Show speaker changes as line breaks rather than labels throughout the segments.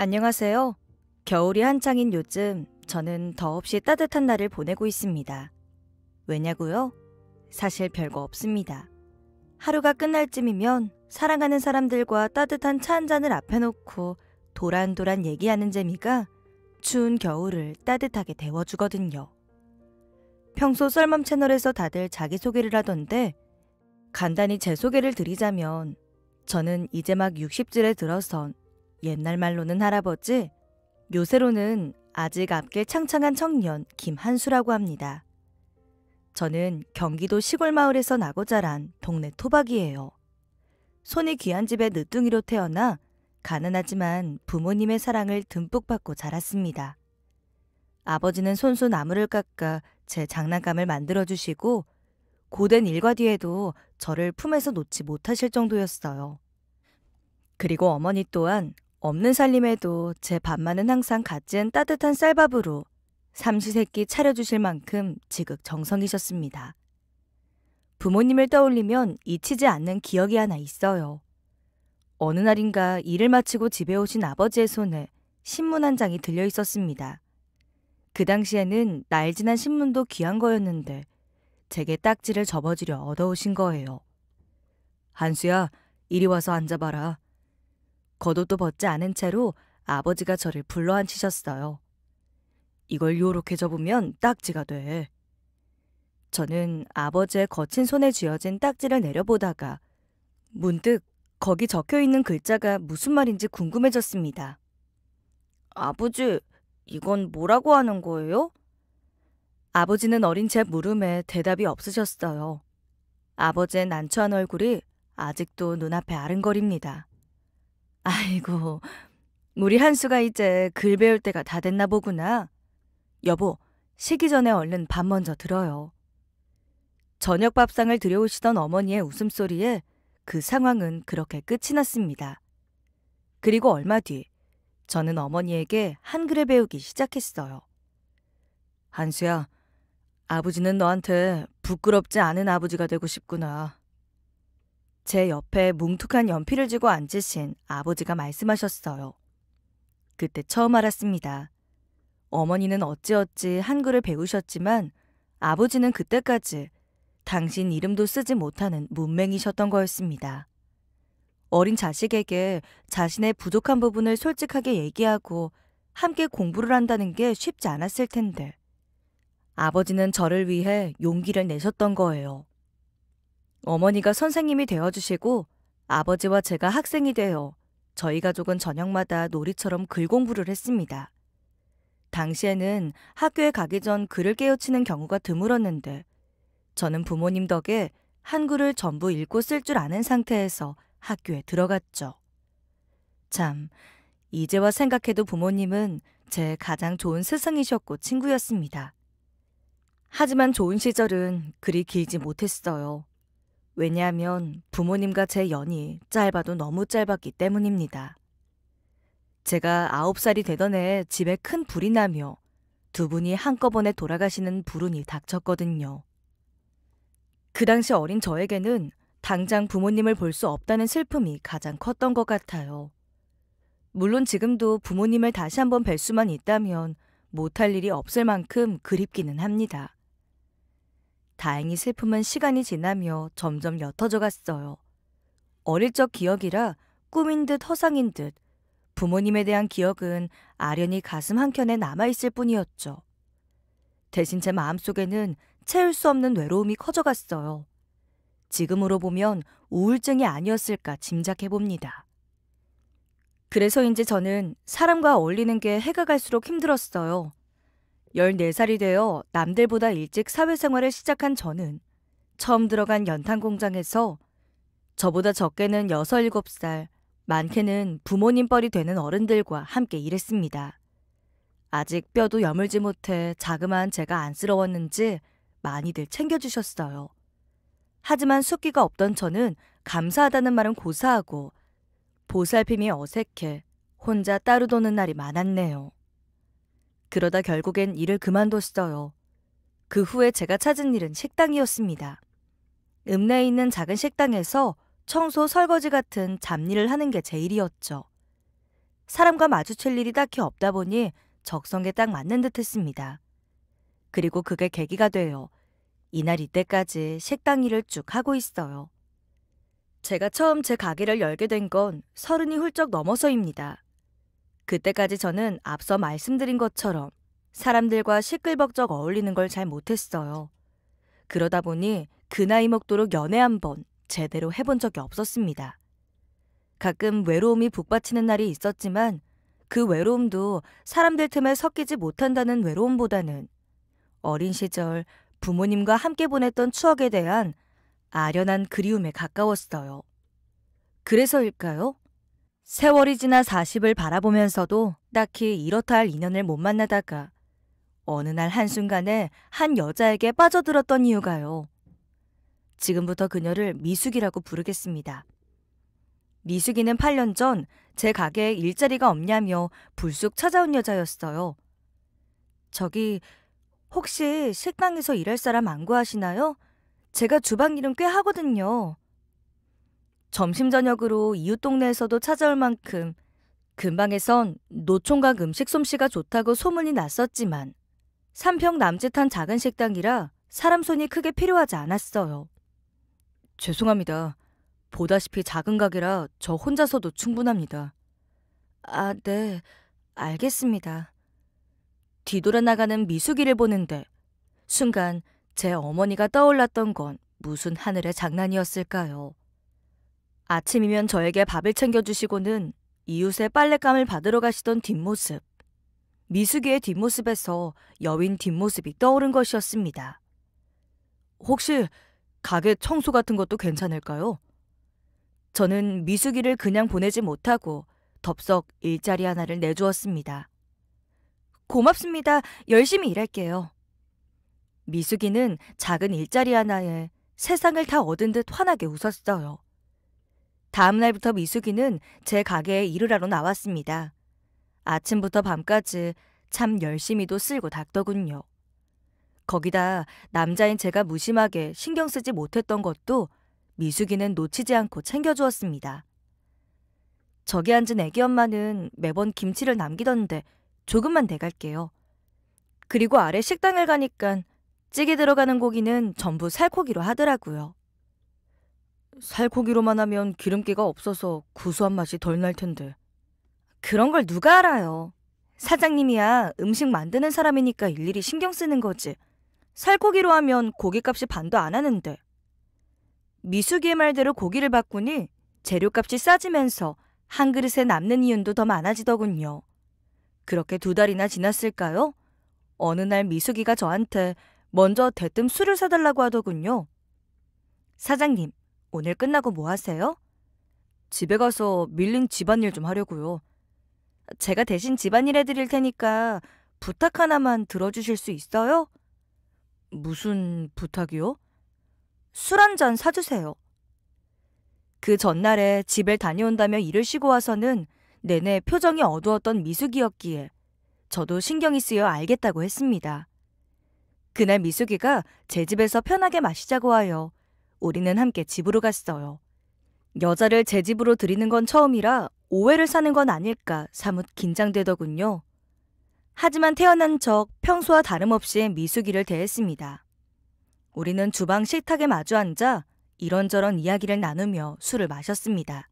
안녕하세요. 겨울이 한창인 요즘 저는 더없이 따뜻한 날을 보내고 있습니다. 왜냐고요? 사실 별거 없습니다. 하루가 끝날 쯤이면 사랑하는 사람들과 따뜻한 차 한 잔을 앞에 놓고 도란도란 얘기하는 재미가 추운 겨울을 따뜻하게 데워주거든요. 평소 썰멈 채널에서 다들 자기소개를 하던데 간단히 제 소개를 드리자면 저는 이제 막 60쯤에 들어선 옛날 말로는 할아버지, 요새로는 아직 앞길 창창한 청년 김한수라고 합니다. 저는 경기도 시골 마을에서 나고 자란 동네 토박이에요. 손이 귀한 집에 늦둥이로 태어나 가난하지만 부모님의 사랑을 듬뿍 받고 자랐습니다. 아버지는 손수 나무를 깎아 제 장난감을 만들어주시고 고된 일과 뒤에도 저를 품에서 놓지 못하실 정도였어요. 그리고 어머니 또한 없는 살림에도 제 밥만은 항상 갓 지은 따뜻한 쌀밥으로 삼시세끼 차려주실 만큼 지극정성이셨습니다. 부모님을 떠올리면 잊히지 않는 기억이 하나 있어요. 어느 날인가 일을 마치고 집에 오신 아버지의 손에 신문 한 장이 들려 있었습니다. 그 당시에는 날 지난 신문도 귀한 거였는데 제게 딱지를 접어주려 얻어오신 거예요. 한수야, 이리 와서 앉아봐라. 겉옷도 벗지 않은 채로 아버지가 저를 불러앉히셨어요. 이걸 요렇게 접으면 딱지가 돼. 저는 아버지의 거친 손에 쥐어진 딱지를 내려보다가 문득 거기 적혀있는 글자가 무슨 말인지 궁금해졌습니다. 아버지, 이건 뭐라고 하는 거예요? 아버지는 어린 제 물음에 대답이 없으셨어요. 아버지의 난처한 얼굴이 아직도 눈앞에 아른거립니다. 아이고, 우리 한수가 이제 글 배울 때가 다 됐나 보구나. 여보, 식기 전에 얼른 밥 먼저 들어요. 저녁 밥상을 들여오시던 어머니의 웃음소리에 그 상황은 그렇게 끝이 났습니다. 그리고 얼마 뒤 저는 어머니에게 한글을 배우기 시작했어요. 한수야, 아버지는 너한테 부끄럽지 않은 아버지가 되고 싶구나. 제 옆에 뭉툭한 연필을 쥐고 앉으신 아버지가 말씀하셨어요. 그때 처음 알았습니다. 어머니는 어찌어찌 한글을 배우셨지만 아버지는 그때까지 당신 이름도 쓰지 못하는 문맹이셨던 거였습니다. 어린 자식에게 자신의 부족한 부분을 솔직하게 얘기하고 함께 공부를 한다는 게 쉽지 않았을 텐데 아버지는 저를 위해 용기를 내셨던 거예요. 어머니가 선생님이 되어주시고 아버지와 제가 학생이 되어 저희 가족은 저녁마다 놀이처럼 글 공부를 했습니다. 당시에는 학교에 가기 전 글을 깨우치는 경우가 드물었는데 저는 부모님 덕에 한글을 전부 읽고 쓸 줄 아는 상태에서 학교에 들어갔죠. 참, 이제와 생각해도 부모님은 제 가장 좋은 스승이셨고 친구였습니다. 하지만 좋은 시절은 그리 길지 못했어요. 왜냐하면 부모님과 제 연이 짧아도 너무 짧았기 때문입니다. 제가 9살이 되던 해에 집에 큰 불이 나며 두 분이 한꺼번에 돌아가시는 불운이 닥쳤거든요. 그 당시 어린 저에게는 당장 부모님을 볼 수 없다는 슬픔이 가장 컸던 것 같아요. 물론 지금도 부모님을 다시 한번 뵐 수만 있다면 못할 일이 없을 만큼 그립기는 합니다. 다행히 슬픔은 시간이 지나며 점점 옅어져 갔어요. 어릴 적 기억이라 꿈인 듯 허상인 듯 부모님에 대한 기억은 아련히 가슴 한켠에 남아있을 뿐이었죠. 대신 제 마음속에는 채울 수 없는 외로움이 커져갔어요. 지금으로 보면 우울증이 아니었을까 짐작해봅니다. 그래서인지 저는 사람과 어울리는 게 해가 갈수록 힘들었어요. 14살이 되어 남들보다 일찍 사회생활을 시작한 저는 처음 들어간 연탄 공장에서 저보다 적게는 6, 7살, 많게는 부모님 뻘이 되는 어른들과 함께 일했습니다. 아직 뼈도 여물지 못해 자그마한 제가 안쓰러웠는지 많이들 챙겨주셨어요. 하지만 숫기가 없던 저는 감사하다는 말은 고사하고 보살핌이 어색해 혼자 따로 도는 날이 많았네요. 그러다 결국엔 일을 그만뒀어요. 그 후에 제가 찾은 일은 식당이었습니다. 읍내에 있는 작은 식당에서 청소, 설거지 같은 잡일을 하는 게 제 일이었죠. 사람과 마주칠 일이 딱히 없다 보니 적성에 딱 맞는 듯 했습니다. 그리고 그게 계기가 되어 이날 이때까지 식당 일을 쭉 하고 있어요. 제가 처음 제 가게를 열게 된 건 30이 훌쩍 넘어서입니다. 그때까지 저는 앞서 말씀드린 것처럼 사람들과 시끌벅적 어울리는 걸 잘 못했어요. 그러다 보니 그 나이 먹도록 연애 한 번 제대로 해본 적이 없었습니다. 가끔 외로움이 북받치는 날이 있었지만 그 외로움도 사람들 틈에 섞이지 못한다는 외로움보다는 어린 시절 부모님과 함께 보냈던 추억에 대한 아련한 그리움에 가까웠어요. 그래서일까요? 세월이 지나 40을 바라보면서도 딱히 이렇다 할 인연을 못 만나다가 어느 날 한순간에 한 여자에게 빠져들었던 이유가요. 지금부터 그녀를 미숙이라고 부르겠습니다. 미숙이는 8년 전 제 가게에 일자리가 없냐며 불쑥 찾아온 여자였어요. 저기 혹시 식당에서 일할 사람 안 구하시나요? 제가 주방 일은 꽤 하거든요. 점심 저녁으로 이웃 동네에서도 찾아올 만큼 근방에선 노총각 음식 솜씨가 좋다고 소문이 났었지만 3평 남짓한 작은 식당이라 사람 손이 크게 필요하지 않았어요. 죄송합니다. 보다시피 작은 가게라 저 혼자서도 충분합니다. 아, 네. 알겠습니다. 뒤돌아 나가는 미숙이를 보는데 순간 제 어머니가 떠올랐던 건 무슨 하늘의 장난이었을까요? 아침이면 저에게 밥을 챙겨주시고는 이웃의 빨랫감을 받으러 가시던 뒷모습. 미숙이의 뒷모습에서 여윈 뒷모습이 떠오른 것이었습니다. 혹시 가게 청소 같은 것도 괜찮을까요? 저는 미숙이를 그냥 보내지 못하고 덥석 일자리 하나를 내주었습니다. 고맙습니다. 열심히 일할게요. 미숙이는 작은 일자리 하나에 세상을 다 얻은 듯 환하게 웃었어요. 다음 날부터 미숙이는 제 가게에 일을 하러 나왔습니다. 아침부터 밤까지 참 열심히도 쓸고 닦더군요. 거기다 남자인 제가 무심하게 신경 쓰지 못했던 것도 미숙이는 놓치지 않고 챙겨주었습니다. 저기 앉은 애기 엄마는 매번 김치를 남기던데 조금만 내갈게요. 그리고 아래 식당을 가니까 찌개 들어가는 고기는 전부 살코기로 하더라고요. 살코기로만 하면 기름기가 없어서 구수한 맛이 덜 날 텐데. 그런 걸 누가 알아요. 사장님이야 음식 만드는 사람이니까 일일이 신경 쓰는 거지. 살코기로 하면 고깃값이 반도 안 하는데. 미숙이의 말대로 고기를 바꾸니 재료값이 싸지면서 한 그릇에 남는 이윤도 더 많아지더군요. 그렇게 2달이나 지났을까요? 어느 날 미숙이가 저한테 먼저 대뜸 술을 사달라고 하더군요. 사장님, 오늘 끝나고 뭐 하세요? 집에 가서 밀린 집안일 좀 하려고요. 제가 대신 집안일 해드릴 테니까 부탁 하나만 들어주실 수 있어요? 무슨 부탁이요? 술 한 잔 사주세요. 그 전날에 집을 다녀온다며 일을 쉬고 와서는 내내 표정이 어두웠던 미숙이였기에 저도 신경이 쓰여 알겠다고 했습니다. 그날 미숙이가 제 집에서 편하게 마시자고 하여 우리는 함께 집으로 갔어요. 여자를 제 집으로 들이는 건 처음이라 오해를 사는 건 아닐까 사뭇 긴장되더군요. 하지만 태어난 척 평소와 다름없이 미숙이를 대했습니다. 우리는 주방 식탁에 마주 앉아 이런저런 이야기를 나누며 술을 마셨습니다.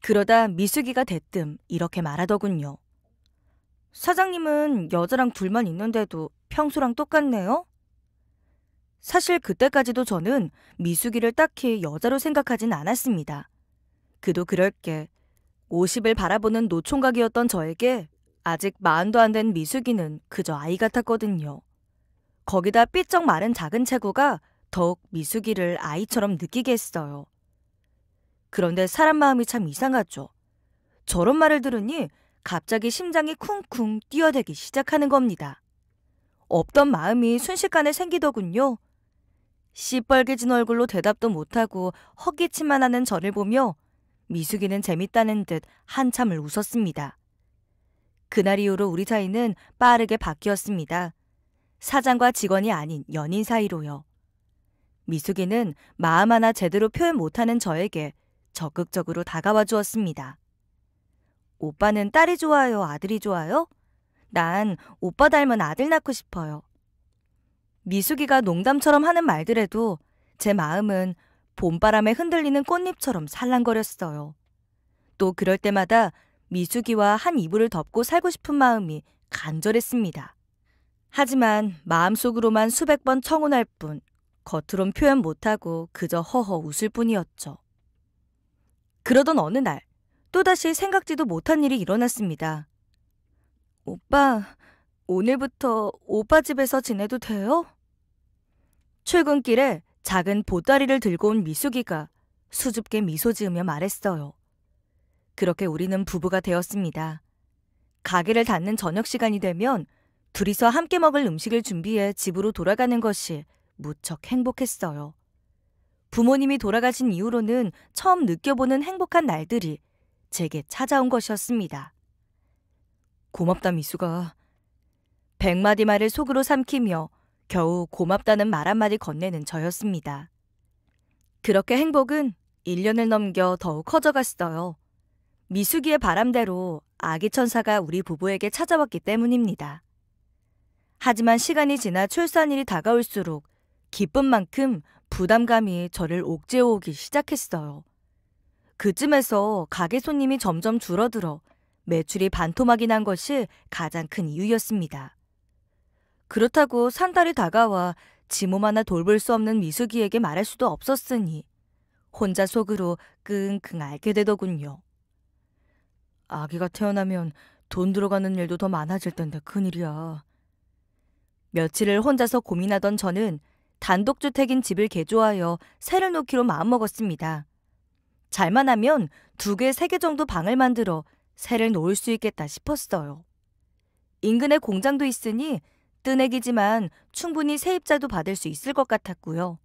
그러다 미숙이가 대뜸 이렇게 말하더군요. 사장님은 여자랑 둘만 있는데도 평소랑 똑같네요? 사실 그때까지도 저는 미숙이를 딱히 여자로 생각하진 않았습니다. 그도 그럴 게 50을 바라보는 노총각이었던 저에게 아직 40도 안 된 미숙이는 그저 아이 같았거든요. 거기다 삐쩍 마른 작은 체구가 더욱 미숙이를 아이처럼 느끼게 했어요. 그런데 사람 마음이 참 이상하죠. 저런 말을 들으니 갑자기 심장이 쿵쿵 뛰어대기 시작하는 겁니다. 없던 마음이 순식간에 생기더군요. 시뻘개진 얼굴로 대답도 못하고 헛기침만 하는 저를 보며 미숙이는 재밌다는 듯 한참을 웃었습니다. 그날 이후로 우리 사이는 빠르게 바뀌었습니다. 사장과 직원이 아닌 연인 사이로요. 미숙이는 마음 하나 제대로 표현 못하는 저에게 적극적으로 다가와 주었습니다. 오빠는 딸이 좋아요, 아들이 좋아요? 난 오빠 닮은 아들 낳고 싶어요. 미숙이가 농담처럼 하는 말들에도 제 마음은 봄바람에 흔들리는 꽃잎처럼 살랑거렸어요. 또 그럴 때마다 미숙이와 한 이불을 덮고 살고 싶은 마음이 간절했습니다. 하지만 마음속으로만 수백 번 청혼할 뿐 겉으론 표현 못하고 그저 허허 웃을 뿐이었죠. 그러던 어느 날 또다시 생각지도 못한 일이 일어났습니다. 오빠, 오늘부터 오빠 집에서 지내도 돼요? 출근길에 작은 보따리를 들고 온 미숙이가 수줍게 미소 지으며 말했어요. 그렇게 우리는 부부가 되었습니다. 가게를 닫는 저녁 시간이 되면 둘이서 함께 먹을 음식을 준비해 집으로 돌아가는 것이 무척 행복했어요. 부모님이 돌아가신 이후로는 처음 느껴보는 행복한 날들이 제게 찾아온 것이었습니다. 고맙다, 미숙아. 100마디 말을 속으로 삼키며 겨우 고맙다는 말 한마디 건네는 저였습니다. 그렇게 행복은 1년을 넘겨 더욱 커져갔어요. 미숙이의 바람대로 아기 천사가 우리 부부에게 찾아왔기 때문입니다. 하지만 시간이 지나 출산일이 다가올수록 기쁜 만큼 부담감이 저를 옥죄어오기 시작했어요. 그쯤에서 가게 손님이 점점 줄어들어 매출이 반토막이 난 것이 가장 큰 이유였습니다. 그렇다고 산달이 다가와 지 몸 하나 돌볼 수 없는 미숙이에게 말할 수도 없었으니 혼자 속으로 끙끙 앓게 되더군요. 아기가 태어나면 돈 들어가는 일도 더 많아질 텐데 큰일이야. 며칠을 혼자서 고민하던 저는 단독주택인 집을 개조하여 새를 놓기로 마음먹었습니다. 잘만 하면 2개, 3개 정도 방을 만들어 새를 놓을 수 있겠다 싶었어요. 인근에 공장도 있으니 뜨내기지만 충분히 세입자도 받을 수 있을 것 같았고요.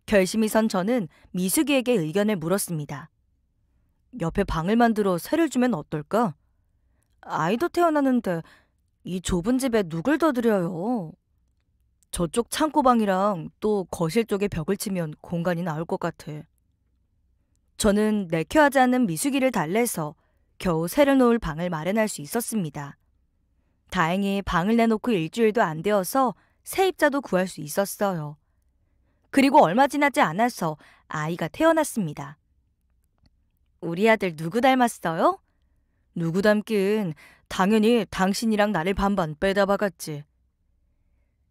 결심이 선 저는 미숙이에게 의견을 물었습니다. 옆에 방을 만들어 새를 주면 어떨까? 아이도 태어나는데 이 좁은 집에 누굴 더 들여요? 저쪽 창고방이랑 또 거실 쪽에 벽을 치면 공간이 나올 것 같아. 저는 내켜하지 않는 미숙이를 달래서 겨우 새를 놓을 방을 마련할 수 있었습니다. 다행히 방을 내놓고 일주일도 안 되어서 세입자도 구할 수 있었어요. 그리고 얼마 지나지 않아서 아이가 태어났습니다. 우리 아들 누구 닮았어요? 누구 닮긴 당연히 당신이랑 나를 반반 빼다 박았지.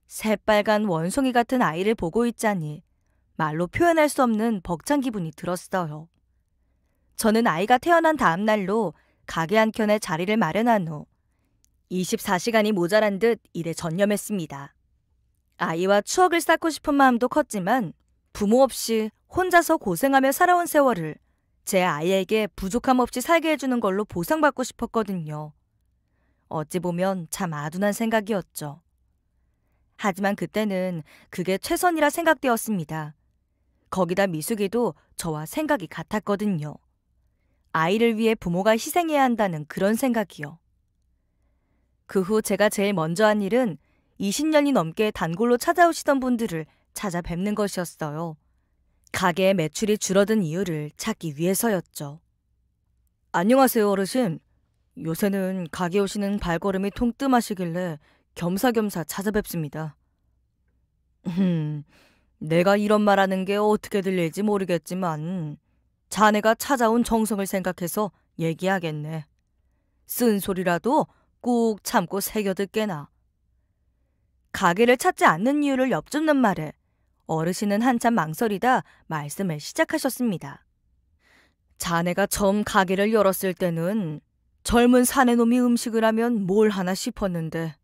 새빨간 원송이 같은 아이를 보고 있자니 말로 표현할 수 없는 벅찬 기분이 들었어요. 저는 아이가 태어난 다음 날로 가게 한켠에 자리를 마련한 후 24시간이 모자란 듯 일에 전념했습니다. 아이와 추억을 쌓고 싶은 마음도 컸지만 부모 없이 혼자서 고생하며 살아온 세월을 제 아이에게 부족함 없이 살게 해주는 걸로 보상받고 싶었거든요. 어찌 보면 참 아둔한 생각이었죠. 하지만 그때는 그게 최선이라 생각되었습니다. 거기다 미숙이도 저와 생각이 같았거든요. 아이를 위해 부모가 희생해야 한다는 그런 생각이요. 그 후 제가 제일 먼저 한 일은 20년이 넘게 단골로 찾아오시던 분들을 찾아뵙는 것이었어요. 가게의 매출이 줄어든 이유를 찾기 위해서였죠. 안녕하세요, 어르신. 요새는 가게 오시는 발걸음이 통뜸하시길래 겸사겸사 찾아뵙습니다. 내가 이런 말하는 게 어떻게 들릴지 모르겠지만 자네가 찾아온 정성을 생각해서 얘기하겠네. 쓴소리라도 꾹 참고 새겨듣게나. 가게를 찾지 않는 이유를 엿줍는 말에 어르신은 한참 망설이다 말씀을 시작하셨습니다. 자네가 처음 가게를 열었을 때는 젊은 사내놈이 음식을 하면 뭘 하나 싶었는데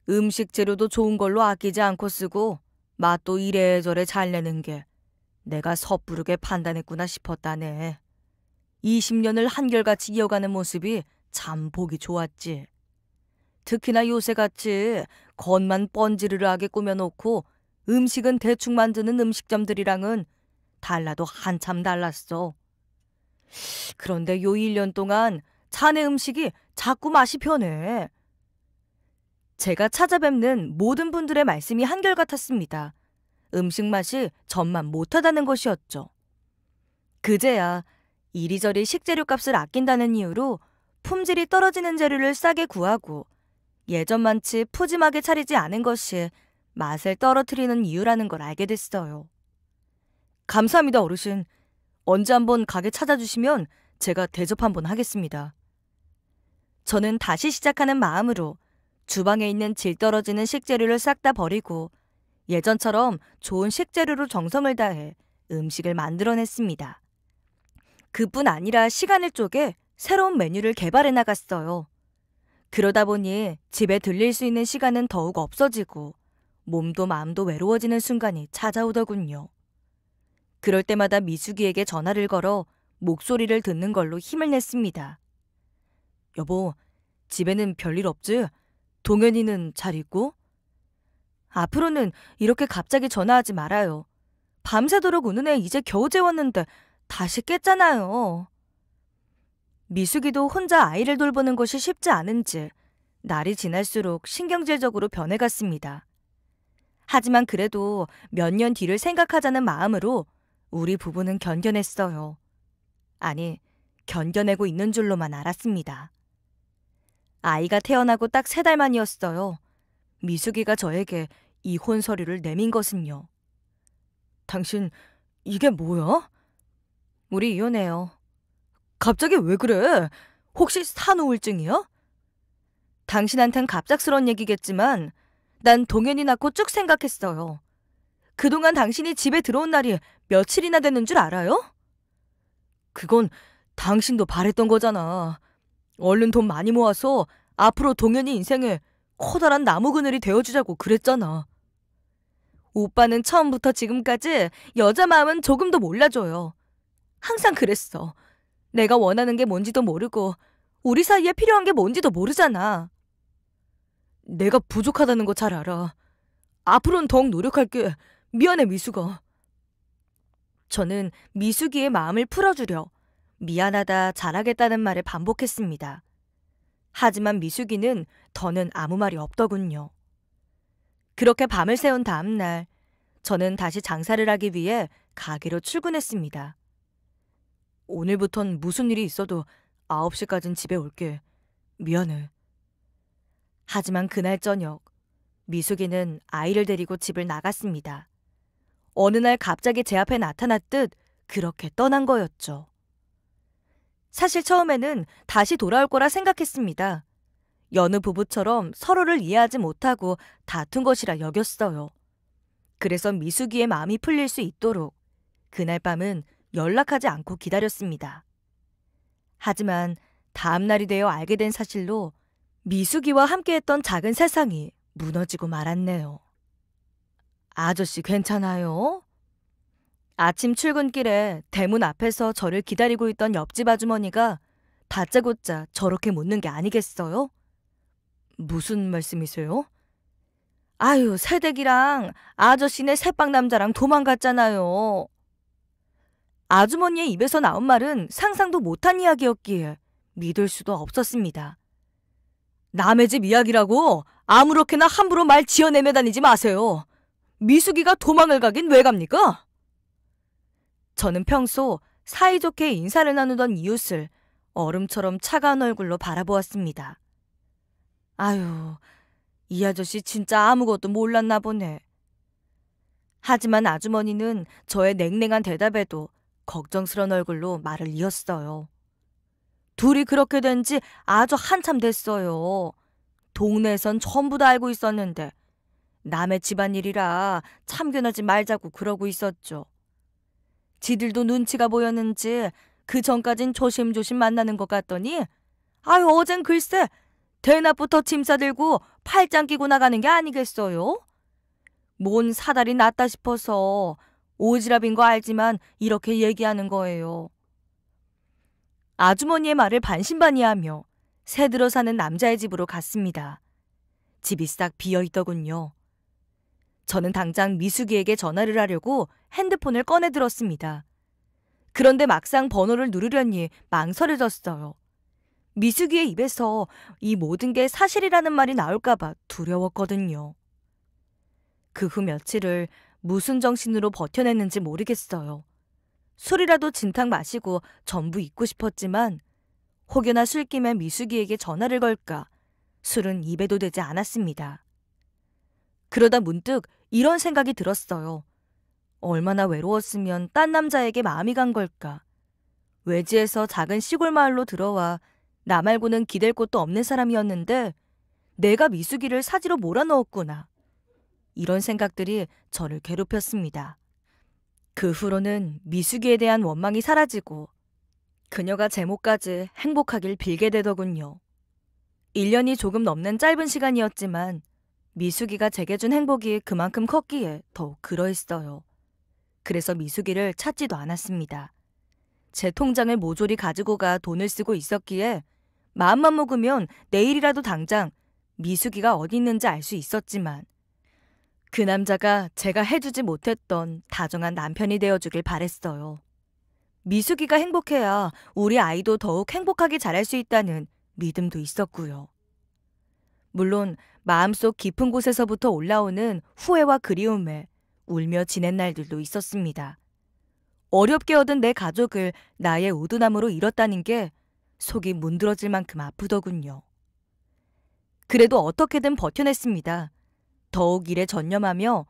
음식 재료도 좋은 걸로 아끼지 않고 쓰고 맛도 이래저래 잘 내는 게 내가 섣부르게 판단했구나 싶었다네. 20년을 한결같이 이어가는 모습이 참 보기 좋았지. 특히나 요새같이 겉만 번지르르하게 꾸며놓고 음식은 대충 만드는 음식점들이랑은 달라도 한참 달랐어. 그런데 요 1년 동안 자네 음식이 자꾸 맛이 변해. 제가 찾아뵙는 모든 분들의 말씀이 한결같았습니다. 음식 맛이 전만 못하다는 것이었죠. 그제야 이리저리 식재료 값을 아낀다는 이유로 품질이 떨어지는 재료를 싸게 구하고 예전만치 푸짐하게 차리지 않은 것이 맛을 떨어뜨리는 이유라는 걸 알게 됐어요. 감사합니다, 어르신. 언제 한번 가게 찾아주시면 제가 대접 한번 하겠습니다. 저는 다시 시작하는 마음으로 주방에 있는 질 떨어지는 식재료를 싹 다 버리고 예전처럼 좋은 식재료로 정성을 다해 음식을 만들어냈습니다. 그뿐 아니라 시간을 쪼개 새로운 메뉴를 개발해 나갔어요. 그러다 보니 집에 들릴 수 있는 시간은 더욱 없어지고 몸도 마음도 외로워지는 순간이 찾아오더군요. 그럴 때마다 미숙이에게 전화를 걸어 목소리를 듣는 걸로 힘을 냈습니다. 여보, 집에는 별일 없지? 동현이는 잘 있고? 앞으로는 이렇게 갑자기 전화하지 말아요. 밤새도록 우는 애 이제 겨우 재웠는데 다시 깼잖아요. 미숙이도 혼자 아이를 돌보는 것이 쉽지 않은지 날이 지날수록 신경질적으로 변해갔습니다. 하지만 그래도 몇 년 뒤를 생각하자는 마음으로 우리 부부는 견뎌냈어요. 아니, 견뎌내고 있는 줄로만 알았습니다. 아이가 태어나고 딱 3달 만이었어요. 미숙이가 저에게 이혼 서류를 내민 것은요. 당신, 이게 뭐야? 우리 이혼해요. 갑자기 왜 그래? 혹시 산후우울증이야? 당신한텐 갑작스러운 얘기겠지만 난 동현이 낳고 쭉 생각했어요. 그동안 당신이 집에 들어온 날이 며칠이나 됐는 줄 알아요? 그건 당신도 바랬던 거잖아. 얼른 돈 많이 모아서 앞으로 동현이 인생에 커다란 나무 그늘이 되어주자고 그랬잖아. 오빠는 처음부터 지금까지 여자 마음은 조금도 몰라줘요. 항상 그랬어. 내가 원하는 게 뭔지도 모르고 우리 사이에 필요한 게 뭔지도 모르잖아. 내가 부족하다는 거 잘 알아. 앞으로는 더욱 노력할게. 미안해, 미숙아. 저는 미숙이의 마음을 풀어주려 미안하다, 잘하겠다는 말을 반복했습니다. 하지만 미숙이는 더는 아무 말이 없더군요. 그렇게 밤을 새운 다음 날, 저는 다시 장사를 하기 위해 가게로 출근했습니다. 오늘부턴 무슨 일이 있어도 9시까진 집에 올게. 미안해. 하지만 그날 저녁, 미숙이는 아이를 데리고 집을 나갔습니다. 어느 날 갑자기 제 앞에 나타났듯 그렇게 떠난 거였죠. 사실 처음에는 다시 돌아올 거라 생각했습니다. 여느 부부처럼 서로를 이해하지 못하고 다툰 것이라 여겼어요. 그래서 미숙이의 마음이 풀릴 수 있도록 그날 밤은 연락하지 않고 기다렸습니다. 하지만 다음 날이 되어 알게 된 사실로 미숙이와 함께했던 작은 세상이 무너지고 말았네요. 아저씨 괜찮아요? 아침 출근길에 대문 앞에서 저를 기다리고 있던 옆집 아주머니가 다짜고짜 저렇게 묻는 게 아니겠어요? 무슨 말씀이세요? 아유, 새댁이랑 아저씨네 새빵 남자랑 도망갔잖아요. 아주머니의 입에서 나온 말은 상상도 못한 이야기였기에 믿을 수도 없었습니다. 남의 집 이야기라고 아무렇게나 함부로 말 지어내며 다니지 마세요. 미숙이가 도망을 가긴 왜 갑니까? 저는 평소 사이좋게 인사를 나누던 이웃을 얼음처럼 차가운 얼굴로 바라보았습니다. 아유, 이 아저씨 진짜 아무것도 몰랐나 보네. 하지만 아주머니는 저의 냉랭한 대답에도 걱정스러운 얼굴로 말을 이었어요. 둘이 그렇게 된 지 아주 한참 됐어요. 동네에선 전부 다 알고 있었는데 남의 집안일이라 참견하지 말자고 그러고 있었죠. 지들도 눈치가 보였는지 그 전까진 조심조심 만나는 것 같더니 아유, 어젠 글쎄 대낮부터 짐 싸들고 팔짱 끼고 나가는 게 아니겠어요? 뭔 사달이 났다 싶어서 오지랖인 거 알지만 이렇게 얘기하는 거예요. 아주머니의 말을 반신반의하며 새들어 사는 남자의 집으로 갔습니다. 집이 싹 비어있더군요. 저는 당장 미숙이에게 전화를 하려고 핸드폰을 꺼내 들었습니다. 그런데 막상 번호를 누르려니 망설여졌어요. 미숙이의 입에서 이 모든 게 사실이라는 말이 나올까봐 두려웠거든요. 그 후 며칠을 무슨 정신으로 버텨냈는지 모르겠어요. 술이라도 진탕 마시고 전부 잊고 싶었지만 혹여나 술김에 미숙이에게 전화를 걸까 술은 입에도 대지 않았습니다. 그러다 문득 이런 생각이 들었어요. 얼마나 외로웠으면 딴 남자에게 마음이 간 걸까. 외지에서 작은 시골 마을로 들어와 나 말고는 기댈 곳도 없는 사람이었는데 내가 미숙이를 사지로 몰아넣었구나. 이런 생각들이 저를 괴롭혔습니다. 그 후로는 미숙이에 대한 원망이 사라지고 그녀가 제 몫까지 행복하길 빌게 되더군요. 1년이 조금 넘는 짧은 시간이었지만 미숙이가 제게 준 행복이 그만큼 컸기에 더욱 그러했어요. 그래서 미숙이를 찾지도 않았습니다. 제 통장을 모조리 가지고 가 돈을 쓰고 있었기에 마음만 먹으면 내일이라도 당장 미숙이가 어디 있는지 알 수 있었지만 그 남자가 제가 해주지 못했던 다정한 남편이 되어주길 바랬어요. 미숙이가 행복해야 우리 아이도 더욱 행복하게 자랄 수 있다는 믿음도 있었고요. 물론 마음속 깊은 곳에서부터 올라오는 후회와 그리움에 울며 지낸 날들도 있었습니다. 어렵게 얻은 내 가족을 나의 우두남으로 잃었다는 게 속이 문드러질 만큼 아프더군요. 그래도 어떻게든 버텨냈습니다. 더욱 일에 전념하며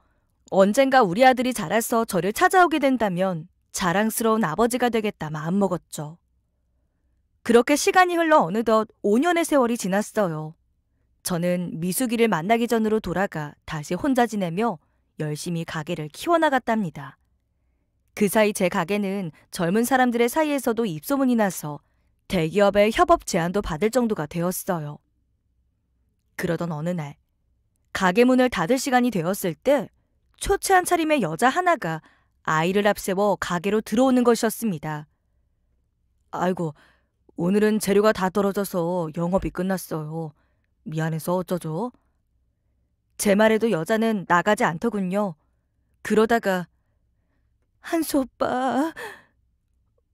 언젠가 우리 아들이 자라서 저를 찾아오게 된다면 자랑스러운 아버지가 되겠다 마음먹었죠. 그렇게 시간이 흘러 어느덧 5년의 세월이 지났어요. 저는 미숙이를 만나기 전으로 돌아가 다시 혼자 지내며 열심히 가게를 키워나갔답니다. 그 사이 제 가게는 젊은 사람들의 사이에서도 입소문이 나서 대기업의 협업 제안도 받을 정도가 되었어요. 그러던 어느 날 가게 문을 닫을 시간이 되었을 때 초췌한 차림의 여자 하나가 아이를 앞세워 가게로 들어오는 것이었습니다. 아이고, 오늘은 재료가 다 떨어져서 영업이 끝났어요. 미안해서 어쩌죠? 제 말에도 여자는 나가지 않더군요. 그러다가 한수 오빠,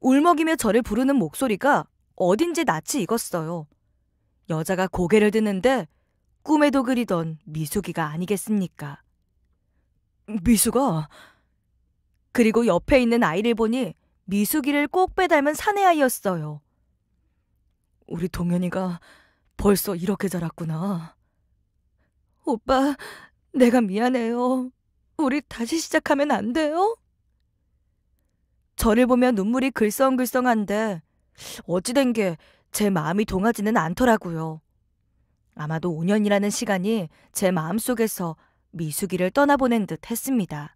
울먹이며 저를 부르는 목소리가 어딘지 낯이 익었어요. 여자가 고개를 드는데 꿈에도 그리던 미숙이가 아니겠습니까? 미숙아. 그리고 옆에 있는 아이를 보니 미숙이를 꼭 빼닮은 사내아이였어요. 우리 동현이가 벌써 이렇게 자랐구나. 오빠, 내가 미안해요. 우리 다시 시작하면 안 돼요? 저를 보며 눈물이 글썽글썽한데 어찌된 게 제 마음이 동하지는 않더라고요. 아마도 5년이라는 시간이 제 마음속에서 미숙이를 떠나보낸 듯 했습니다.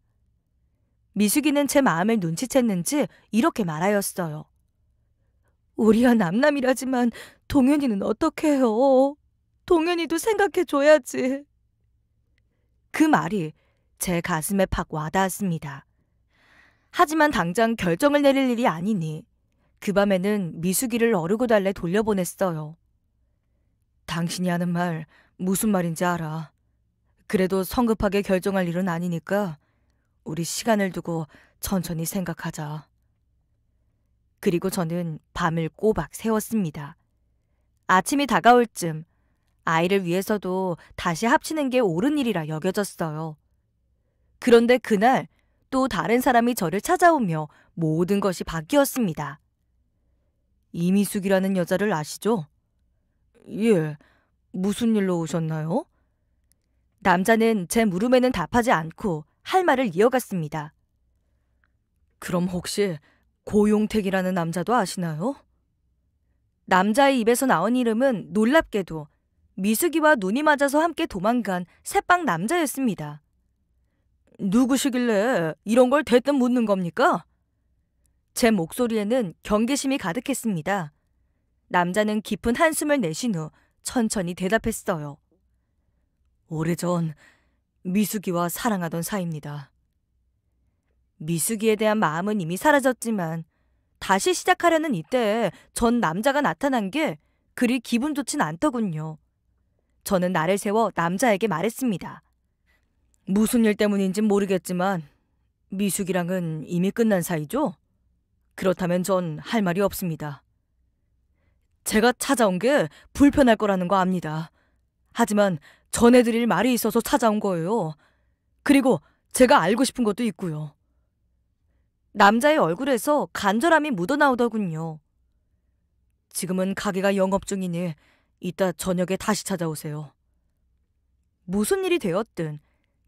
미숙이는 제 마음을 눈치챘는지 이렇게 말하였어요. 우리야 남남이라지만 동현이는 어떻게 해요? 동현이도 생각해줘야지. 그 말이 제 가슴에 팍 와닿았습니다. 하지만 당장 결정을 내릴 일이 아니니 그 밤에는 미숙이를 어르고 달래 돌려보냈어요. 당신이 하는 말 무슨 말인지 알아. 그래도 성급하게 결정할 일은 아니니까 우리 시간을 두고 천천히 생각하자. 그리고 저는 밤을 꼬박 새웠습니다. 아침이 다가올 쯤 아이를 위해서도 다시 합치는 게 옳은 일이라 여겨졌어요. 그런데 그날 또 다른 사람이 저를 찾아오며 모든 것이 바뀌었습니다. 이미숙이라는 여자를 아시죠? 예, 무슨 일로 오셨나요? 남자는 제 물음에는 답하지 않고 할 말을 이어갔습니다. 그럼 혹시 고용택이라는 남자도 아시나요? 남자의 입에서 나온 이름은 놀랍게도 미숙이와 눈이 맞아서 함께 도망간 새빵 남자였습니다. 누구시길래 이런 걸 대뜸 묻는 겁니까? 제 목소리에는 경계심이 가득했습니다. 남자는 깊은 한숨을 내쉰 후 천천히 대답했어요. 오래전 미숙이와 사랑하던 사이입니다. 미숙이에 대한 마음은 이미 사라졌지만 다시 시작하려는 이때에 전 남자가 나타난 게 그리 기분 좋진 않더군요. 저는 나를 세워 남자에게 말했습니다. 무슨 일 때문인진 모르겠지만 미숙이랑은 이미 끝난 사이죠? 그렇다면 전 할 말이 없습니다. 제가 찾아온 게 불편할 거라는 거 압니다. 하지만 전해드릴 말이 있어서 찾아온 거예요. 그리고 제가 알고 싶은 것도 있고요. 남자의 얼굴에서 간절함이 묻어나오더군요. 지금은 가게가 영업 중이니 이따 저녁에 다시 찾아오세요. 무슨 일이 되었든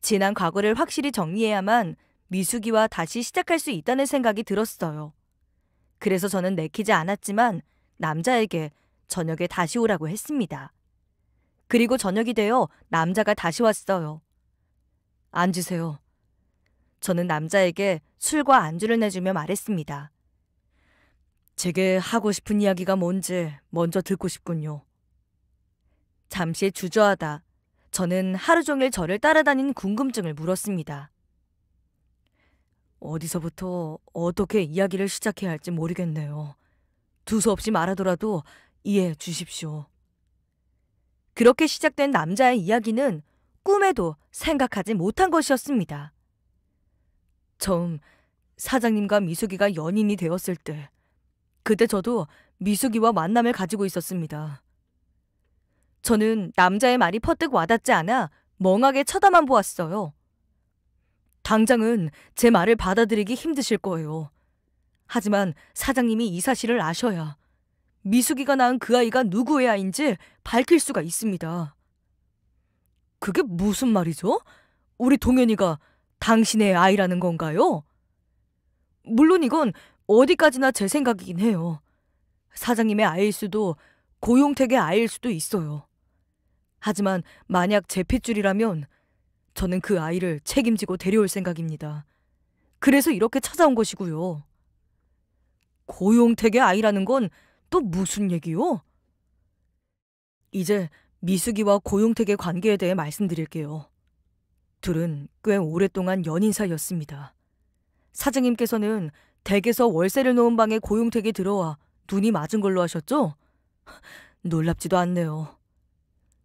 지난 과거를 확실히 정리해야만 미숙이와 다시 시작할 수 있다는 생각이 들었어요. 그래서 저는 내키지 않았지만 남자에게 저녁에 다시 오라고 했습니다. 그리고 저녁이 되어 남자가 다시 왔어요. 앉으세요. 저는 남자에게 술과 안주를 내주며 말했습니다. 제게 하고 싶은 이야기가 뭔지 먼저 듣고 싶군요. 잠시 주저하다 저는 하루 종일 저를 따라다닌 궁금증을 물었습니다. 어디서부터 어떻게 이야기를 시작해야 할지 모르겠네요. 두서없이 말하더라도 이해해 주십시오. 그렇게 시작된 남자의 이야기는 꿈에도 생각하지 못한 것이었습니다. 처음 사장님과 미숙이가 연인이 되었을 때, 그때 저도 미숙이와 만남을 가지고 있었습니다. 저는 남자의 말이 퍼뜩 와닿지 않아 멍하게 쳐다만 보았어요. 당장은 제 말을 받아들이기 힘드실 거예요. 하지만 사장님이 이 사실을 아셔야 미숙이가 낳은 그 아이가 누구의 아이인지 밝힐 수가 있습니다. 그게 무슨 말이죠? 우리 동현이가 당신의 아이라는 건가요? 물론 이건 어디까지나 제 생각이긴 해요. 사장님의 아이일 수도 고용택의 아이일 수도 있어요. 하지만 만약 제 핏줄이라면 저는 그 아이를 책임지고 데려올 생각입니다. 그래서 이렇게 찾아온 것이고요. 고용택의 아이라는 건 또 무슨 얘기요? 이제 미숙이와 고용택의 관계에 대해 말씀드릴게요. 둘은 꽤 오랫동안 연인 사이였습니다. 사장님께서는 댁에서 월세를 놓은 방에 고용택이 들어와 눈이 맞은 걸로 하셨죠? 놀랍지도 않네요.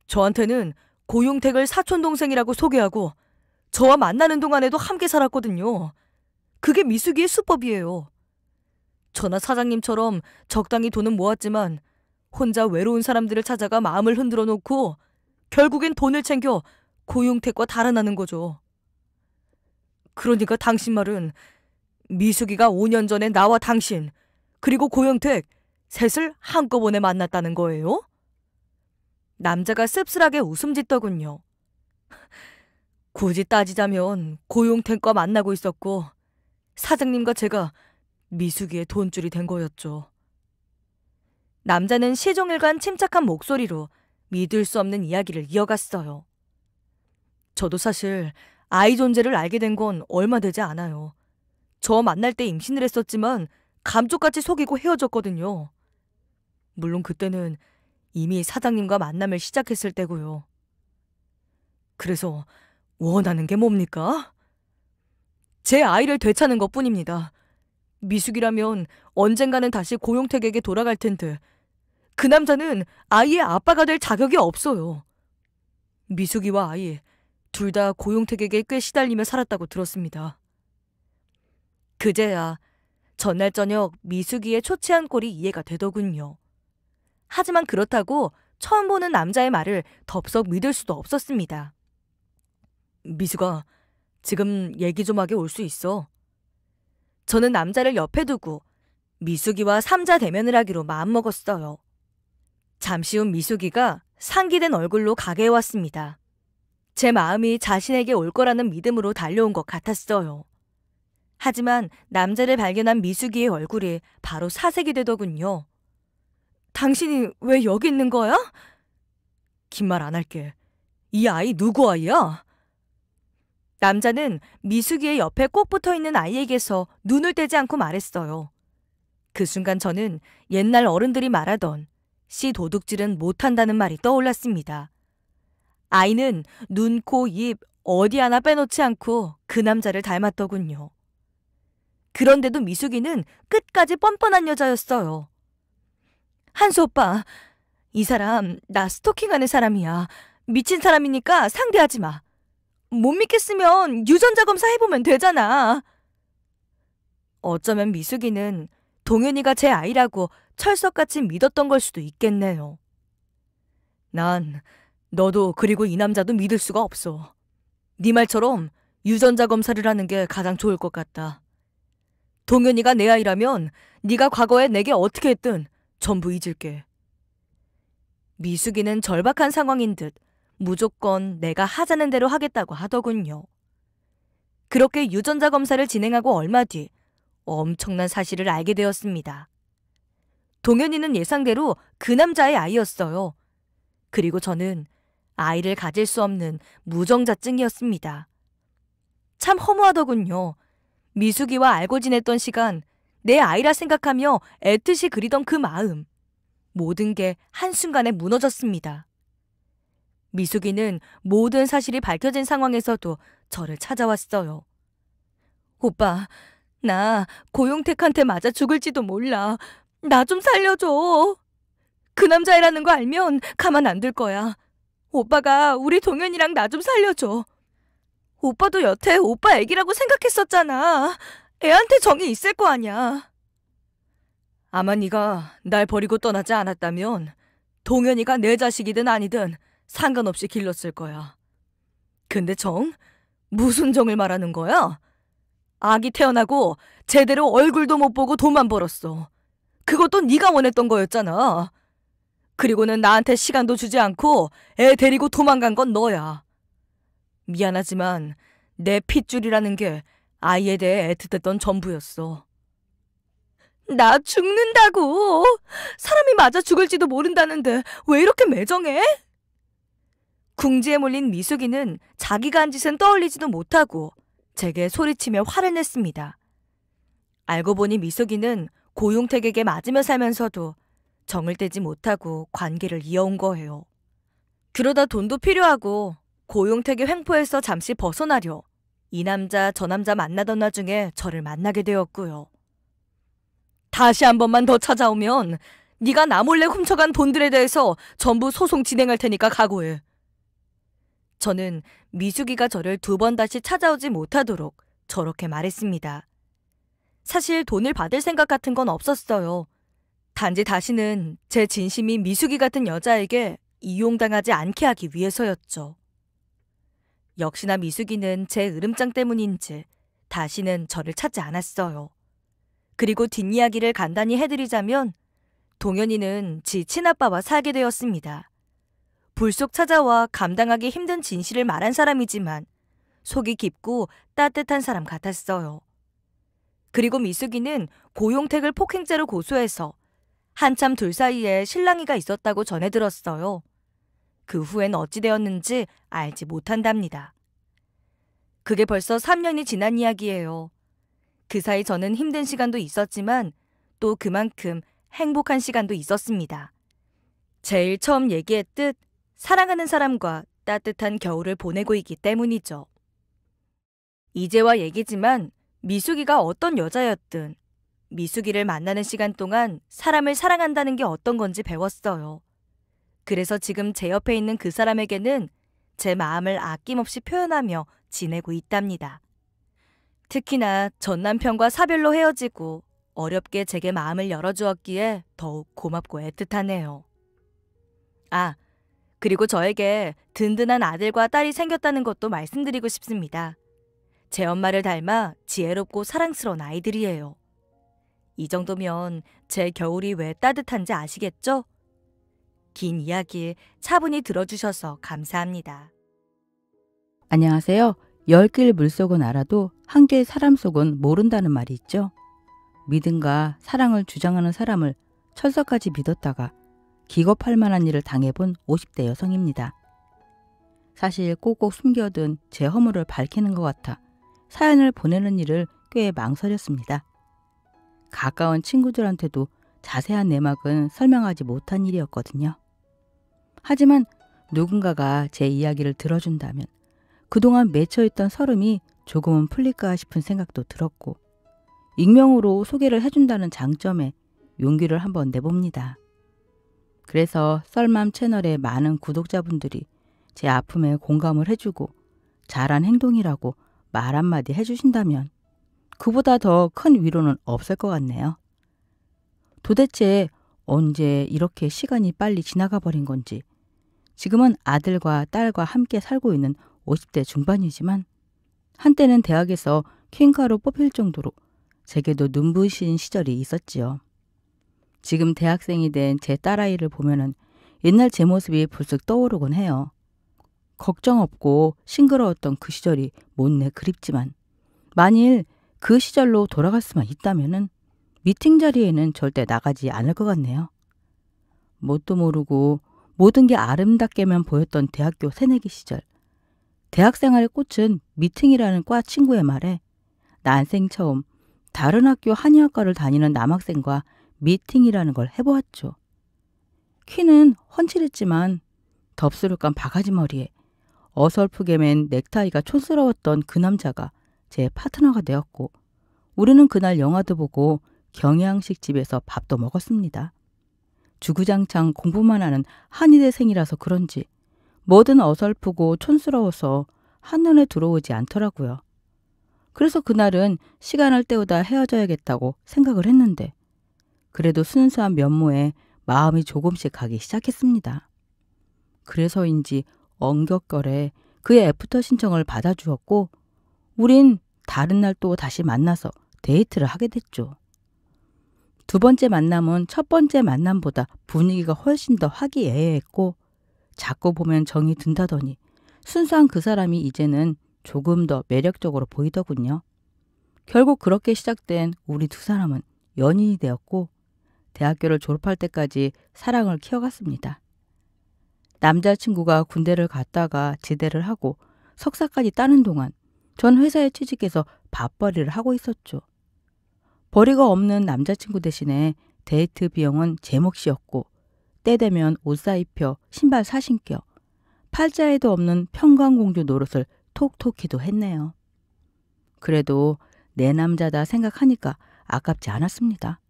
저한테는 고용택을 사촌동생이라고 소개하고 저와 만나는 동안에도 함께 살았거든요. 그게 미숙이의 수법이에요. 저나 사장님처럼 적당히 돈은 모았지만 혼자 외로운 사람들을 찾아가 마음을 흔들어 놓고 결국엔 돈을 챙겨 고용택과 달아나는 거죠. 그러니까 당신 말은 미숙이가 5년 전에 나와 당신, 그리고 고용택 셋을 한꺼번에 만났다는 거예요? 남자가 씁쓸하게 웃음 짓더군요. 굳이 따지자면 고용택과 만나고 있었고 사장님과 제가 미숙이의 돈줄이 된 거였죠. 남자는 시종일관 침착한 목소리로 믿을 수 없는 이야기를 이어갔어요. 저도 사실 아이 존재를 알게 된 건 얼마 되지 않아요. 저 만날 때 임신을 했었지만 감쪽같이 속이고 헤어졌거든요. 물론 그때는 이미 사장님과 만남을 시작했을 때고요. 그래서 원하는 게 뭡니까? 제 아이를 되찾는 것뿐입니다. 미숙이라면 언젠가는 다시 고용택에게 돌아갈 텐데 그 남자는 아이의 아빠가 될 자격이 없어요. 미숙이와 아이 둘 다 고용택에게 꽤 시달리며 살았다고 들었습니다. 그제야 전날 저녁 미숙이의 초췌한 꼴이 이해가 되더군요. 하지만 그렇다고 처음 보는 남자의 말을 덥석 믿을 수도 없었습니다. 미숙아, 지금 얘기 좀 하게 올 수 있어. 저는 남자를 옆에 두고 미숙이와 삼자 대면을 하기로 마음먹었어요. 잠시 후 미숙이가 상기된 얼굴로 가게에 왔습니다. 제 마음이 자신에게 올 거라는 믿음으로 달려온 것 같았어요. 하지만 남자를 발견한 미숙이의 얼굴이 바로 사색이 되더군요. 당신이 왜 여기 있는 거야? 긴 말 안 할게. 이 아이 누구 아이야? 남자는 미숙이의 옆에 꼭 붙어있는 아이에게서 눈을 떼지 않고 말했어요. 그 순간 저는 옛날 어른들이 말하던 씨 도둑질은 못한다는 말이 떠올랐습니다. 아이는 눈, 코, 입 어디 하나 빼놓지 않고 그 남자를 닮았더군요. 그런데도 미숙이는 끝까지 뻔뻔한 여자였어요. 한수 오빠, 이 사람 나 스토킹하는 사람이야. 미친 사람이니까 상대하지 마. 못 믿겠으면 유전자 검사 해보면 되잖아. 어쩌면 미숙이는 동현이가 제 아이라고 철석같이 믿었던 걸 수도 있겠네요. 난 너도 그리고 이 남자도 믿을 수가 없어. 네 말처럼 유전자 검사를 하는 게 가장 좋을 것 같다. 동현이가 내 아이라면 네가 과거에 내게 어떻게 했든 전부 잊을게. 미숙이는 절박한 상황인 듯 무조건 내가 하자는 대로 하겠다고 하더군요. 그렇게 유전자 검사를 진행하고 얼마 뒤 엄청난 사실을 알게 되었습니다. 동현이는 예상대로 그 남자의 아이였어요. 그리고 저는 아이를 가질 수 없는 무정자증이었습니다. 참 허무하더군요. 미숙이와 알고 지냈던 시간, 내 아이라 생각하며 애틋이 그리던 그 마음, 모든 게 한순간에 무너졌습니다. 미숙이는 모든 사실이 밝혀진 상황에서도 저를 찾아왔어요. 오빠, 나 고용택한테 맞아 죽을지도 몰라. 나 좀 살려줘. 그 남자애라는 거 알면 가만 안 둘 거야. 오빠가 우리 동현이랑 나 좀 살려줘. 오빠도 여태 오빠 애기라고 생각했었잖아. 애한테 정이 있을 거 아냐. 아마 네가 날 버리고 떠나지 않았다면 동현이가 내 자식이든 아니든 상관없이 길렀을 거야. 근데 정? 무슨 정을 말하는 거야? 아기 태어나고 제대로 얼굴도 못 보고 돈만 벌었어. 그것도 네가 원했던 거였잖아. 그리고는 나한테 시간도 주지 않고 애 데리고 도망간 건 너야. 미안하지만 내 핏줄이라는 게 아이에 대해 애틋했던 전부였어. 나 죽는다고. 사람이 맞아 죽을지도 모른다는데 왜 이렇게 매정해? 궁지에 몰린 미숙이는 자기가 한 짓은 떠올리지도 못하고 제게 소리치며 화를 냈습니다. 알고 보니 미숙이는 고용택에게 맞으며 살면서도 정을 떼지 못하고 관계를 이어온 거예요. 그러다 돈도 필요하고 고용택의 횡포에서 잠시 벗어나려 이 남자 저 남자 만나던 와중에 저를 만나게 되었고요. 다시 한 번만 더 찾아오면 네가 나 몰래 훔쳐간 돈들에 대해서 전부 소송 진행할 테니까 각오해. 저는 미숙이가 저를 2번 다시 찾아오지 못하도록 저렇게 말했습니다. 사실 돈을 받을 생각 같은 건 없었어요. 단지 다시는 제 진심이 미숙이 같은 여자에게 이용당하지 않게 하기 위해서였죠. 역시나 미숙이는 제 으름장 때문인지 다시는 저를 찾지 않았어요. 그리고 뒷이야기를 간단히 해드리자면 동현이는 지 친아빠와 살게 되었습니다. 불쑥 찾아와 감당하기 힘든 진실을 말한 사람이지만 속이 깊고 따뜻한 사람 같았어요. 그리고 미숙이는 고용택을 폭행죄로 고소해서 한참 둘 사이에 실랑이가 있었다고 전해 들었어요. 그 후엔 어찌 되었는지 알지 못한답니다. 그게 벌써 3년이 지난 이야기예요. 그 사이 저는 힘든 시간도 있었지만 또 그만큼 행복한 시간도 있었습니다. 제일 처음 얘기했듯 사랑하는 사람과 따뜻한 겨울을 보내고 있기 때문이죠. 이제와 얘기지만 미숙이가 어떤 여자였든 미숙이를 만나는 시간 동안 사람을 사랑한다는 게 어떤 건지 배웠어요. 그래서 지금 제 옆에 있는 그 사람에게는 제 마음을 아낌없이 표현하며 지내고 있답니다. 특히나 전 남편과 사별로 헤어지고 어렵게 제게 마음을 열어주었기에 더욱 고맙고 애틋하네요. 아, 그리고 저에게 든든한 아들과 딸이 생겼다는 것도 말씀드리고 싶습니다. 제 엄마를 닮아 지혜롭고 사랑스러운 아이들이에요. 이 정도면 제 겨울이 왜 따뜻한지 아시겠죠? 긴 이야기 차분히 들어주셔서 감사합니다.
안녕하세요. 10길 물속은 알아도 한 길 사람 속은 모른다는 말이 있죠. 믿음과 사랑을 주장하는 사람을 철석까지 믿었다가 기겁할 만한 일을 당해본 50대 여성입니다. 사실 꼭꼭 숨겨둔 제 허물을 밝히는 것 같아 사연을 보내는 일을 꽤 망설였습니다. 가까운 친구들한테도 자세한 내막은 설명하지 못한 일이었거든요. 하지만 누군가가 제 이야기를 들어준다면 그동안 맺혀있던 서름이 조금은 풀릴까 싶은 생각도 들었고 익명으로 소개를 해준다는 장점에 용기를 한번 내봅니다. 그래서 썰맘 채널의 많은 구독자분들이 제 아픔에 공감을 해주고 잘한 행동이라고 말 한마디 해주신다면 그보다 더 큰 위로는 없을 것 같네요. 도대체 언제 이렇게 시간이 빨리 지나가 버린 건지 지금은 아들과 딸과 함께 살고 있는 50대 중반이지만 한때는 대학에서 퀸카로 뽑힐 정도로 제게도 눈부신 시절이 있었지요. 지금 대학생이 된 제 딸아이를 보면은 옛날 제 모습이 불쑥 떠오르곤 해요. 걱정 없고 싱그러웠던 그 시절이 못내 그립지만 만일 그 시절로 돌아갈 수만 있다면은 미팅 자리에는 절대 나가지 않을 것 같네요. 뭣도 모르고 모든 게 아름답게만 보였던 대학교 새내기 시절. 대학생활의 꽃은 미팅이라는 과 친구의 말에 난생 처음 다른 학교 한의학과를 다니는 남학생과 미팅이라는 걸 해보았죠. 키는 훤칠했지만 덥수룩한 바가지 머리에 어설프게 맨 넥타이가 촌스러웠던 그 남자가 제 파트너가 되었고 우리는 그날 영화도 보고 경양식 집에서 밥도 먹었습니다. 주구장창 공부만 하는 한의대생이라서 그런지 뭐든 어설프고 촌스러워서 한눈에 들어오지 않더라고요. 그래서 그날은 시간을 때우다 헤어져야겠다고 생각을 했는데 그래도 순수한 면모에 마음이 조금씩 가기 시작했습니다. 그래서인지 엉격결에 그의 애프터 신청을 받아주었고 우린 다른 날 또 다시 만나서 데이트를 하게 됐죠. 두 번째 만남은 첫 번째 만남보다 분위기가 훨씬 더 화기애애했고 자꾸 보면 정이 든다더니 순수한 그 사람이 이제는 조금 더 매력적으로 보이더군요. 결국 그렇게 시작된 우리 두 사람은 연인이 되었고 대학교를 졸업할 때까지 사랑을 키워갔습니다. 남자친구가 군대를 갔다가 제대를 하고 석사까지 따는 동안 전 회사에 취직해서 밥벌이를 하고 있었죠. 벌이가 없는 남자친구 대신에 데이트 비용은 제 몫이었고 때 되면 옷 사입혀 신발 사신겨 팔자에도 없는 평강공주 노릇을 톡톡히도 했네요. 그래도 내 남자다 생각하니까 아깝지 않았습니다.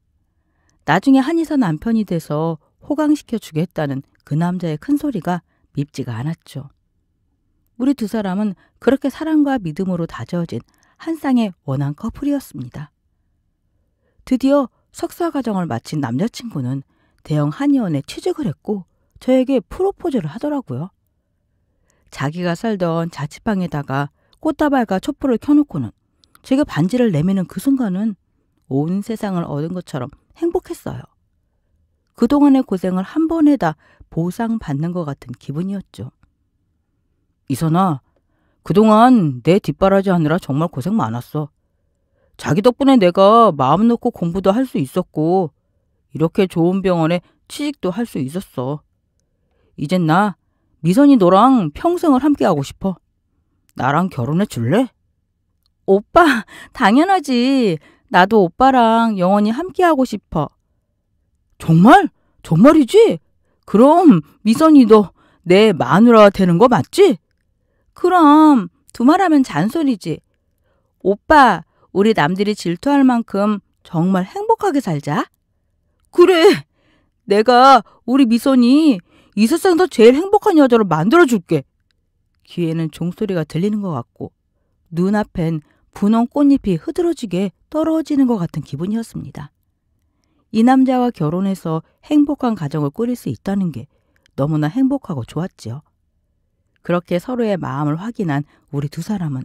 나중에 한의사 남편이 돼서 호강시켜 주겠다는 그 남자의 큰 소리가 밉지가 않았죠. 우리 두 사람은 그렇게 사랑과 믿음으로 다져진 한 쌍의 원한 커플이었습니다. 드디어 석사과정을 마친 남자친구는 대형 한의원에 취직을 했고 저에게 프로포즈를 하더라고요. 자기가 살던 자취방에다가 꽃다발과 촛불을 켜놓고는 제가 반지를 내미는 그 순간은 온 세상을 얻은 것처럼 행복했어요. 그동안의 고생을 한 번에 다 보상받는 것 같은 기분이었죠. 이선아, 그동안 내 뒷바라지 하느라 정말 고생 많았어. 자기 덕분에 내가 마음 놓고 공부도 할 수 있었고 이렇게 좋은 병원에 취직도 할 수 있었어. 이젠 나 미선이 너랑 평생을 함께하고 싶어. 나랑 결혼해 줄래? 오빠, 당연하지. 나도 오빠랑 영원히 함께하고 싶어. 정말? 정말이지? 그럼 미선이 너 내 마누라 되는 거 맞지? 그럼 두말하면 잔소리지. 오빠, 우리 남들이 질투할 만큼 정말 행복하게 살자. 그래, 내가 우리 미선이 이 세상에서 제일 행복한 여자로 만들어줄게. 귀에는 종소리가 들리는 것 같고 눈앞엔 분홍 꽃잎이 흐드러지게 떨어지는 것 같은 기분이었습니다. 이 남자와 결혼해서 행복한 가정을 꾸릴 수 있다는 게 너무나 행복하고 좋았지요. 그렇게 서로의 마음을 확인한 우리 두 사람은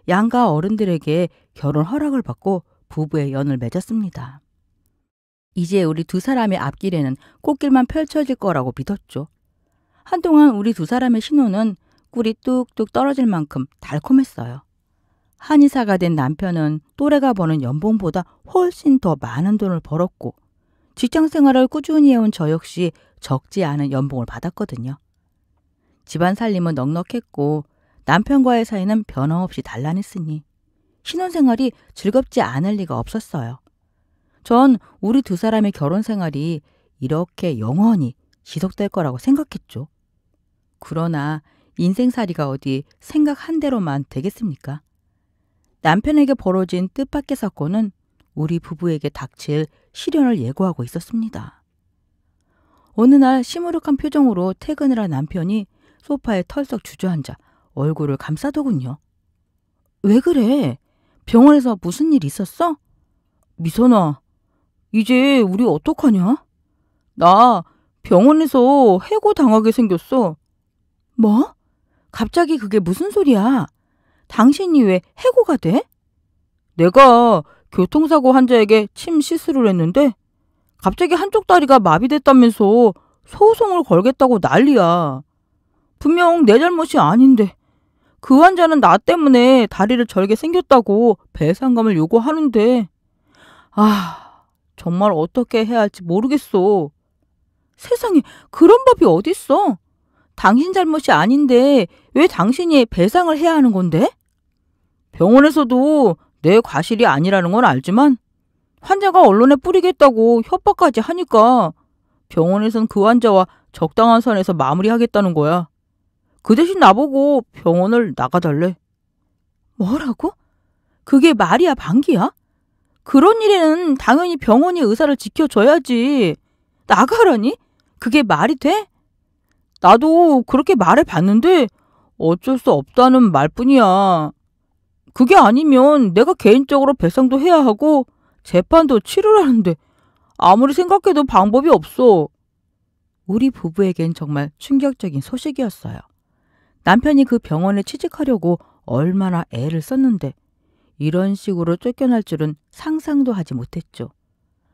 양가 어른들에게 결혼 허락을 받고 부부의 연을 맺었습니다. 이제 우리 두 사람의 앞길에는 꽃길만 펼쳐질 거라고 믿었죠. 한동안 우리 두 사람의 신혼은 꿀이 뚝뚝 떨어질 만큼 달콤했어요. 한의사가 된 남편은 또래가 버는 연봉보다 훨씬 더 많은 돈을 벌었고 직장 생활을 꾸준히 해온 저 역시 적지 않은 연봉을 받았거든요. 집안 살림은 넉넉했고 남편과의 사이는 변함없이 단란했으니 신혼생활이 즐겁지 않을 리가 없었어요. 전 우리 두 사람의 결혼 생활이 이렇게 영원히 지속될 거라고 생각했죠. 그러나 인생살이가 어디 생각한 대로만 되겠습니까? 남편에게 벌어진 뜻밖의 사건은 우리 부부에게 닥칠 시련을 예고하고 있었습니다. 어느 날 시무룩한 표정으로 퇴근을 한 남편이 소파에 털썩 주저앉아 얼굴을 감싸더군요. 왜 그래? 병원에서 무슨 일 있었어? 미선아, 이제 우리 어떡하냐? 나 병원에서 해고당하게 생겼어. 뭐? 갑자기 그게 무슨 소리야? 당신이 왜 해고가 돼? 내가 교통사고 환자에게 침 시술을 했는데 갑자기 한쪽 다리가 마비됐다면서 소송을 걸겠다고 난리야. 분명 내 잘못이 아닌데 그 환자는 나 때문에 다리를 절게 생겼다고 배상금을 요구하는데 정말 어떻게 해야 할지 모르겠어. 세상에 그런 법이 어딨어. 당신 잘못이 아닌데 왜 당신이 배상을 해야 하는 건데? 병원에서도 내 과실이 아니라는 건 알지만 환자가 언론에 뿌리겠다고 협박까지 하니까 병원에선 그 환자와 적당한 선에서 마무리하겠다는 거야. 그 대신 나보고 병원을 나가달래. 뭐라고? 그게 말이야 방귀야? 그런 일에는 당연히 병원이 의사를 지켜줘야지. 나가라니? 그게 말이 돼? 나도 그렇게 말해봤는데 어쩔 수 없다는 말뿐이야. 그게 아니면 내가 개인적으로 배상도 해야 하고 재판도 치르라는데 아무리 생각해도 방법이 없어. 우리 부부에겐 정말 충격적인 소식이었어요. 남편이 그 병원에 취직하려고 얼마나 애를 썼는데 이런 식으로 쫓겨날 줄은 상상도 하지 못했죠.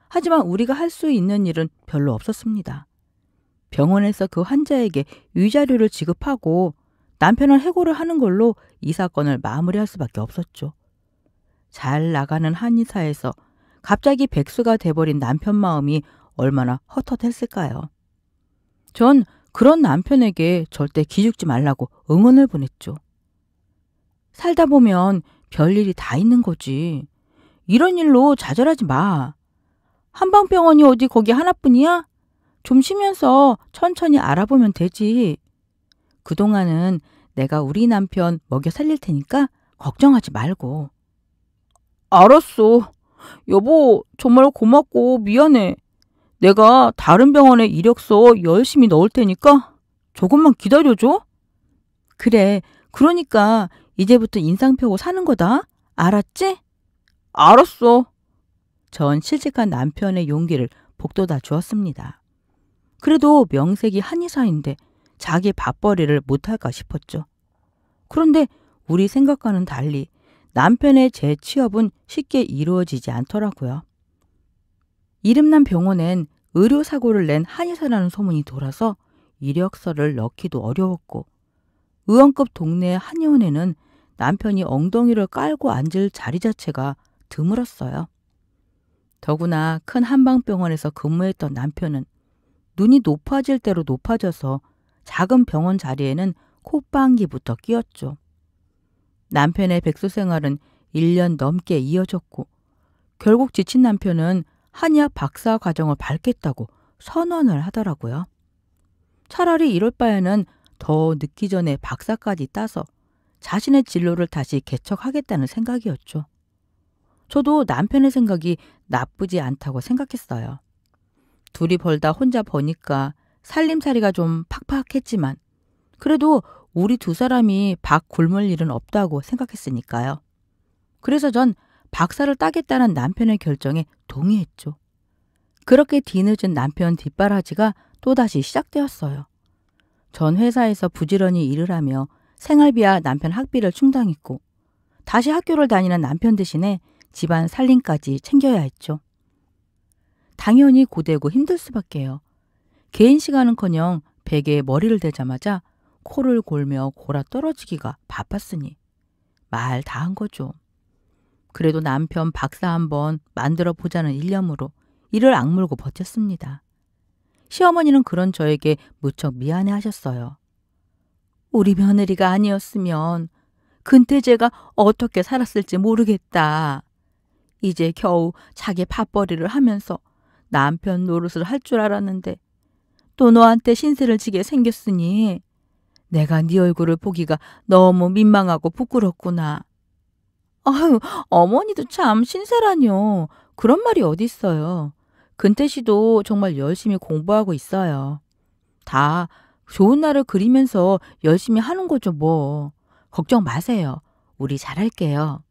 하지만 우리가 할 수 있는 일은 별로 없었습니다. 병원에서 그 환자에게 위자료를 지급하고 남편은 해고를 하는 걸로 이 사건을 마무리할 수밖에 없었죠. 잘 나가는 한의사에서 갑자기 백수가 돼버린 남편 마음이 얼마나 헛헛했을까요? 전 그런 남편에게 절대 기죽지 말라고 응원을 보냈죠. 살다 보면 별일이 다 있는 거지. 이런 일로 좌절하지 마. 한방병원이 어디 거기 하나뿐이야? 좀 쉬면서 천천히 알아보면 되지. 그동안은 내가 우리 남편 먹여 살릴 테니까 걱정하지 말고. 알았어. 여보, 정말 고맙고 미안해. 내가 다른 병원에 이력서 열심히 넣을 테니까 조금만 기다려줘. 그래, 그러니까 이제부터 인상 펴고 사는 거다. 알았지? 알았어. 전 실직한 남편의 용기를 북돋아 주었습니다. 그래도 명색이 한의사인데 자기 밥벌이를 못할까 싶었죠. 그런데 우리 생각과는 달리 남편의 재취업은 쉽게 이루어지지 않더라고요. 이름난 병원엔 의료사고를 낸 한의사라는 소문이 돌아서 이력서를 넣기도 어려웠고 의원급 동네 한의원에는 남편이 엉덩이를 깔고 앉을 자리 자체가 드물었어요. 더구나 큰 한방병원에서 근무했던 남편은 눈이 높아질 대로 높아져서 작은 병원 자리에는 콧방귀부터 끼었죠. 남편의 백수 생활은 1년 넘게 이어졌고 결국 지친 남편은 한의학 박사 과정을 밟겠다고 선언을 하더라고요. 차라리 이럴 바에는 더 늦기 전에 박사까지 따서 자신의 진로를 다시 개척하겠다는 생각이었죠. 저도 남편의 생각이 나쁘지 않다고 생각했어요. 둘이 벌다 혼자 버니까 살림살이가 좀 팍팍했지만 그래도 우리 두 사람이 박 굶을 일은 없다고 생각했으니까요. 그래서 전 박사를 따겠다는 남편의 결정에 동의했죠. 그렇게 뒤늦은 남편 뒷바라지가 또다시 시작되었어요. 전 회사에서 부지런히 일을 하며 생활비와 남편 학비를 충당했고 다시 학교를 다니는 남편 대신에 집안 살림까지 챙겨야 했죠. 당연히 고되고 힘들 수밖에요. 개인 시간은커녕 베개에 머리를 대자마자 코를 골며 골아 떨어지기가 바빴으니 말 다 한 거죠. 그래도 남편 박사 한번 만들어 보자는 일념으로 이를 악물고 버텼습니다. 시어머니는 그런 저에게 무척 미안해 하셨어요. 우리 며느리가 아니었으면 근태제가 어떻게 살았을지 모르겠다. 이제 겨우 자기 밥벌이를 하면서 남편 노릇을 할 줄 알았는데 또 너한테 신세를 지게 생겼으니 내가 네 얼굴을 보기가 너무 민망하고 부끄럽구나. 아유, 어머니도 참 신세라뇨. 그런 말이 어디 있어요. 근태 씨도 정말 열심히 공부하고 있어요. 다 좋은 날을 그리면서 열심히 하는 거죠 뭐. 걱정 마세요. 우리 잘할게요.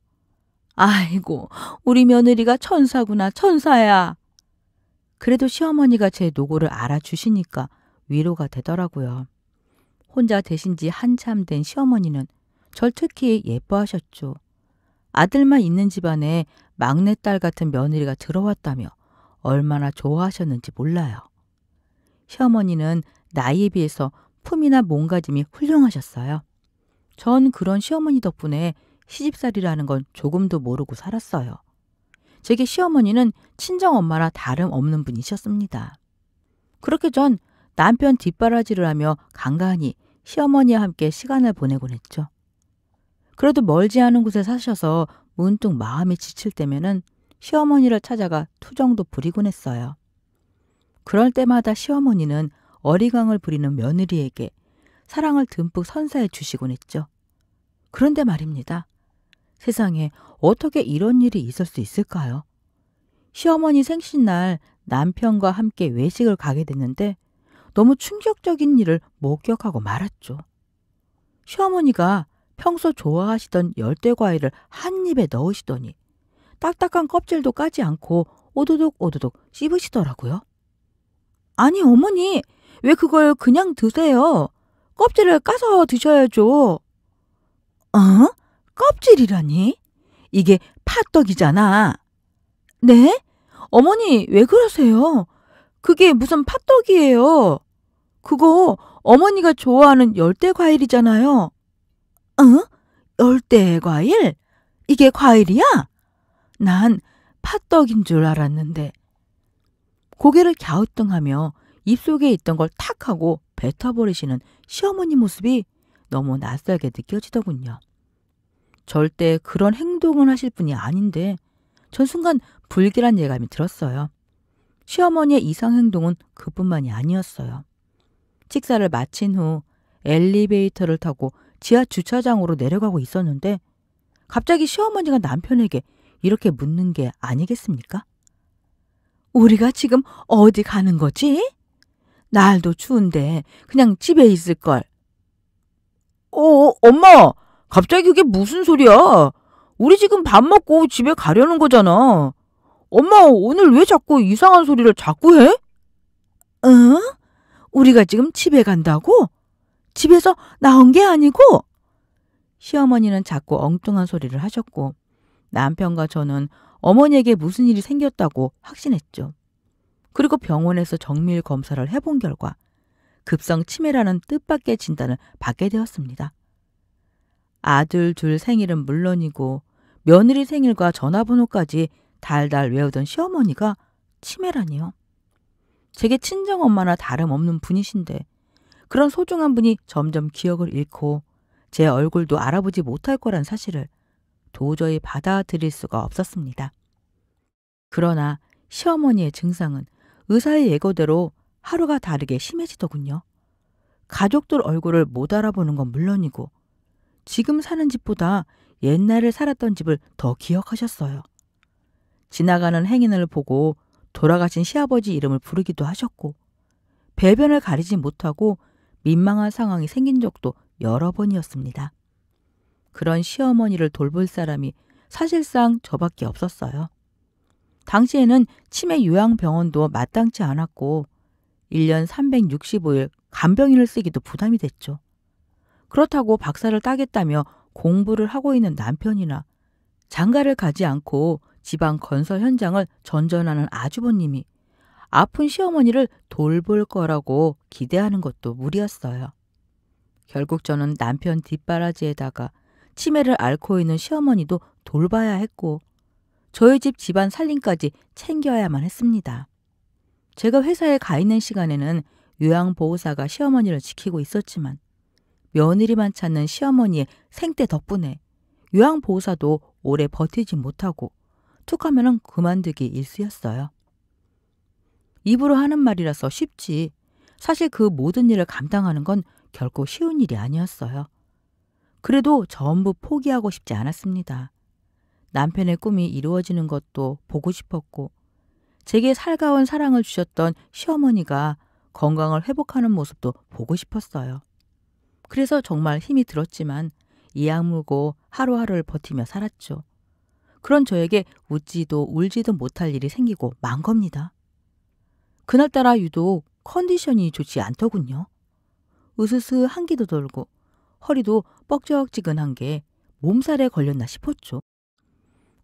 아이고, 우리 며느리가 천사구나, 천사야. 그래도 시어머니가 제 노고를 알아주시니까 위로가 되더라고요. 혼자 되신 지 한참 된 시어머니는 절 특히 예뻐하셨죠. 아들만 있는 집안에 막내딸 같은 며느리가 들어왔다며 얼마나 좋아하셨는지 몰라요. 시어머니는 나이에 비해서 품이나 몸가짐이 훌륭하셨어요. 전 그런 시어머니 덕분에 시집살이라는 건 조금도 모르고 살았어요. 제게 시어머니는 친정엄마나 다름없는 분이셨습니다. 그렇게 전 남편 뒷바라지를 하며 간간히 시어머니와 함께 시간을 보내곤 했죠. 그래도 멀지 않은 곳에 사셔서 문득 마음이 지칠 때면은 시어머니를 찾아가 투정도 부리곤 했어요. 그럴 때마다 시어머니는 어리광을 부리는 며느리에게 사랑을 듬뿍 선사해 주시곤 했죠. 그런데 말입니다. 세상에 어떻게 이런 일이 있을 수 있을까요? 시어머니 생신날 남편과 함께 외식을 가게 됐는데 너무 충격적인 일을 목격하고 말았죠. 시어머니가 평소 좋아하시던 열대과일을 한 입에 넣으시더니 딱딱한 껍질도 까지 않고 오도독 오도독 씹으시더라고요. 아니 어머니, 왜 그걸 그냥 드세요? 껍질을 까서 드셔야죠. 어? 껍질이라니? 이게 팥떡이잖아. 네? 어머니 왜 그러세요? 그게 무슨 팥떡이에요? 그거 어머니가 좋아하는 열대과일이잖아요. 응? 열대과일? 이게 과일이야? 난 팥떡인 줄 알았는데. 고개를 갸우뚱하며 입속에 있던 걸 탁 하고 뱉어버리시는 시어머니 모습이 너무 낯설게 느껴지더군요. 절대 그런 행동을 하실 분이 아닌데 전 순간 불길한 예감이 들었어요. 시어머니의 이상 행동은 그뿐만이 아니었어요. 식사를 마친 후 엘리베이터를 타고 지하 주차장으로 내려가고 있었는데 갑자기 시어머니가 남편에게 이렇게 묻는 게 아니겠습니까? 우리가 지금 어디 가는 거지? 날도 추운데 그냥 집에 있을걸. 엄마! 갑자기 그게 무슨 소리야? 우리 지금 밥 먹고 집에 가려는 거잖아. 엄마 오늘 왜 자꾸 이상한 소리를 자꾸 해? 응? 우리가 지금 집에 간다고? 집에서 나온 게 아니고? 시어머니는 자꾸 엉뚱한 소리를 하셨고 남편과 저는 어머니에게 무슨 일이 생겼다고 확신했죠. 그리고 병원에서 정밀 검사를 해본 결과 급성 치매라는 뜻밖의 진단을 받게 되었습니다. 아들 둘 생일은 물론이고 며느리 생일과 전화번호까지 달달 외우던 시어머니가 치매라니요. 제게 친정엄마나 다름없는 분이신데 그런 소중한 분이 점점 기억을 잃고 제 얼굴도 알아보지 못할 거란 사실을 도저히 받아들일 수가 없었습니다. 그러나 시어머니의 증상은 의사의 예고대로 하루가 다르게 심해지더군요. 가족들 얼굴을 못 알아보는 건 물론이고 지금 사는 집보다 옛날에 살았던 집을 더 기억하셨어요. 지나가는 행인을 보고 돌아가신 시아버지 이름을 부르기도 하셨고 배변을 가리지 못하고 민망한 상황이 생긴 적도 여러 번이었습니다. 그런 시어머니를 돌볼 사람이 사실상 저밖에 없었어요. 당시에는 치매 요양병원도 마땅치 않았고 1년 365일 간병인을 쓰기도 부담이 됐죠. 그렇다고 박사를 따겠다며 공부를 하고 있는 남편이나 장가를 가지 않고 지방 건설 현장을 전전하는 아주버님이 아픈 시어머니를 돌볼 거라고 기대하는 것도 무리였어요. 결국 저는 남편 뒷바라지에다가 치매를 앓고 있는 시어머니도 돌봐야 했고 저희 집 집안 살림까지 챙겨야만 했습니다. 제가 회사에 가 있는 시간에는 요양보호사가 시어머니를 지키고 있었지만 며느리만 찾는 시어머니의 생떼 덕분에 요양보호사도 오래 버티지 못하고 툭하면은 그만두기 일쑤였어요. 입으로 하는 말이라서 쉽지 사실 그 모든 일을 감당하는 건 결코 쉬운 일이 아니었어요. 그래도 전부 포기하고 싶지 않았습니다. 남편의 꿈이 이루어지는 것도 보고 싶었고 제게 살가운 사랑을 주셨던 시어머니가 건강을 회복하는 모습도 보고 싶었어요. 그래서 정말 힘이 들었지만 이 악물고 하루하루를 버티며 살았죠. 그런 저에게 웃지도 울지도 못할 일이 생기고 만 겁니다. 그날따라 유독 컨디션이 좋지 않더군요. 으스스 한기도 돌고 허리도 뻑적지근한 게 몸살에 걸렸나 싶었죠.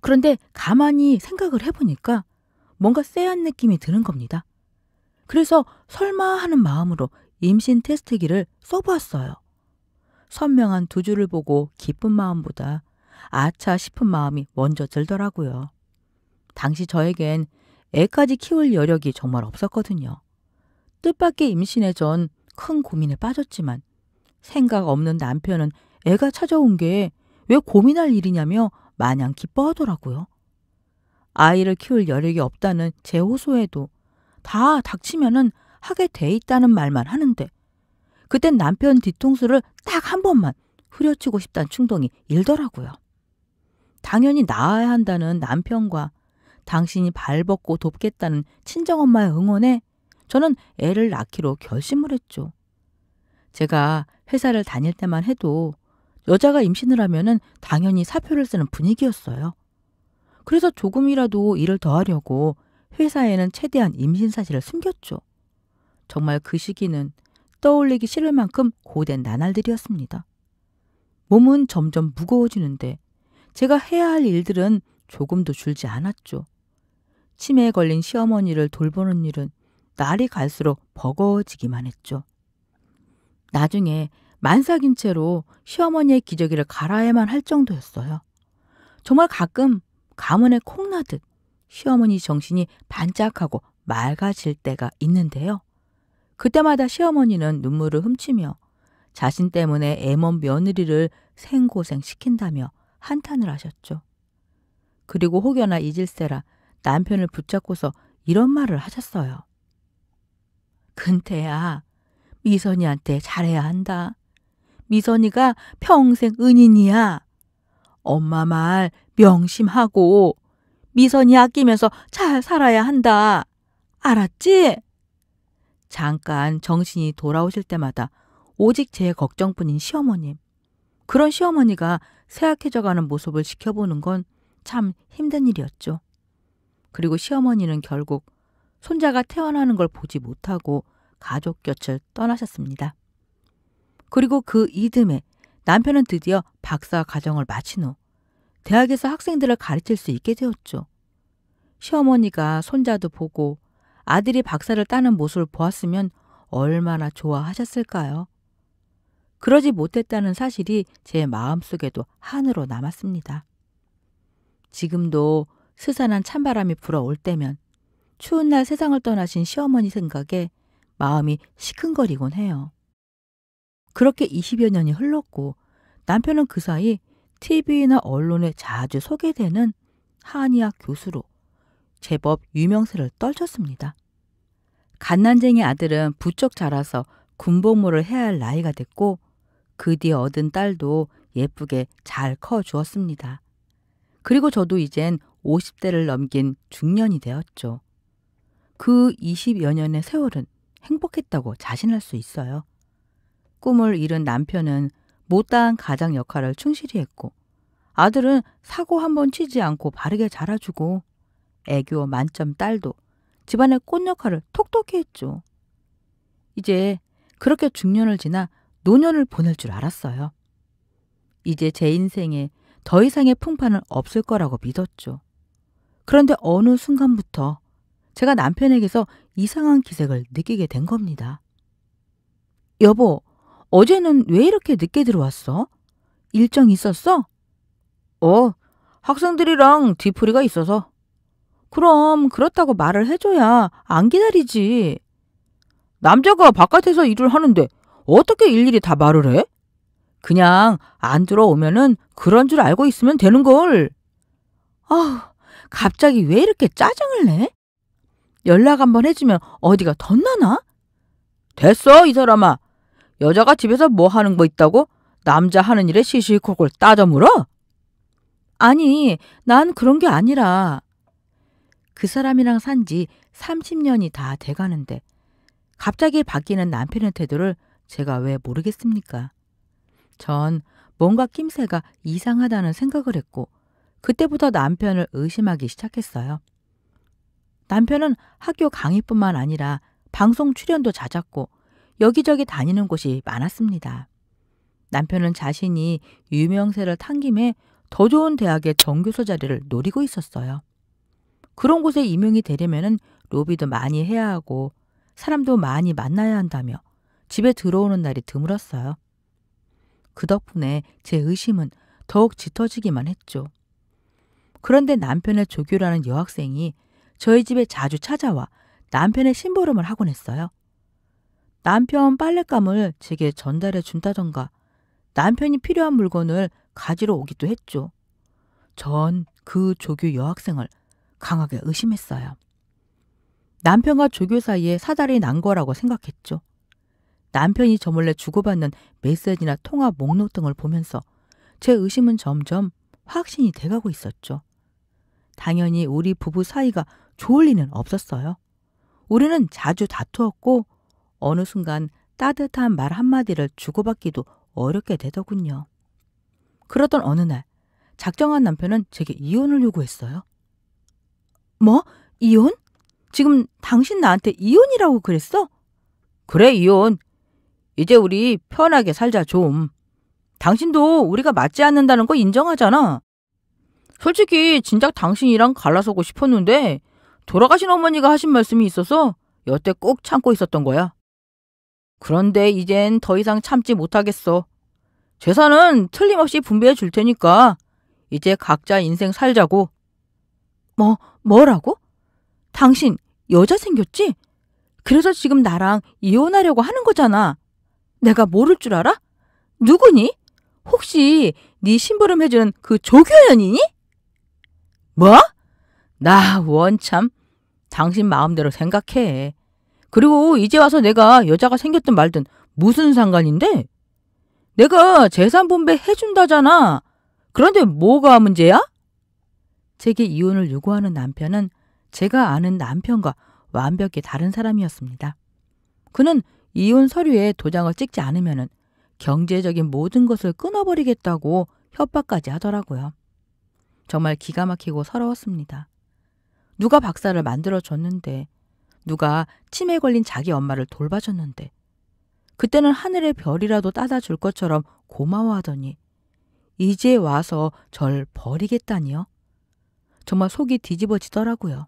그런데 가만히 생각을 해보니까 뭔가 쎄한 느낌이 드는 겁니다. 그래서 설마 하는 마음으로 임신 테스트기를 써보았어요. 선명한 두 줄을 보고 기쁜 마음보다 아차 싶은 마음이 먼저 들더라고요. 당시 저에겐 애까지 키울 여력이 정말 없었거든요. 뜻밖의 임신에 전 큰 고민에 빠졌지만 생각 없는 남편은 애가 찾아온 게 왜 고민할 일이냐며 마냥 기뻐하더라고요. 아이를 키울 여력이 없다는 제 호소에도 다 닥치면은 하게 돼 있다는 말만 하는데 그땐 남편 뒤통수를 딱 한 번만 후려치고 싶다는 충동이 일더라고요. 당연히 낳아야 한다는 남편과 당신이 발벗고 돕겠다는 친정엄마의 응원에 저는 애를 낳기로 결심을 했죠. 제가 회사를 다닐 때만 해도 여자가 임신을 하면은 당연히 사표를 쓰는 분위기였어요. 그래서 조금이라도 일을 더 하려고 회사에는 최대한 임신 사실을 숨겼죠. 정말 그 시기는 떠올리기 싫을 만큼 고된 나날들이었습니다. 몸은 점점 무거워지는데 제가 해야 할 일들은 조금도 줄지 않았죠. 치매에 걸린 시어머니를 돌보는 일은 날이 갈수록 버거워지기만 했죠. 나중에 만삭인 채로 시어머니의 기저귀를 갈아야만 할 정도였어요. 정말 가끔 가문에 콩나듯 시어머니 정신이 반짝하고 맑아질 때가 있는데요. 그때마다 시어머니는 눈물을 훔치며 자신 때문에 애먼 며느리를 생고생 시킨다며 한탄을 하셨죠. 그리고 혹여나 잊을세라 남편을 붙잡고서 이런 말을 하셨어요. 근태야, 미선이한테 잘해야 한다. 미선이가 평생 은인이야. 엄마 말 명심하고 미선이 아끼면서 잘 살아야 한다. 알았지? 잠깐 정신이 돌아오실 때마다 오직 제 걱정뿐인 시어머님. 그런 시어머니가 쇠약해져가는 모습을 지켜보는 건 참 힘든 일이었죠. 그리고 시어머니는 결국 손자가 태어나는 걸 보지 못하고 가족 곁을 떠나셨습니다. 그리고 그 이듬해 남편은 드디어 박사 과정을 마친 후 대학에서 학생들을 가르칠 수 있게 되었죠. 시어머니가 손자도 보고 아들이 박사를 따는 모습을 보았으면 얼마나 좋아하셨을까요? 그러지 못했다는 사실이 제 마음속에도 한으로 남았습니다. 지금도 스산한 찬바람이 불어올 때면 추운 날 세상을 떠나신 시어머니 생각에 마음이 시큰거리곤 해요. 그렇게 20여 년이 흘렀고 남편은 그 사이 TV나 언론에 자주 소개되는 한의학 교수로 제법 유명세를 떨쳤습니다. 갓난쟁이 아들은 부쩍 자라서 군복무를 해야 할 나이가 됐고 그 뒤에 얻은 딸도 예쁘게 잘 커주었습니다. 그리고 저도 이젠 50대를 넘긴 중년이 되었죠. 그 20여 년의 세월은 행복했다고 자신할 수 있어요. 꿈을 잃은 남편은 못다한 가장 역할을 충실히 했고 아들은 사고 한 번 치지 않고 바르게 자라주고 애교 만점 딸도 집안의 꽃 역할을 톡톡히 했죠. 이제 그렇게 중년을 지나 노년을 보낼 줄 알았어요. 이제 제 인생에 더 이상의 풍파는 없을 거라고 믿었죠. 그런데 어느 순간부터 제가 남편에게서 이상한 기색을 느끼게 된 겁니다. 여보, 어제는 왜 이렇게 늦게 들어왔어? 일정 있었어? 학생들이랑 뒤풀이가 있어서. 그럼 그렇다고 말을 해줘야 안 기다리지. 남자가 바깥에서 일을 하는데 어떻게 일일이 다 말을 해? 그냥 안 들어오면은 그런 줄 알고 있으면 되는걸. 갑자기 왜 이렇게 짜증을 내? 연락 한번 해주면 어디가 덧나나? 됐어, 이 사람아. 여자가 집에서 뭐 하는 거 있다고 남자 하는 일에 시시콜콜 따져 물어? 아니, 난 그런 게 아니라 그 사람이랑 산 지 30년이 다 돼가는데 갑자기 바뀌는 남편의 태도를 제가 왜 모르겠습니까? 전 뭔가 낌새가 이상하다는 생각을 했고 그때부터 남편을 의심하기 시작했어요. 남편은 학교 강의뿐만 아니라 방송 출연도 잦았고 여기저기 다니는 곳이 많았습니다. 남편은 자신이 유명세를 탄 김에 더 좋은 대학의 정교수 자리를 노리고 있었어요. 그런 곳에 임용이 되려면은 로비도 많이 해야 하고 사람도 많이 만나야 한다며 집에 들어오는 날이 드물었어요. 그 덕분에 제 의심은 더욱 짙어지기만 했죠. 그런데 남편의 조교라는 여학생이 저희 집에 자주 찾아와 남편의 심부름을 하곤 했어요. 남편 빨랫감을 제게 전달해 준다던가 남편이 필요한 물건을 가지러 오기도 했죠. 전 그 조교 여학생을 강하게 의심했어요. 남편과 조교 사이에 사달이 난 거라고 생각했죠. 남편이 저 몰래 주고받는 메시지나 통화 목록 등을 보면서 제 의심은 점점 확신이 돼가고 있었죠. 당연히 우리 부부 사이가 좋을 리는 없었어요. 우리는 자주 다투었고 어느 순간 따뜻한 말 한마디를 주고받기도 어렵게 되더군요. 그러던 어느 날 작정한 남편은 제게 이혼을 요구했어요. 뭐? 이혼? 지금 당신 나한테 이혼이라고 그랬어? 그래, 이혼. 이제 우리 편하게 살자 좀. 당신도 우리가 맞지 않는다는 거 인정하잖아. 솔직히 진작 당신이랑 갈라서고 싶었는데 돌아가신 어머니가 하신 말씀이 있어서 여태 꼭 참고 있었던 거야. 그런데 이젠 더 이상 참지 못하겠어. 재산은 틀림없이 분배해 줄 테니까 이제 각자 인생 살자고. 뭐라고? 당신 여자 생겼지? 그래서 지금 나랑 이혼하려고 하는 거잖아. 내가 모를 줄 알아? 누구니? 혹시 네 심부름 해주는 그 조교연이니? 뭐? 나 원참 당신 마음대로 생각해. 그리고 이제 와서 내가 여자가 생겼든 말든 무슨 상관인데? 내가 재산 분배 해준다잖아. 그런데 뭐가 문제야? 제게 이혼을 요구하는 남편은 제가 아는 남편과 완벽히 다른 사람이었습니다. 그는 이혼 서류에 도장을 찍지 않으면 경제적인 모든 것을 끊어버리겠다고 협박까지 하더라고요. 정말 기가 막히고 서러웠습니다. 누가 박사를 만들어줬는데, 누가 치매 걸린 자기 엄마를 돌봐줬는데, 그때는 하늘의 별이라도 따다 줄 것처럼 고마워하더니 이제 와서 절 버리겠다니요. 정말 속이 뒤집어지더라고요.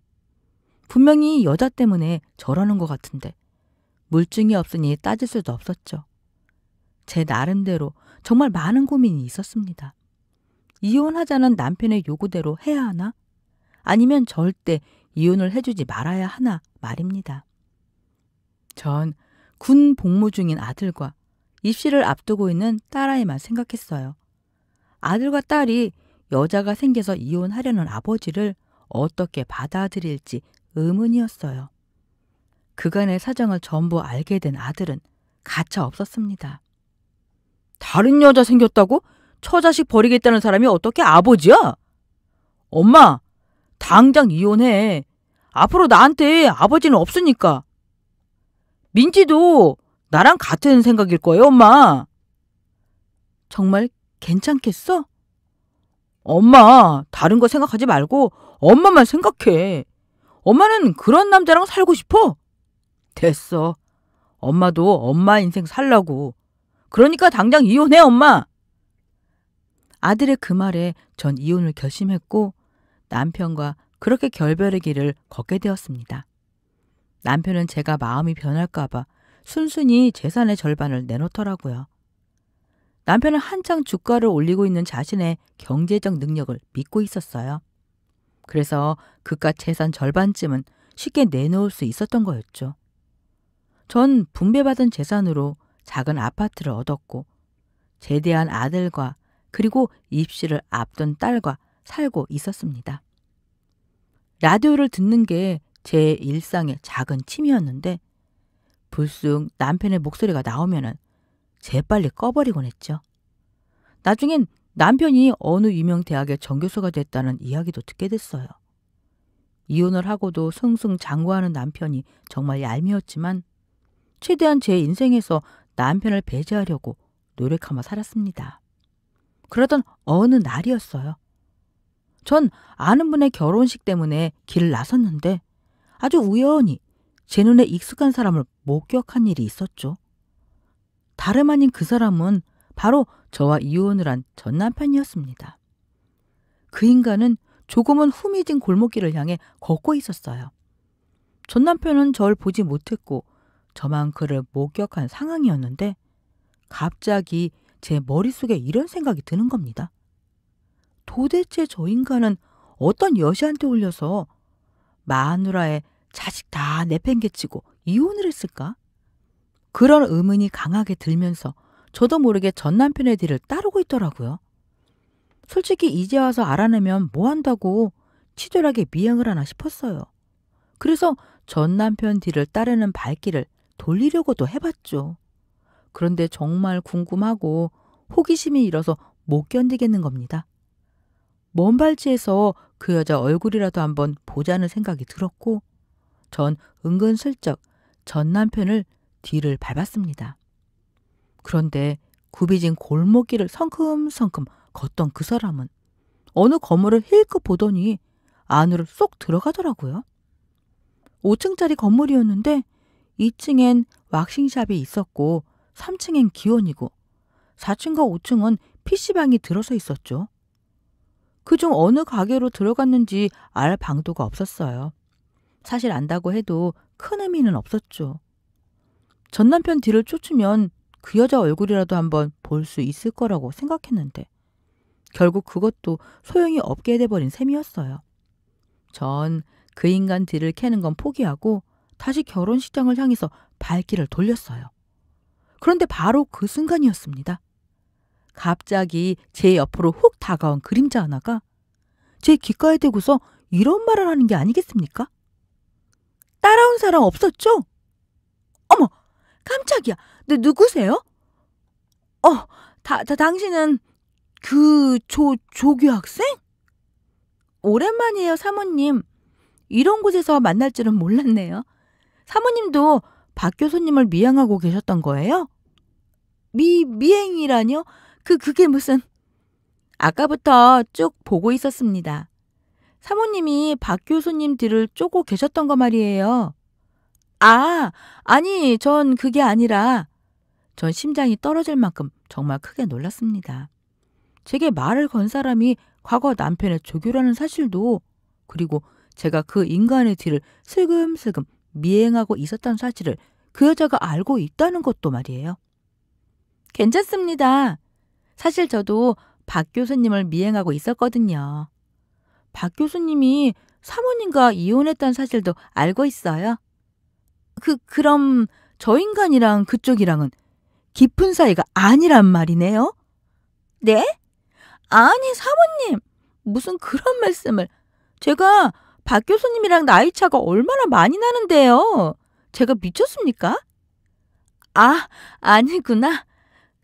분명히 여자 때문에 저러는 것 같은데 물증이 없으니 따질 수도 없었죠. 제 나름대로 정말 많은 고민이 있었습니다. 이혼하자는 남편의 요구대로 해야 하나? 아니면 절대 이혼을 해주지 말아야 하나 말입니다. 전 군 복무 중인 아들과 입시를 앞두고 있는 딸아이만 생각했어요. 아들과 딸이 여자가 생겨서 이혼하려는 아버지를 어떻게 받아들일지 의문이었어요. 그간의 사정을 전부 알게 된 아들은 가차 없었습니다. 다른 여자 생겼다고? 처자식 버리겠다는 사람이 어떻게 아버지야? 엄마, 당장 이혼해. 앞으로 나한테 아버지는 없으니까. 민지도 나랑 같은 생각일 거예요, 엄마. 정말 괜찮겠어? 엄마, 다른 거 생각하지 말고 엄마만 생각해. 엄마는 그런 남자랑 살고 싶어. 됐어. 엄마도 엄마 인생 살라고. 그러니까 당장 이혼해, 엄마. 아들의 그 말에 전 이혼을 결심했고 남편과 그렇게 결별의 길을 걷게 되었습니다. 남편은 제가 마음이 변할까봐 순순히 재산의 절반을 내놓더라고요. 남편은 한창 주가를 올리고 있는 자신의 경제적 능력을 믿고 있었어요. 그래서 그깟 재산 절반쯤은 쉽게 내놓을 수 있었던 거였죠. 전 분배받은 재산으로 작은 아파트를 얻었고 제대한 아들과 그리고 입시를 앞둔 딸과 살고 있었습니다. 라디오를 듣는 게 제 일상의 작은 취미였는데 불쑥 남편의 목소리가 나오면은 재빨리 꺼버리곤 했죠. 나중엔 남편이 어느 유명 대학의 정교수가 됐다는 이야기도 듣게 됐어요. 이혼을 하고도 승승장구하는 남편이 정말 얄미웠지만 최대한 제 인생에서 남편을 배제하려고 노력하며 살았습니다. 그러던 어느 날이었어요. 전 아는 분의 결혼식 때문에 길을 나섰는데 아주 우연히 제 눈에 익숙한 사람을 목격한 일이 있었죠. 다름 아닌 그 사람은 바로 저와 이혼을 한 전 남편이었습니다. 그 인간은 조금은 후미진 골목길을 향해 걷고 있었어요. 전 남편은 절 보지 못했고 저만 그를 목격한 상황이었는데 갑자기 제 머릿속에 이런 생각이 드는 겁니다. 도대체 저 인간은 어떤 여시한테 올려서 마누라의 자식 다 내팽개치고 이혼을 했을까? 그런 의문이 강하게 들면서 저도 모르게 전 남편의 뒤를 따르고 있더라고요. 솔직히 이제 와서 알아내면 뭐 한다고 치졸하게 미행을 하나 싶었어요. 그래서 전 남편 뒤를 따르는 발길을 돌리려고도 해봤죠. 그런데 정말 궁금하고 호기심이 일어서 못 견디겠는 겁니다. 먼 발치에서 그 여자 얼굴이라도 한번 보자는 생각이 들었고 전 은근슬쩍 전 남편을 뒤를 밟았습니다. 그런데 굽이진 골목길을 성큼성큼 걷던 그 사람은 어느 건물을 힐끗 보더니 안으로 쏙 들어가더라고요. 5층짜리 건물이었는데 2층엔 왁싱샵이 있었고 3층엔 기원이고 4층과 5층은 PC방이 들어서 있었죠. 그중 어느 가게로 들어갔는지 알 방도가 없었어요. 사실 안다고 해도 큰 의미는 없었죠. 전 남편 뒤를 쫓으면 그 여자 얼굴이라도 한번 볼 수 있을 거라고 생각했는데 결국 그것도 소용이 없게 돼버린 셈이었어요. 전 그 인간 뒤를 캐는 건 포기하고 다시 결혼식장을 향해서 발길을 돌렸어요. 그런데 바로 그 순간이었습니다. 갑자기 제 옆으로 훅 다가온 그림자 하나가 제 귓가에 대고서 이런 말을 하는 게 아니겠습니까? 따라온 사람 없었죠? 어머, 깜짝이야. 누구세요? 당신은 조교 학생? 오랜만이에요, 사모님. 이런 곳에서 만날 줄은 몰랐네요. 사모님도 박 교수님을 미행하고 계셨던 거예요? 미행이라뇨? 그게 무슨... 아까부터 쭉 보고 있었습니다. 사모님이 박 교수님 뒤를 쫓고 계셨던 거 말이에요. 아니, 전 그게 아니라... 전 심장이 떨어질 만큼 정말 크게 놀랐습니다. 제게 말을 건 사람이 과거 남편의 조교라는 사실도 그리고 제가 그 인간의 뒤를 슬금슬금 미행하고 있었다는 사실을 그 여자가 알고 있다는 것도 말이에요. 괜찮습니다. 사실 저도 박 교수님을 미행하고 있었거든요. 박 교수님이 사모님과 이혼했다는 사실도 알고 있어요. 그럼 저 인간이랑 그쪽이랑은 깊은 사이가 아니란 말이네요? 네? 아니, 사모님. 무슨 그런 말씀을. 제가 박 교수님이랑 나이 차가 얼마나 많이 나는데요. 제가 미쳤습니까? 아니구나.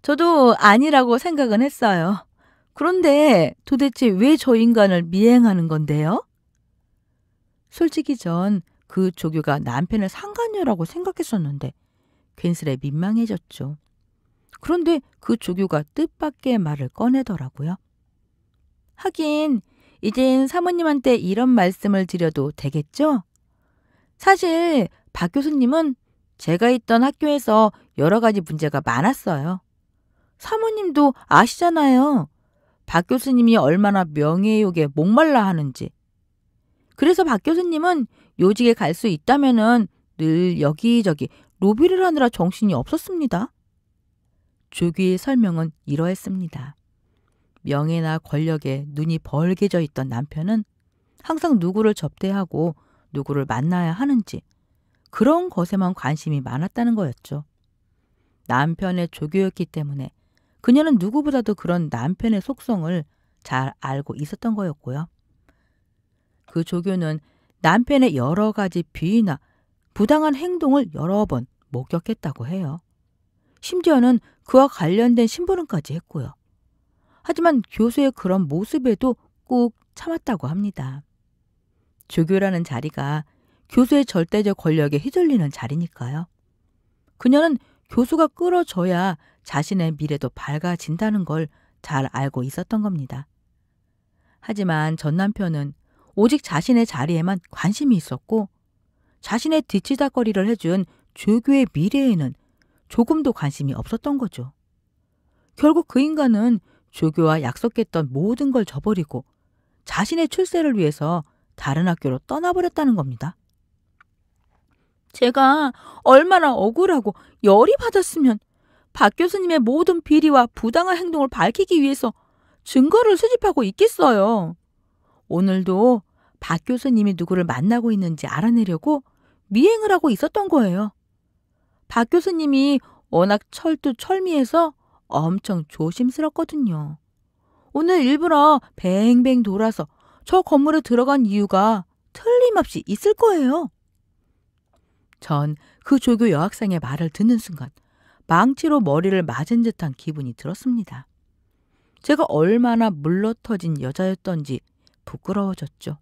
저도 아니라고 생각은 했어요. 그런데 도대체 왜 저 인간을 미행하는 건데요? 솔직히 전 그 조교가 남편의 상간녀라고 생각했었는데 괜스레 민망해졌죠. 그런데 그 조교가 뜻밖의 말을 꺼내더라고요. 하긴 이젠 사모님한테 이런 말씀을 드려도 되겠죠? 사실 박 교수님은 제가 있던 학교에서 여러 가지 문제가 많았어요. 사모님도 아시잖아요. 박 교수님이 얼마나 명예욕에 목말라 하는지. 그래서 박 교수님은 요직에 갈 수 있다면은 늘 여기저기 로비를 하느라 정신이 없었습니다. 조교의 설명은 이러했습니다. 명예나 권력에 눈이 벌게져 있던 남편은 항상 누구를 접대하고 누구를 만나야 하는지 그런 것에만 관심이 많았다는 거였죠. 남편의 조교였기 때문에 그녀는 누구보다도 그런 남편의 속성을 잘 알고 있었던 거였고요. 그 조교는 남편의 여러 가지 비위나 부당한 행동을 여러 번 목격했다고 해요. 심지어는 그와 관련된 심부름까지 했고요. 하지만 교수의 그런 모습에도 꾹 참았다고 합니다. 조교라는 자리가 교수의 절대적 권력에 휘둘리는 자리니까요. 그녀는 교수가 끌어줘야 자신의 미래도 밝아진다는 걸 잘 알고 있었던 겁니다. 하지만 전 남편은 오직 자신의 자리에만 관심이 있었고 자신의 뒤치다거리를 해준 조교의 미래에는 조금도 관심이 없었던 거죠. 결국 그 인간은 조교와 약속했던 모든 걸 저버리고 자신의 출세를 위해서 다른 학교로 떠나버렸다는 겁니다. 제가 얼마나 억울하고 열이 받았으면 박 교수님의 모든 비리와 부당한 행동을 밝히기 위해서 증거를 수집하고 있겠어요. 오늘도 박 교수님이 누구를 만나고 있는지 알아내려고 미행을 하고 있었던 거예요. 박 교수님이 워낙 철두철미해서 엄청 조심스럽거든요. 오늘 일부러 뱅뱅 돌아서 저 건물에 들어간 이유가 틀림없이 있을 거예요. 전 그 조교 여학생의 말을 듣는 순간 망치로 머리를 맞은 듯한 기분이 들었습니다. 제가 얼마나 물러터진 여자였던지 부끄러워졌죠.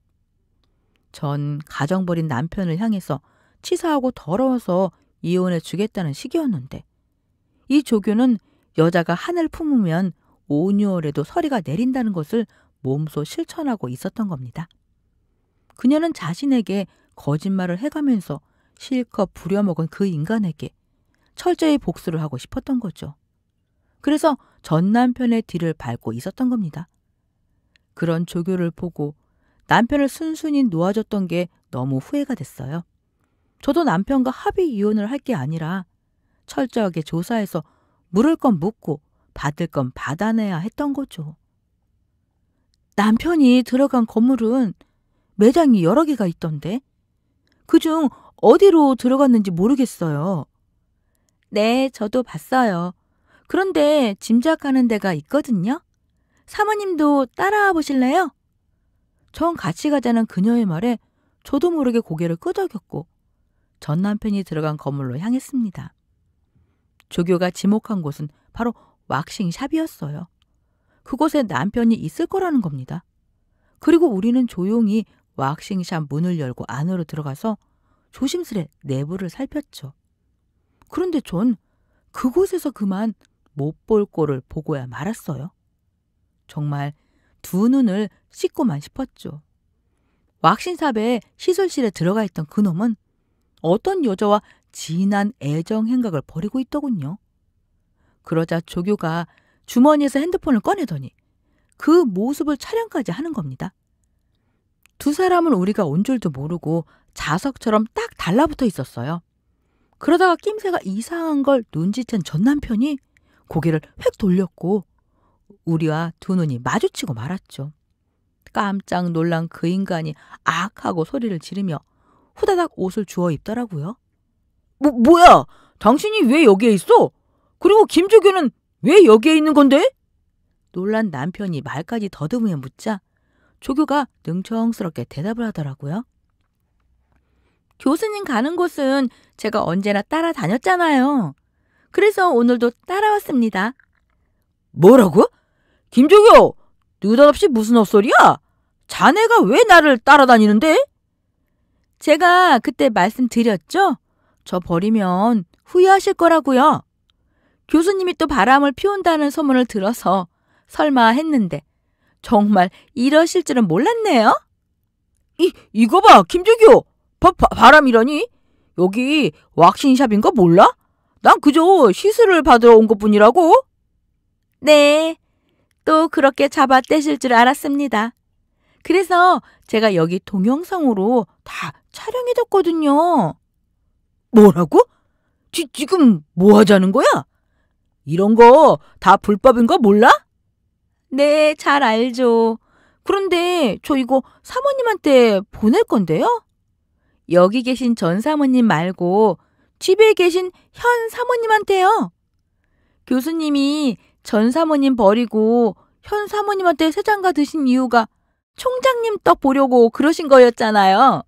전 가정버린 남편을 향해서 치사하고 더러워서 이혼해 주겠다는 식이었는데 이 조교는 여자가 한을 품으면 5, 6월에도 서리가 내린다는 것을 몸소 실천하고 있었던 겁니다. 그녀는 자신에게 거짓말을 해가면서 실컷 부려먹은 그 인간에게 철저히 복수를 하고 싶었던 거죠. 그래서 전 남편의 뒤를 밟고 있었던 겁니다. 그런 조교를 보고 남편을 순순히 놓아줬던 게 너무 후회가 됐어요. 저도 남편과 합의 이혼을 할 게 아니라 철저하게 조사해서 물을 건 묻고 받을 건 받아내야 했던 거죠. 남편이 들어간 건물은 매장이 여러 개가 있던데 그중 어디로 들어갔는지 모르겠어요. 네, 저도 봤어요. 그런데 짐작하는 데가 있거든요. 사모님도 따라와 보실래요? 전 같이 가자는 그녀의 말에 저도 모르게 고개를 끄덕였고 전 남편이 들어간 건물로 향했습니다. 조교가 지목한 곳은 바로 왁싱샵이었어요. 그곳에 남편이 있을 거라는 겁니다. 그리고 우리는 조용히 왁싱샵 문을 열고 안으로 들어가서 조심스레 내부를 살폈죠. 그런데 전 그곳에서 그만 못 볼 꼴을 보고야 말았어요. 정말 두 눈을 씻고만 싶었죠. 왁싱샵의 시술실에 들어가 있던 그놈은 어떤 여자와 진한 애정 행각을 벌이고 있더군요. 그러자 조교가 주머니에서 핸드폰을 꺼내더니 그 모습을 촬영까지 하는 겁니다. 두 사람은 우리가 온 줄도 모르고 자석처럼 딱 달라붙어 있었어요. 그러다가 낌새가 이상한 걸 눈치챈 전 남편이 고개를 획 돌렸고 우리와 두 눈이 마주치고 말았죠. 깜짝 놀란 그 인간이 악하고 소리를 지르며 후다닥 옷을 주워 입더라고요. 뭐야? 당신이 왜 여기에 있어? 그리고 김조교는 왜 여기에 있는 건데? 놀란 남편이 말까지 더듬으며 묻자 조교가 능청스럽게 대답을 하더라고요. 교수님 가는 곳은 제가 언제나 따라다녔잖아요. 그래서 오늘도 따라왔습니다. 뭐라고? 김조교, 느닷없이 무슨 헛소리야? 자네가 왜 나를 따라다니는데? 제가 그때 말씀드렸죠? 저 버리면 후회하실 거라고요. 교수님이 또 바람을 피운다는 소문을 들어서 설마 했는데 정말 이러실 줄은 몰랐네요. 이거 봐, 김조교. 바람이라니? 여기 왁싱샵인 거 몰라? 난 그저 시술을 받으러 온 것뿐이라고. 네, 또 그렇게 잡아떼실 줄 알았습니다. 그래서 제가 여기 동영상으로 다 촬영해뒀거든요. 뭐라고? 지금 뭐 하자는 거야? 이런 거 다 불법인 거 몰라? 네, 잘 알죠. 그런데 저 이거 사모님한테 보낼 건데요. 여기 계신 전 사모님 말고 집에 계신 현 사모님한테요. 교수님이 전 사모님 버리고 현 사모님한테 새장가 드신 이유가 총장님 떡 보려고 그러신 거였잖아요.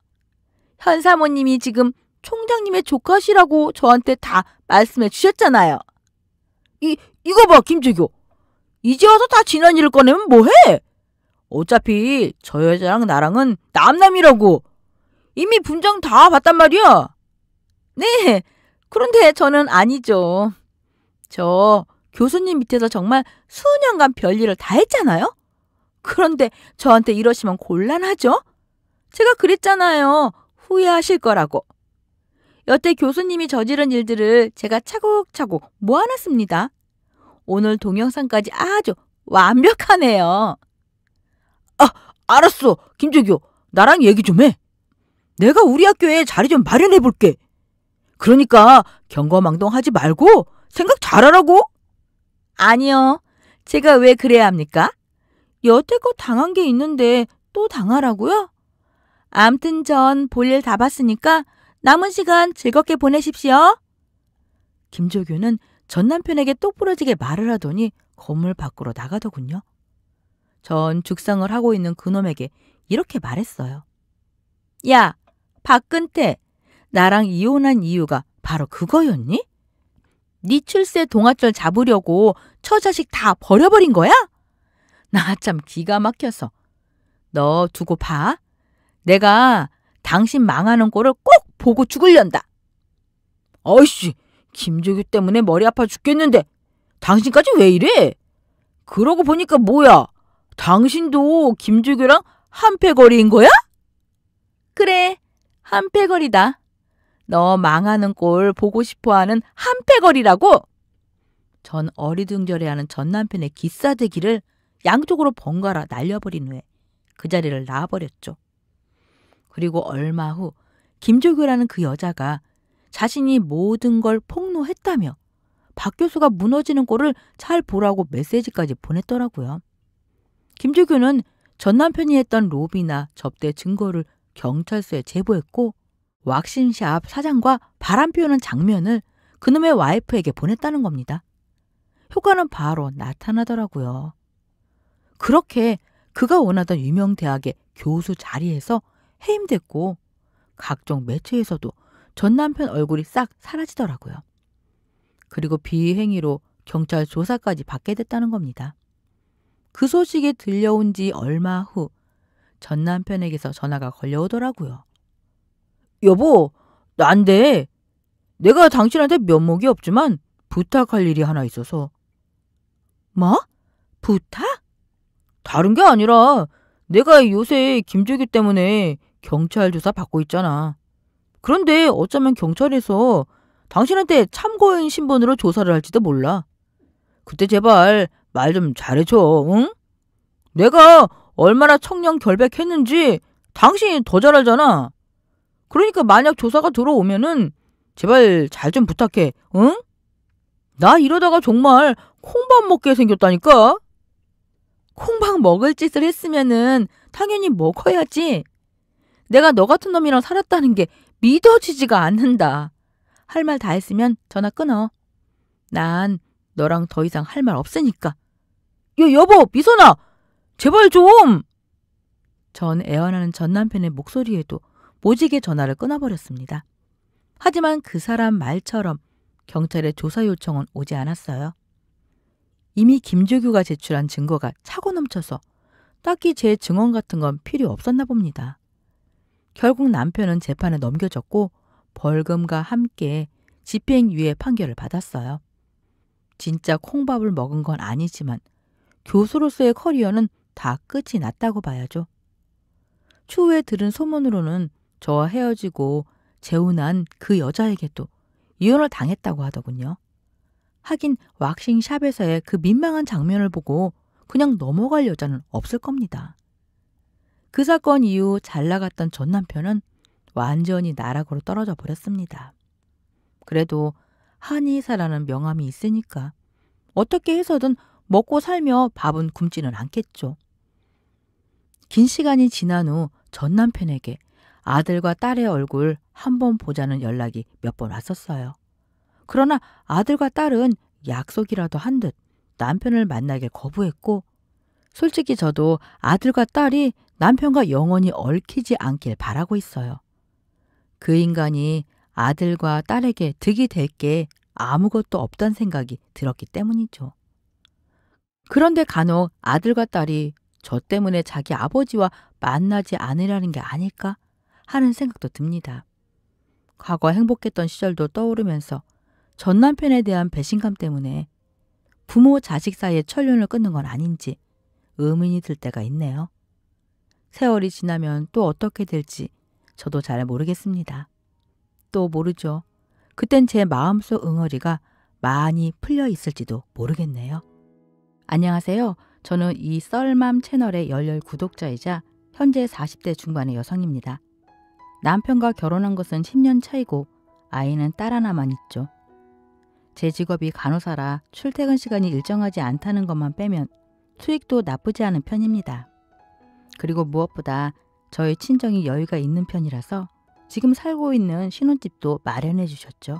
현 사모님이 지금 총장님의 조카시라고 저한테 다 말씀해 주셨잖아요. 이거 봐, 김조교. 이제 와서 다 지난 일을 꺼내면 뭐해? 어차피 저 여자랑 나랑은 남남이라고. 이미 분장 다 봤단 말이야. 네, 그런데 저는 아니죠. 저 교수님 밑에서 정말 수년간 별일을 다 했잖아요. 그런데 저한테 이러시면 곤란하죠? 제가 그랬잖아요. 후회하실 거라고. 여태 교수님이 저지른 일들을 제가 차곡차곡 모아놨습니다. 오늘 동영상까지 아주 완벽하네요. 알았어, 김재규. 나랑 얘기 좀 해. 내가 우리 학교에 자리 좀 마련해 볼게. 그러니까 경거망동하지 말고 생각 잘하라고. 아니요. 제가 왜 그래야 합니까? 여태껏 당한 게 있는데 또 당하라고요? 암튼 전 볼일 다 봤으니까 남은 시간 즐겁게 보내십시오. 김조규는 전 남편에게 똑부러지게 말을 하더니 건물 밖으로 나가더군요. 전 죽상을 하고 있는 그놈에게 이렇게 말했어요. 야, 박근태, 나랑 이혼한 이유가 바로 그거였니? 네 출세 동아줄 잡으려고 처자식 다 버려버린 거야? 나 참 기가 막혀서. 너 두고 봐. 내가 당신 망하는 꼴을 꼭 보고 죽을련다. 어이씨, 김조규 때문에 머리 아파 죽겠는데 당신까지 왜 이래? 그러고 보니까 뭐야? 당신도 김조규랑 한패거리인 거야? 그래, 한패거리다. 너 망하는 꼴 보고 싶어하는 한패거리라고? 전 어리둥절해하는 전 남편의 기싸대기를 양쪽으로 번갈아 날려버린 후에 그 자리를 놔버렸죠. 그리고 얼마 후 김조규라는 그 여자가 자신이 모든 걸 폭로했다며 박 교수가 무너지는 꼴을 잘 보라고 메시지까지 보냈더라고요. 김조규는 전 남편이 했던 로비나 접대 증거를 경찰서에 제보했고 왁싱샵 사장과 바람 피우는 장면을 그놈의 와이프에게 보냈다는 겁니다. 효과는 바로 나타나더라고요. 그렇게 그가 원하던 유명 대학의 교수 자리에서 해임됐고 각종 매체에서도 전 남편 얼굴이 싹 사라지더라고요. 그리고 비행위로 경찰 조사까지 받게 됐다는 겁니다. 그 소식이 들려온 지 얼마 후 전 남편에게서 전화가 걸려오더라고요. 여보, 난데 내가 당신한테 면목이 없지만 부탁할 일이 하나 있어서. 뭐? 부탁? 다른 게 아니라 내가 요새 김조규 때문에 경찰 조사 받고 있잖아. 그런데 어쩌면 경찰에서 당신한테 참고인 신분으로 조사를 할지도 몰라. 그때 제발 말 좀 잘해줘, 응? 내가 얼마나 청렴 결백했는지 당신이 더 잘 알잖아. 그러니까 만약 조사가 들어오면은 제발 잘 좀 부탁해, 응? 나 이러다가 정말 콩밥 먹게 생겼다니까. 콩밥 먹을 짓을 했으면은 당연히 먹어야지. 내가 너 같은 놈이랑 살았다는 게 믿어지지가 않는다. 할 말 다 했으면 전화 끊어. 난 너랑 더 이상 할 말 없으니까. 여보, 미선아, 제발 좀. 전 애원하는 전 남편의 목소리에도 모지게 전화를 끊어버렸습니다. 하지만 그 사람 말처럼 경찰의 조사 요청은 오지 않았어요. 이미 김조규가 제출한 증거가 차고 넘쳐서 딱히 제 증언 같은 건 필요 없었나 봅니다. 결국 남편은 재판에 넘겨졌고 벌금과 함께 집행유예 판결을 받았어요. 진짜 콩밥을 먹은 건 아니지만 교수로서의 커리어는 다 끝이 났다고 봐야죠. 추후에 들은 소문으로는 저와 헤어지고 재혼한 그 여자에게도 이혼을 당했다고 하더군요. 하긴 왁싱샵에서의 그 민망한 장면을 보고 그냥 넘어갈 여자는 없을 겁니다. 그 사건 이후 잘 나갔던 전 남편은 완전히 나락으로 떨어져 버렸습니다. 그래도 한의사라는 명함이 있으니까 어떻게 해서든 먹고 살며 밥은 굶지는 않겠죠. 긴 시간이 지난 후 전 남편에게 아들과 딸의 얼굴 한번 보자는 연락이 몇 번 왔었어요. 그러나 아들과 딸은 약속이라도 한 듯 남편을 만나길 거부했고 솔직히 저도 아들과 딸이 남편과 영원히 얽히지 않길 바라고 있어요. 그 인간이 아들과 딸에게 득이 될 게 아무것도 없다는 생각이 들었기 때문이죠. 그런데 간혹 아들과 딸이 저 때문에 자기 아버지와 만나지 않으려는 게 아닐까 하는 생각도 듭니다. 과거 행복했던 시절도 떠오르면서 전 남편에 대한 배신감 때문에 부모 자식 사이의 천륜을 끊는 건 아닌지 의문이 들 때가 있네요. 세월이 지나면 또 어떻게 될지 저도 잘 모르겠습니다. 또 모르죠. 그땐 제 마음속 응어리가 많이 풀려 있을지도 모르겠네요. 안녕하세요. 저는 이 썰맘 채널의 열렬 구독자이자 현재 40대 중반의 여성입니다. 남편과 결혼한 것은 10년 차이고 아이는 딸 하나만 있죠. 제 직업이 간호사라 출퇴근 시간이 일정하지 않다는 것만 빼면 수익도 나쁘지 않은 편입니다. 그리고 무엇보다 저희 친정이 여유가 있는 편이라서 지금 살고 있는 신혼집도 마련해 주셨죠.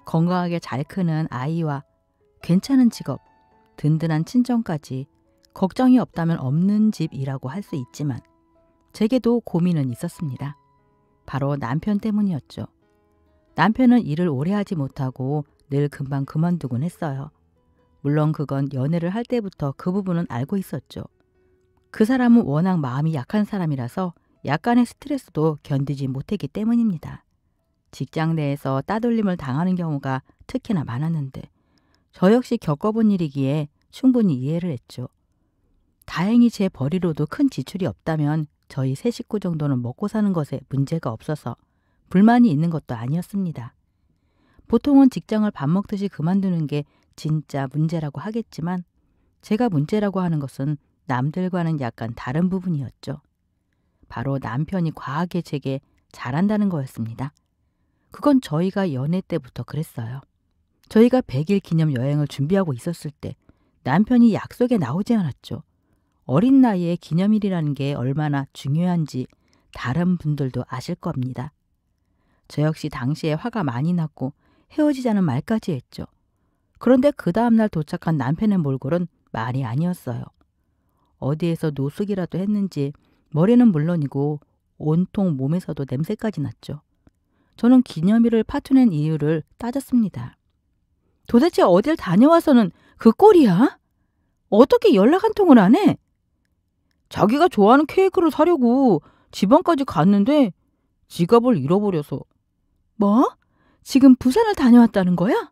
건강하게 잘 크는 아이와 괜찮은 직업, 든든한 친정까지 걱정이 없다면 없는 집이라고 할 수 있지만 제게도 고민은 있었습니다. 바로 남편 때문이었죠. 남편은 일을 오래 하지 못하고 늘 금방 그만두곤 했어요. 물론 그건 연애를 할 때부터 그 부분은 알고 있었죠. 그 사람은 워낙 마음이 약한 사람이라서 약간의 스트레스도 견디지 못했기 때문입니다. 직장 내에서 따돌림을 당하는 경우가 특히나 많았는데 저 역시 겪어본 일이기에 충분히 이해를 했죠. 다행히 제 벌이로도 큰 지출이 없다면 저희 세 식구 정도는 먹고 사는 것에 문제가 없어서 불만이 있는 것도 아니었습니다. 보통은 직장을 밥 먹듯이 그만두는 게 진짜 문제라고 하겠지만 제가 문제라고 하는 것은 남들과는 약간 다른 부분이었죠. 바로 남편이 과하게 제게 잘한다는 거였습니다. 그건 저희가 연애 때부터 그랬어요. 저희가 100일 기념 여행을 준비하고 있었을 때 남편이 약속에 나오지 않았죠. 어린 나이에 기념일이라는 게 얼마나 중요한지 다른 분들도 아실 겁니다. 저 역시 당시에 화가 많이 났고 헤어지자는 말까지 했죠. 그런데 그 다음날 도착한 남편의 몰골은 말이 아니었어요. 어디에서 노숙이라도 했는지 머리는 물론이고 온통 몸에서도 냄새까지 났죠. 저는 기념일을 파투낸 이유를 따졌습니다. 도대체 어딜 다녀와서는 그 꼴이야? 어떻게 연락 한 통을 안 해? 자기가 좋아하는 케이크를 사려고 지방까지 갔는데 지갑을 잃어버려서. 뭐? 지금 부산을 다녀왔다는 거야?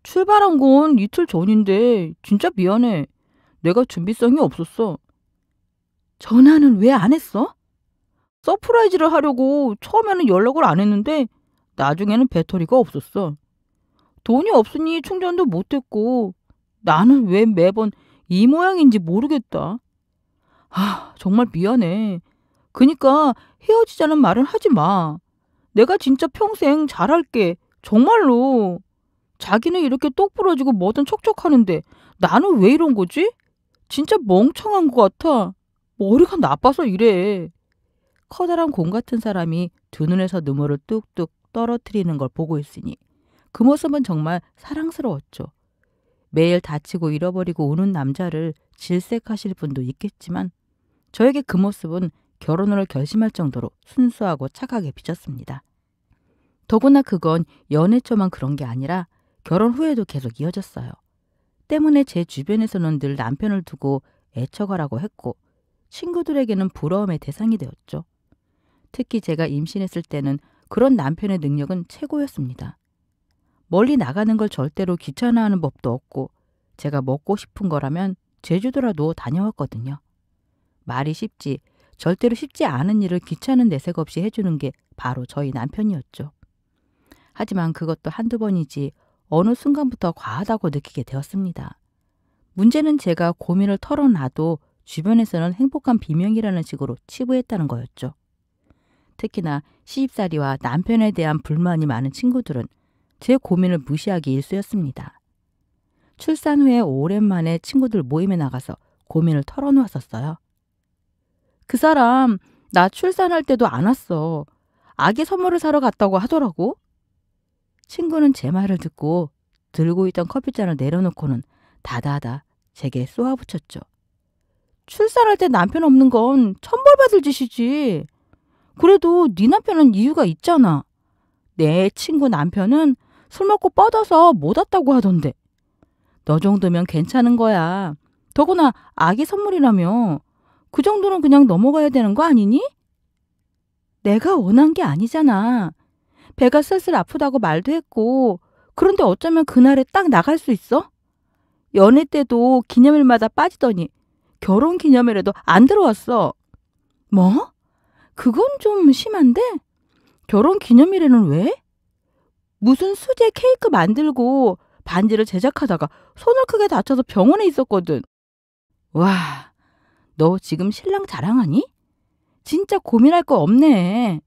출발한 건 이틀 전인데 진짜 미안해. 내가 준비성이 없었어. 전화는 왜 안 했어? 서프라이즈를 하려고 처음에는 연락을 안 했는데 나중에는 배터리가 없었어. 돈이 없으니 충전도 못했고 나는 왜 매번 이 모양인지 모르겠다. 정말 미안해. 그니까 헤어지자는 말은 하지 마. 내가 진짜 평생 잘할게. 정말로. 자기는 이렇게 똑부러지고 뭐든 척척하는데 나는 왜 이런 거지? 진짜 멍청한 것 같아. 머리가 나빠서 이래. 커다란 공 같은 사람이 두 눈에서 눈물을 뚝뚝 떨어뜨리는 걸 보고 있으니 그 모습은 정말 사랑스러웠죠. 매일 다치고 잃어버리고 우는 남자를 질색하실 분도 있겠지만 저에게 그 모습은 결혼을 결심할 정도로 순수하고 착하게 비쳤습니다. 더구나 그건 연애 초만 그런 게 아니라 결혼 후에도 계속 이어졌어요. 때문에 제 주변에서는 늘 남편을 두고 애처가라고 했고 친구들에게는 부러움의 대상이 되었죠. 특히 제가 임신했을 때는 그런 남편의 능력은 최고였습니다. 멀리 나가는 걸 절대로 귀찮아하는 법도 없고 제가 먹고 싶은 거라면 제주도라도 다녀왔거든요. 말이 쉽지 절대로 쉽지 않은 일을 귀찮은 내색 없이 해주는 게 바로 저희 남편이었죠. 하지만 그것도 한두 번이지 어느 순간부터 과하다고 느끼게 되었습니다. 문제는 제가 고민을 털어놔도 주변에서는 행복한 비명이라는 식으로 치부했다는 거였죠. 특히나 시집살이와 남편에 대한 불만이 많은 친구들은 제 고민을 무시하기 일쑤였습니다. 출산 후에 오랜만에 친구들 모임에 나가서 고민을 털어놓았었어요. 그 사람 나 출산할 때도 안 왔어. 아기 선물을 사러 갔다고 하더라고. 친구는 제 말을 듣고 들고 있던 커피잔을 내려놓고는 다다다 제게 쏘아붙였죠. 출산할 때 남편 없는 건 천벌받을 짓이지. 그래도 네 남편은 이유가 있잖아. 내 친구 남편은 술 먹고 뻗어서 못 왔다고 하던데. 너 정도면 괜찮은 거야. 더구나 아기 선물이라며. 그 정도는 그냥 넘어가야 되는 거 아니니? 내가 원한 게 아니잖아. 배가 슬슬 아프다고 말도 했고 그런데 어쩌면 그날에 딱 나갈 수 있어? 연애 때도 기념일마다 빠지더니 결혼 기념일에도 안 들어왔어. 뭐? 그건 좀 심한데? 결혼 기념일에는 왜? 무슨 수제 케이크 만들고 반지를 제작하다가 손을 크게 다쳐서 병원에 있었거든. 와, 너 지금 신랑 자랑하니? 진짜 고민할 거 없네.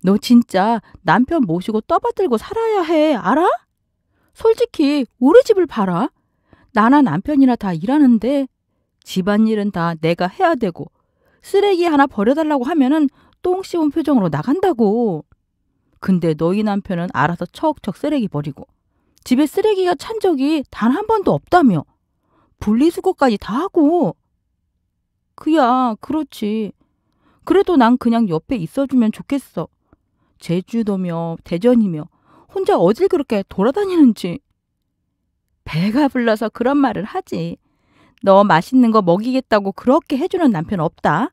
너 진짜 남편 모시고 떠받들고 살아야 해. 알아? 솔직히 우리 집을 봐라. 나나 남편이나 다 일하는데 집안일은 다 내가 해야 되고 쓰레기 하나 버려달라고 하면은 똥 씹은 표정으로 나간다고. 근데 너희 남편은 알아서 척척 쓰레기 버리고 집에 쓰레기가 찬 적이 단 한 번도 없다며. 분리수거까지 다 하고. 그야 그렇지. 그래도 난 그냥 옆에 있어주면 좋겠어. 제주도며 대전이며 혼자 어딜 그렇게 돌아다니는지. 배가 불러서 그런 말을 하지. 너 맛있는 거 먹이겠다고 그렇게 해주는 남편 없다.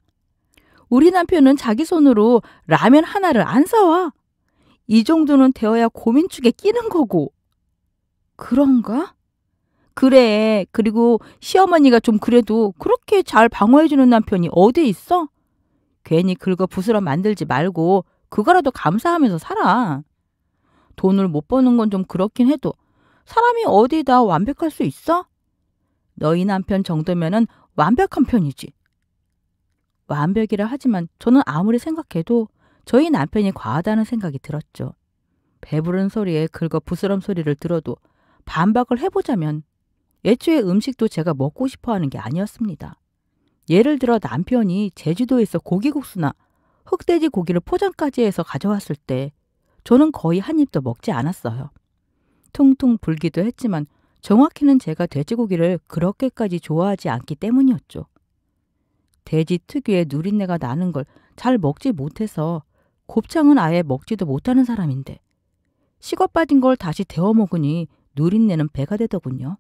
우리 남편은 자기 손으로 라면 하나를 안 사와. 이 정도는 되어야 고민축에 끼는 거고. 그런가? 그래. 그리고 시어머니가 좀 그래도 그렇게 잘 방어해주는 남편이 어디 있어? 괜히 긁어 부스럼 만들지 말고 그거라도 감사하면서 살아. 돈을 못 버는 건 좀 그렇긴 해도 사람이 어디 다 완벽할 수 있어? 너희 남편 정도면은 완벽한 편이지. 완벽이라 하지만 저는 아무리 생각해도 저희 남편이 과하다는 생각이 들었죠. 배부른 소리에 긁어 부스럼 소리를 들어도 반박을 해보자면 애초에 음식도 제가 먹고 싶어 하는 게 아니었습니다. 예를 들어 남편이 제주도에서 고기국수나 흑돼지 고기를 포장까지 해서 가져왔을 때 저는 거의 한 입도 먹지 않았어요. 퉁퉁 불기도 했지만 정확히는 제가 돼지고기를 그렇게까지 좋아하지 않기 때문이었죠. 돼지 특유의 누린내가 나는 걸 잘 먹지 못해서 곱창은 아예 먹지도 못하는 사람인데 식어 빠진 걸 다시 데워 먹으니 누린내는 배가 되더군요.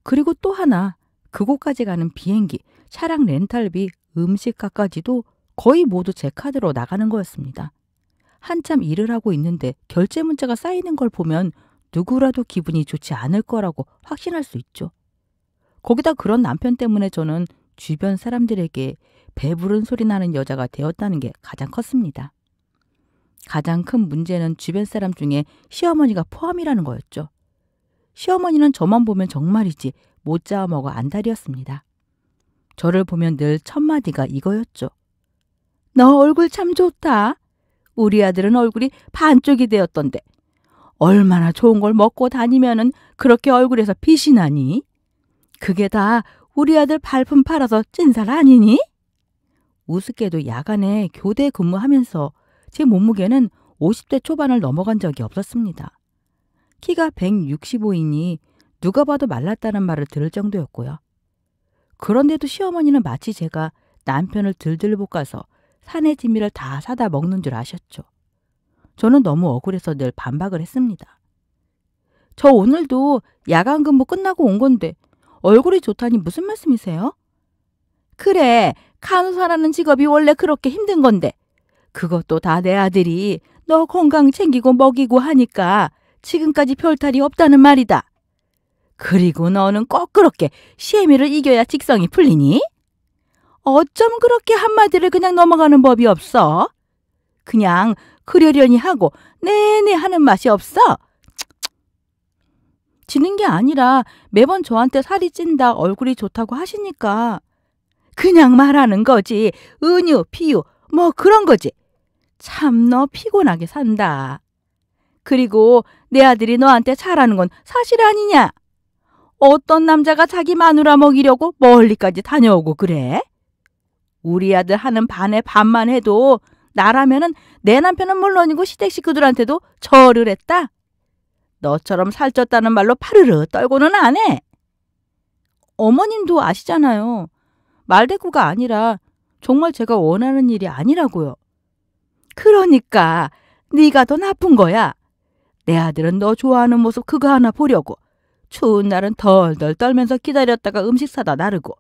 그리고 또 하나, 그곳까지 가는 비행기, 차량 렌탈비, 음식값까지도 거의 모두 제 카드로 나가는 거였습니다. 한참 일을 하고 있는데 결제 문자가 쌓이는 걸 보면 누구라도 기분이 좋지 않을 거라고 확신할 수 있죠. 거기다 그런 남편 때문에 저는 주변 사람들에게 배부른 소리 나는 여자가 되었다는 게 가장 컸습니다. 가장 큰 문제는 주변 사람 중에 시어머니가 포함이라는 거였죠. 시어머니는 저만 보면 정말이지 못 잡아먹어 안달이었습니다. 저를 보면 늘 첫마디가 이거였죠. 너 얼굴 참 좋다. 우리 아들은 얼굴이 반쪽이 되었던데 얼마나 좋은 걸 먹고 다니면은 그렇게 얼굴에서 빛이 나니? 그게 다 우리 아들 발품 팔아서 찐살 아니니? 우습게도 야간에 교대 근무하면서 제 몸무게는 50대 초반을 넘어간 적이 없었습니다. 키가 165이니 누가 봐도 말랐다는 말을 들을 정도였고요. 그런데도 시어머니는 마치 제가 남편을 들들 볶아서 산의 진미를 다 사다 먹는 줄 아셨죠. 저는 너무 억울해서 늘 반박을 했습니다. 저 오늘도 야간 근무 끝나고 온 건데 얼굴이 좋다니 무슨 말씀이세요? 그래, 간호사라는 직업이 원래 그렇게 힘든 건데 그것도 다 내 아들이 너 건강 챙기고 먹이고 하니까 지금까지 별탈이 없다는 말이다. 그리고 너는 꼭 그렇게 시애미를 이겨야 직성이 풀리니? 어쩜 그렇게 한마디를 그냥 넘어가는 법이 없어? 그냥 그러려니 하고 내내 하는 맛이 없어? 지는 게 아니라 매번 저한테 살이 찐다, 얼굴이 좋다고 하시니까 그냥 말하는 거지. 은유, 비유, 뭐 그런 거지. 참 너 피곤하게 산다. 그리고 내 아들이 너한테 잘하는 건 사실 아니냐? 어떤 남자가 자기 마누라 먹이려고 멀리까지 다녀오고 그래? 우리 아들 하는 반에 반만 해도 나라면은 내 남편은 물론이고 시댁 식구들한테도 절을 했다. 너처럼 살쪘다는 말로 파르르 떨고는 안 해. 어머님도 아시잖아요. 말대꾸가 아니라 정말 제가 원하는 일이 아니라고요. 그러니까 네가 더 나쁜 거야. 내 아들은 너 좋아하는 모습 그거 하나 보려고 추운 날은 덜덜 떨면서 기다렸다가 음식 사다 나르고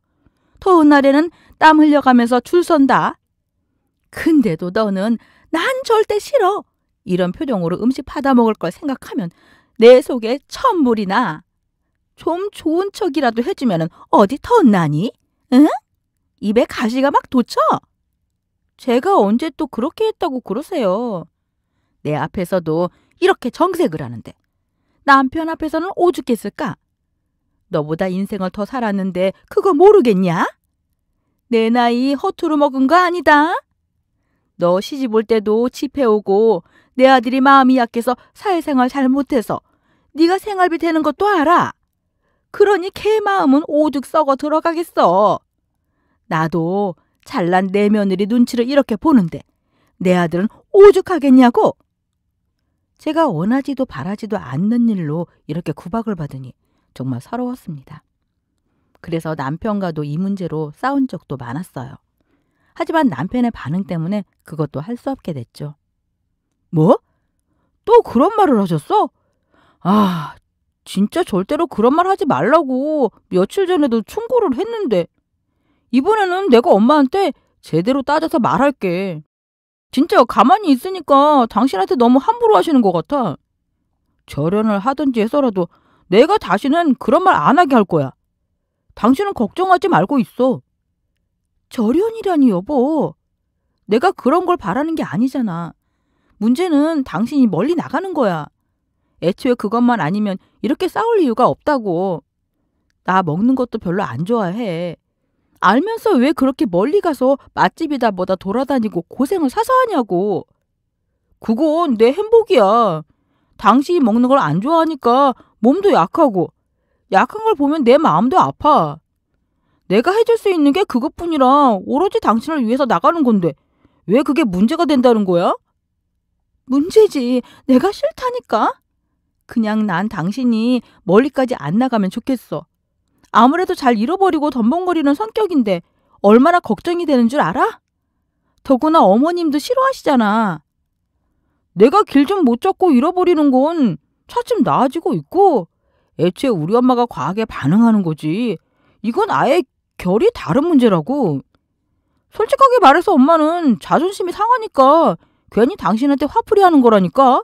더운 날에는 땀 흘려가면서 줄 선다. 근데도 너는 난 절대 싫어. 이런 표정으로 음식 받아 먹을 걸 생각하면 내 속에 천불이 나. 좀 좋은 척이라도 해주면 어디 덧나니? 응? 입에 가시가 막 돋쳐? 제가 언제 또 그렇게 했다고 그러세요. 내 앞에서도 이렇게 정색을 하는데 남편 앞에서는 오죽했을까? 너보다 인생을 더 살았는데 그거 모르겠냐? 내 나이 허투루 먹은 거 아니다. 너 시집 올 때도 집해오고 내 아들이 마음이 약해서 사회생활 잘못해서 네가 생활비 되는 것도 알아. 그러니 걔 마음은 오죽 썩어 들어가겠어. 나도 잘난 내 며느리 눈치를 이렇게 보는데 내 아들은 오죽하겠냐고. 제가 원하지도 바라지도 않는 일로 이렇게 구박을 받으니 정말 서러웠습니다. 그래서 남편과도 이 문제로 싸운 적도 많았어요. 하지만 남편의 반응 때문에 그것도 할 수 없게 됐죠. 뭐? 또 그런 말을 하셨어? 아, 진짜 절대로 그런 말 하지 말라고 며칠 전에도 충고를 했는데 이번에는 내가 엄마한테 제대로 따져서 말할게. 진짜 가만히 있으니까 당신한테 너무 함부로 하시는 것 같아. 절연을 하든지 해서라도 내가 다시는 그런 말 안 하게 할 거야. 당신은 걱정하지 말고 있어. 절연이라니 여보. 내가 그런 걸 바라는 게 아니잖아. 문제는 당신이 멀리 나가는 거야. 애초에 그것만 아니면 이렇게 싸울 이유가 없다고. 나 먹는 것도 별로 안 좋아해. 알면서 왜 그렇게 멀리 가서 맛집이다 뭐다 돌아다니고 고생을 사서 하냐고. 그건 내 행복이야. 당신이 먹는 걸 안 좋아하니까 몸도 약하고 약한 걸 보면 내 마음도 아파. 내가 해줄 수 있는 게 그것뿐이라 오로지 당신을 위해서 나가는 건데 왜 그게 문제가 된다는 거야? 문제지. 내가 싫다니까. 그냥 난 당신이 멀리까지 안 나가면 좋겠어. 아무래도 잘 잃어버리고 덤벙거리는 성격인데 얼마나 걱정이 되는 줄 알아? 더구나 어머님도 싫어하시잖아. 내가 길 좀 못 찾고 잃어버리는 건 차츰 나아지고 있고 애초에 우리 엄마가 과하게 반응하는 거지. 이건 아예 결이 다른 문제라고. 솔직하게 말해서 엄마는 자존심이 상하니까 괜히 당신한테 화풀이 하는 거라니까.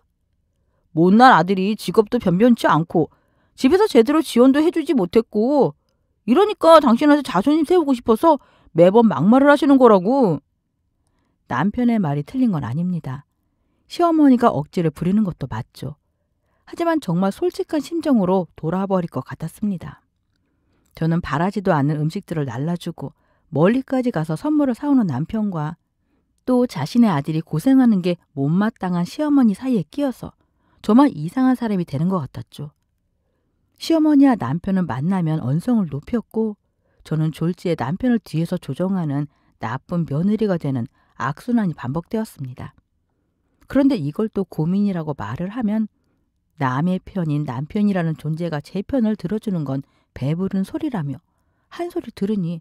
못난 아들이 직업도 변변치 않고 집에서 제대로 지원도 해주지 못했고 이러니까 당신한테 자존심 세우고 싶어서 매번 막말을 하시는 거라고. 남편의 말이 틀린 건 아닙니다. 시어머니가 억지를 부리는 것도 맞죠. 하지만 정말 솔직한 심정으로 돌아버릴 것 같았습니다. 저는 바라지도 않는 음식들을 날라주고 멀리까지 가서 선물을 사오는 남편과 또 자신의 아들이 고생하는 게 못마땅한 시어머니 사이에 끼어서 저만 이상한 사람이 되는 것 같았죠. 시어머니와 남편은 만나면 언성을 높였고 저는 졸지에 남편을 뒤에서 조종하는 나쁜 며느리가 되는 악순환이 반복되었습니다. 그런데 이걸 또 고민이라고 말을 하면 남의 편인 남편이라는 존재가 제 편을 들어주는 건 배부른 소리라며 한 소리 들으니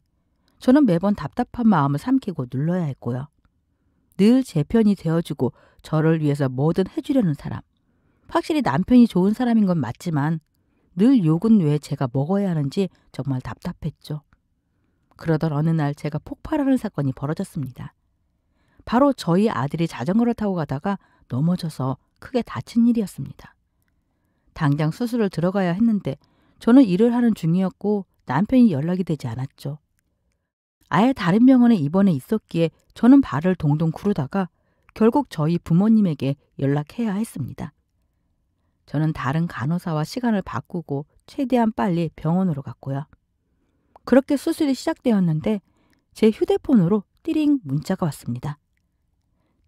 저는 매번 답답한 마음을 삼키고 눌러야 했고요. 늘 제 편이 되어주고 저를 위해서 뭐든 해주려는 사람. 확실히 남편이 좋은 사람인 건 맞지만 늘 욕은 왜 제가 먹어야 하는지 정말 답답했죠. 그러던 어느 날 제가 폭발하는 사건이 벌어졌습니다. 바로 저희 아들이 자전거를 타고 가다가 넘어져서 크게 다친 일이었습니다. 당장 수술을 들어가야 했는데 저는 일을 하는 중이었고 남편이 연락이 되지 않았죠. 아예 다른 병원에 입원해 있었기에 저는 발을 동동 구르다가 결국 저희 부모님에게 연락해야 했습니다. 저는 다른 간호사와 시간을 바꾸고 최대한 빨리 병원으로 갔고요. 그렇게 수술이 시작되었는데 제 휴대폰으로 띠링 문자가 왔습니다.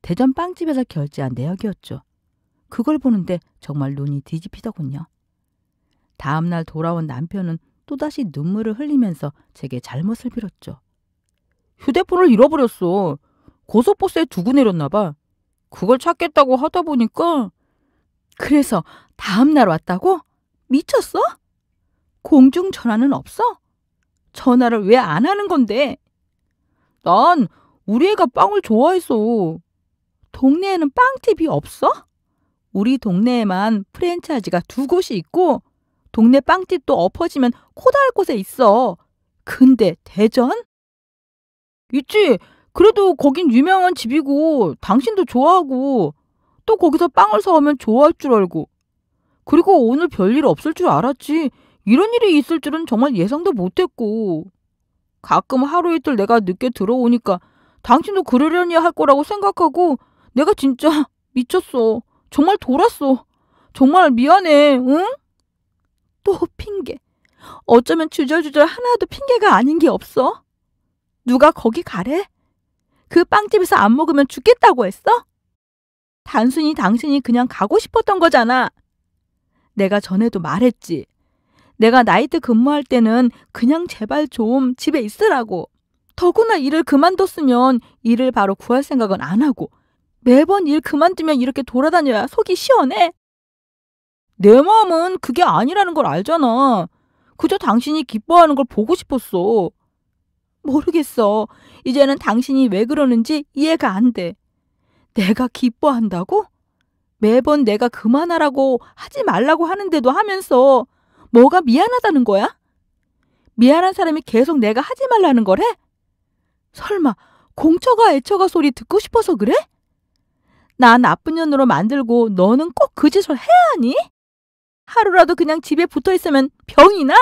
대전 빵집에서 결제한 내역이었죠. 그걸 보는데 정말 눈이 뒤집히더군요. 다음날 돌아온 남편은 또다시 눈물을 흘리면서 제게 잘못을 빌었죠. 휴대폰을 잃어버렸어. 고속버스에 두고 내렸나 봐. 그걸 찾겠다고 하다 보니까. 그래서 다음날 왔다고? 미쳤어? 공중전화는 없어? 전화를 왜 안 하는 건데? 난 우리 애가 빵을 좋아해서. 동네에는 빵집이 없어? 우리 동네에만 프랜차이즈가 2곳이 있고 동네 빵집도 엎어지면 코다할 곳에 있어. 근데 대전? 있지. 그래도 거긴 유명한 집이고 당신도 좋아하고 또 거기서 빵을 사오면 좋아할 줄 알고. 그리고 오늘 별일 없을 줄 알았지. 이런 일이 있을 줄은 정말 예상도 못했고. 가끔 하루 이틀 내가 늦게 들어오니까 당신도 그러려니 할 거라고 생각하고 내가 진짜 미쳤어. 정말 돌았어. 정말 미안해. 응? 또 핑계. 어쩌면 주절주절 하나도 핑계가 아닌 게 없어? 누가 거기 가래? 그 빵집에서 안 먹으면 죽겠다고 했어? 단순히 당신이 그냥 가고 싶었던 거잖아. 내가 전에도 말했지. 내가 나이트 근무할 때는 그냥 제발 좀 집에 있으라고. 더구나 일을 그만뒀으면 일을 바로 구할 생각은 안 하고 매번 일 그만두면 이렇게 돌아다녀야 속이 시원해? 내 마음은 그게 아니라는 걸 알잖아. 그저 당신이 기뻐하는 걸 보고 싶었어. 모르겠어. 이제는 당신이 왜 그러는지 이해가 안 돼. 내가 기뻐한다고? 매번 내가 그만하라고 하지 말라고 하는데도 하면서 뭐가 미안하다는 거야? 미안한 사람이 계속 내가 하지 말라는 거래? 설마 공처가 애처가 소리 듣고 싶어서 그래? 나 나쁜 년으로 만들고 너는 꼭 그 짓을 해야 하니? 하루라도 그냥 집에 붙어 있으면 병이 나?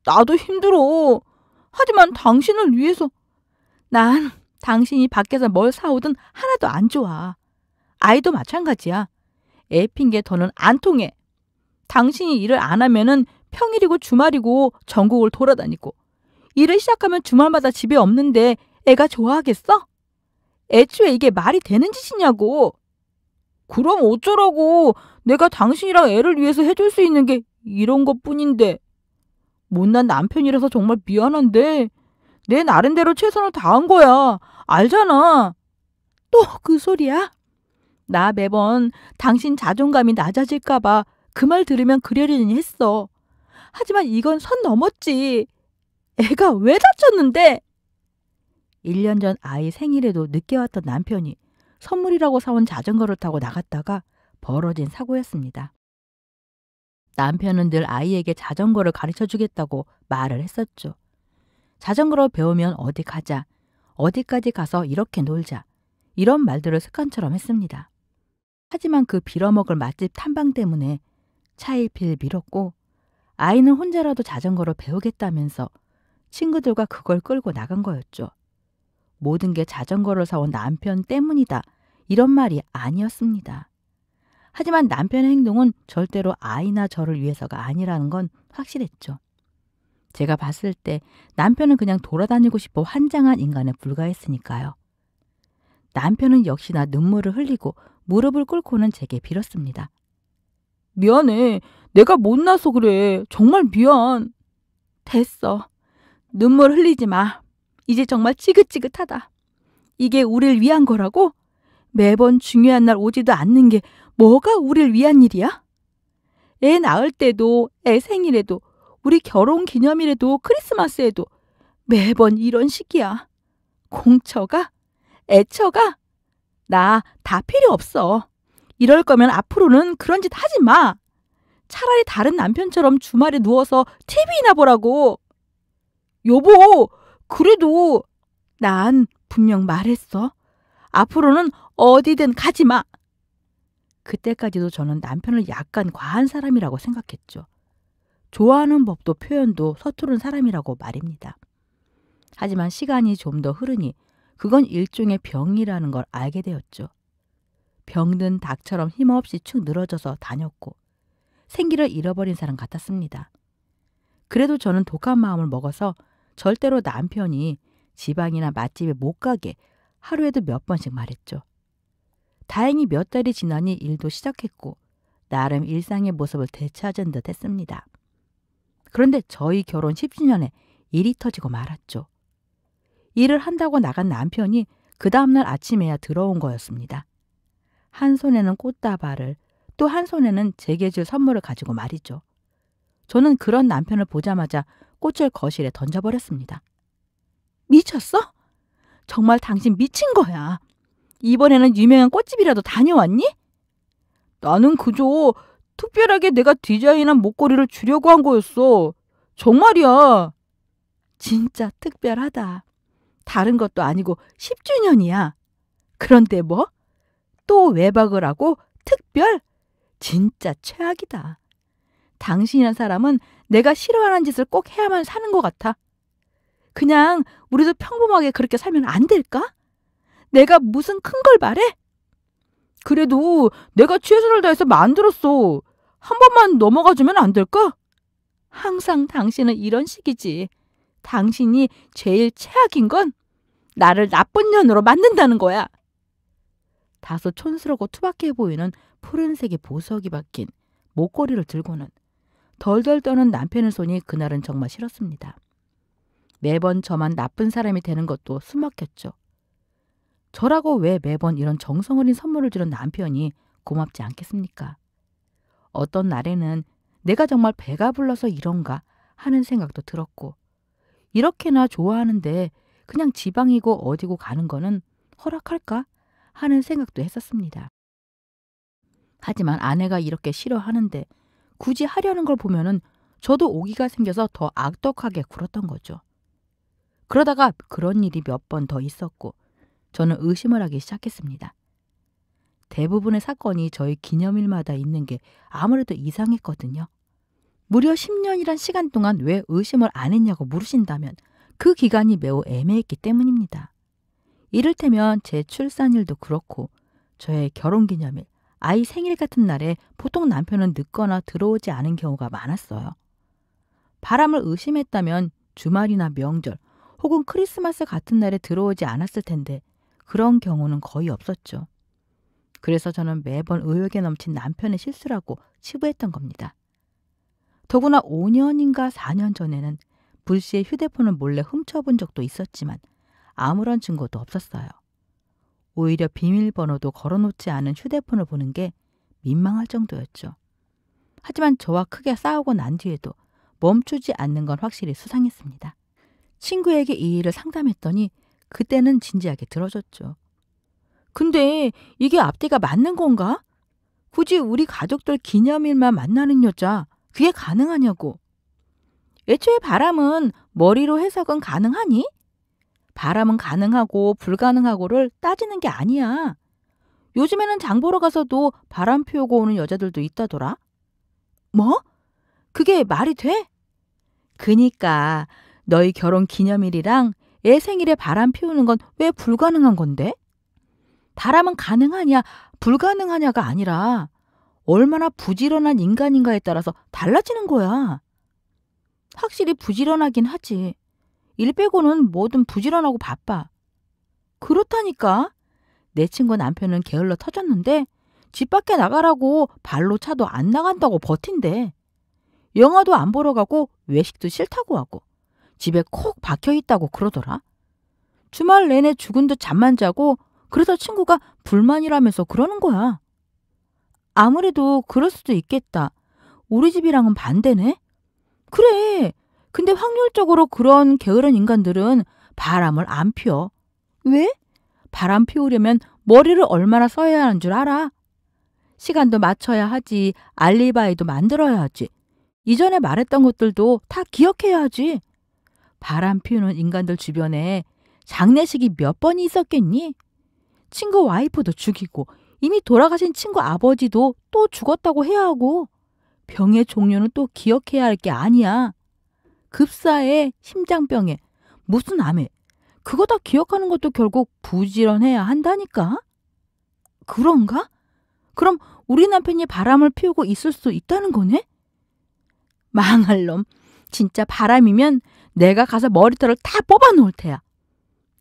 나도 힘들어. 하지만 당신을 위해서. 난 당신이 밖에서 뭘 사오든 하나도 안 좋아. 아이도 마찬가지야. 애 핑계 더는 안 통해. 당신이 일을 안 하면은 평일이고 주말이고 전국을 돌아다니고 일을 시작하면 주말마다 집에 없는데 애가 좋아하겠어? 애초에 이게 말이 되는 짓이냐고. 그럼 어쩌라고. 내가 당신이랑 애를 위해서 해줄 수 있는 게 이런 것뿐인데. 못난 남편이라서 정말 미안한데 내 나름대로 최선을 다한 거야. 알잖아. 또 그 소리야? 나 매번 당신 자존감이 낮아질까 봐 그 말 들으면 그러려니 했어. 하지만 이건 선 넘었지. 애가 왜 다쳤는데? 1년 전 아이 생일에도 늦게 왔던 남편이 선물이라고 사온 자전거를 타고 나갔다가 벌어진 사고였습니다. 남편은 늘 아이에게 자전거를 가르쳐주겠다고 말을 했었죠. 자전거를 배우면 어디 가자, 어디까지 가서 이렇게 놀자, 이런 말들을 습관처럼 했습니다. 하지만 그 빌어먹을 맛집 탐방 때문에 차일피일 미뤘고 아이는 혼자라도 자전거를 배우겠다면서 친구들과 그걸 끌고 나간 거였죠. 모든 게 자전거를 사온 남편 때문이다, 이런 말이 아니었습니다. 하지만 남편의 행동은 절대로 아이나 저를 위해서가 아니라는 건 확실했죠. 제가 봤을 때 남편은 그냥 돌아다니고 싶어 환장한 인간에 불과했으니까요. 남편은 역시나 눈물을 흘리고 무릎을 꿇고는 제게 빌었습니다. 미안해. 내가 못나서 그래. 정말 미안. 됐어. 눈물 흘리지 마. 이제 정말 지긋지긋하다. 이게 우릴 위한 거라고? 매번 중요한 날 오지도 않는 게 뭐가 우릴 위한 일이야? 애 낳을 때도, 애 생일에도, 우리 결혼 기념일에도, 크리스마스에도 매번 이런 식이야. 공처가? 애처가? 나 다 필요 없어. 이럴 거면 앞으로는 그런 짓 하지 마. 차라리 다른 남편처럼 주말에 누워서 TV나 보라고. 여보, 그래도 난 분명 말했어. 앞으로는 어디든 가지 마. 그때까지도 저는 남편을 약간 과한 사람이라고 생각했죠. 좋아하는 법도 표현도 서투른 사람이라고 말입니다. 하지만 시간이 좀 더 흐르니 그건 일종의 병이라는 걸 알게 되었죠. 병든 닭처럼 힘없이 축 늘어져서 다녔고 생기를 잃어버린 사람 같았습니다. 그래도 저는 독한 마음을 먹어서 절대로 남편이 지방이나 맛집에 못 가게 하루에도 몇 번씩 말했죠. 다행히 몇 달이 지나니 일도 시작했고 나름 일상의 모습을 되찾은 듯 했습니다. 그런데 저희 결혼 10주년에 일이 터지고 말았죠. 일을 한다고 나간 남편이 그 다음날 아침에야 들어온 거였습니다. 한 손에는 꽃다발을 또 한 손에는 제게 줄 선물을 가지고 말이죠. 저는 그런 남편을 보자마자 꽃을 거실에 던져버렸습니다. 미쳤어? 정말 당신 미친 거야. 이번에는 유명한 꽃집이라도 다녀왔니? 나는 그저 특별하게 내가 디자인한 목걸이를 주려고 한 거였어. 정말이야. 진짜 특별하다. 다른 것도 아니고 10주년이야. 그런데 뭐? 또 외박을 하고 특별? 진짜 최악이다. 당신이란 사람은 내가 싫어하는 짓을 꼭 해야만 사는 것 같아. 그냥 우리도 평범하게 그렇게 살면 안 될까? 내가 무슨 큰 걸 바래? 그래도 내가 최선을 다해서 만들었어. 한 번만 넘어가 주면 안 될까? 항상 당신은 이런 식이지. 당신이 제일 최악인 건 나를 나쁜 년으로 만든다는 거야. 다소 촌스럽고 투박해 보이는 푸른색의 보석이 박힌 목걸이를 들고는 덜덜 떠는 남편의 손이 그날은 정말 싫었습니다. 매번 저만 나쁜 사람이 되는 것도 숨막혔죠. 저라고 왜 매번 이런 정성 어린 선물을 주는 남편이 고맙지 않겠습니까? 어떤 날에는 내가 정말 배가 불러서 이런가 하는 생각도 들었고, 이렇게나 좋아하는데 그냥 지방이고 어디고 가는 거는 허락할까 하는 생각도 했었습니다. 하지만 아내가 이렇게 싫어하는데 굳이 하려는 걸 보면은 저도 오기가 생겨서 더 악독하게 굴었던 거죠. 그러다가 그런 일이 몇 번 더 있었고 저는 의심을 하기 시작했습니다. 대부분의 사건이 저희 기념일마다 있는 게 아무래도 이상했거든요. 무려 10년이란 시간 동안 왜 의심을 안 했냐고 물으신다면 그 기간이 매우 애매했기 때문입니다. 이를테면 제 출산일도 그렇고 저의 결혼기념일, 아이 생일 같은 날에 보통 남편은 늦거나 들어오지 않은 경우가 많았어요. 바람을 의심했다면 주말이나 명절 혹은 크리스마스 같은 날에 들어오지 않았을 텐데 그런 경우는 거의 없었죠. 그래서 저는 매번 의욕에 넘친 남편의 실수라고 치부했던 겁니다. 더구나 5년인가 4년 전에는 불시에 휴대폰을 몰래 훔쳐본 적도 있었지만 아무런 증거도 없었어요. 오히려 비밀번호도 걸어놓지 않은 휴대폰을 보는 게 민망할 정도였죠. 하지만 저와 크게 싸우고 난 뒤에도 멈추지 않는 건 확실히 수상했습니다. 친구에게 이 일을 상담했더니 그때는 진지하게 들어줬죠. 근데 이게 앞뒤가 맞는 건가? 굳이 우리 가족들 기념일만 만나는 여자, 그게 가능하냐고. 애초에 바람은 머리로 해석은 가능하니? 바람은 가능하고 불가능하고를 따지는 게 아니야. 요즘에는 장 보러 가서도 바람 피우고 오는 여자들도 있다더라. 뭐? 그게 말이 돼? 그니까 너희 결혼 기념일이랑 애 생일에 바람 피우는 건 왜 불가능한 건데? 바람은 가능하냐 불가능하냐가 아니라 얼마나 부지런한 인간인가에 따라서 달라지는 거야. 확실히 부지런하긴 하지. 일 빼고는 뭐든 부지런하고 바빠. 그렇다니까. 내 친구 남편은 게을러 터졌는데 집 밖에 나가라고 발로 차도 안 나간다고 버틴대. 영화도 안 보러 가고 외식도 싫다고 하고 집에 콕 박혀 있다고 그러더라. 주말 내내 죽은 듯 잠만 자고 그래서 친구가 불만이라면서 그러는 거야. 아무래도 그럴 수도 있겠다. 우리 집이랑은 반대네. 그래. 근데 확률적으로 그런 게으른 인간들은 바람을 안 피워. 왜? 바람 피우려면 머리를 얼마나 써야 하는 줄 알아? 시간도 맞춰야 하지. 알리바이도 만들어야 하지. 이전에 말했던 것들도 다 기억해야 하지. 바람 피우는 인간들 주변에 장례식이 몇 번이 있었겠니? 친구 와이프도 죽이고 이미 돌아가신 친구 아버지도 또 죽었다고 해야 하고 병의 종류는 또 기억해야 할 게 아니야. 급사에 심장병에 무슨 암에 그거 다 기억하는 것도 결국 부지런해야 한다니까. 그런가? 그럼 우리 남편이 바람을 피우고 있을 수 있다는 거네? 망할 놈. 진짜 바람이면 내가 가서 머리털을 다 뽑아놓을 테야.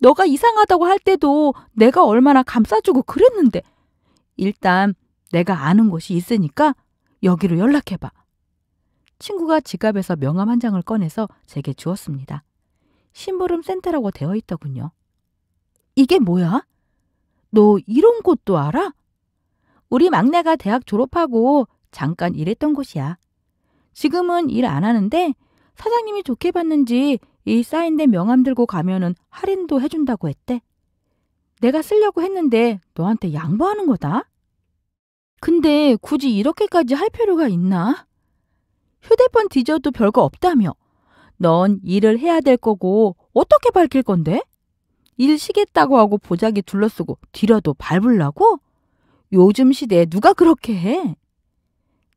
너가 이상하다고 할 때도 내가 얼마나 감싸주고 그랬는데. 일단 내가 아는 곳이 있으니까 여기로 연락해봐. 친구가 지갑에서 명함 한 장을 꺼내서 제게 주었습니다. 심부름 센터라고 되어 있더군요. 이게 뭐야? 너 이런 곳도 알아? 우리 막내가 대학 졸업하고 잠깐 일했던 곳이야. 지금은 일 안 하는데 사장님이 좋게 봤는지 이 사인된 명함 들고 가면은 할인도 해준다고 했대. 내가 쓰려고 했는데 너한테 양보하는 거다. 근데 굳이 이렇게까지 할 필요가 있나? 휴대폰 뒤져도 별거 없다며. 넌 일을 해야 될 거고 어떻게 밝힐 건데? 일 쉬겠다고 하고 보자기 둘러쓰고 뒤려도 밟으려고? 요즘 시대에 누가 그렇게 해?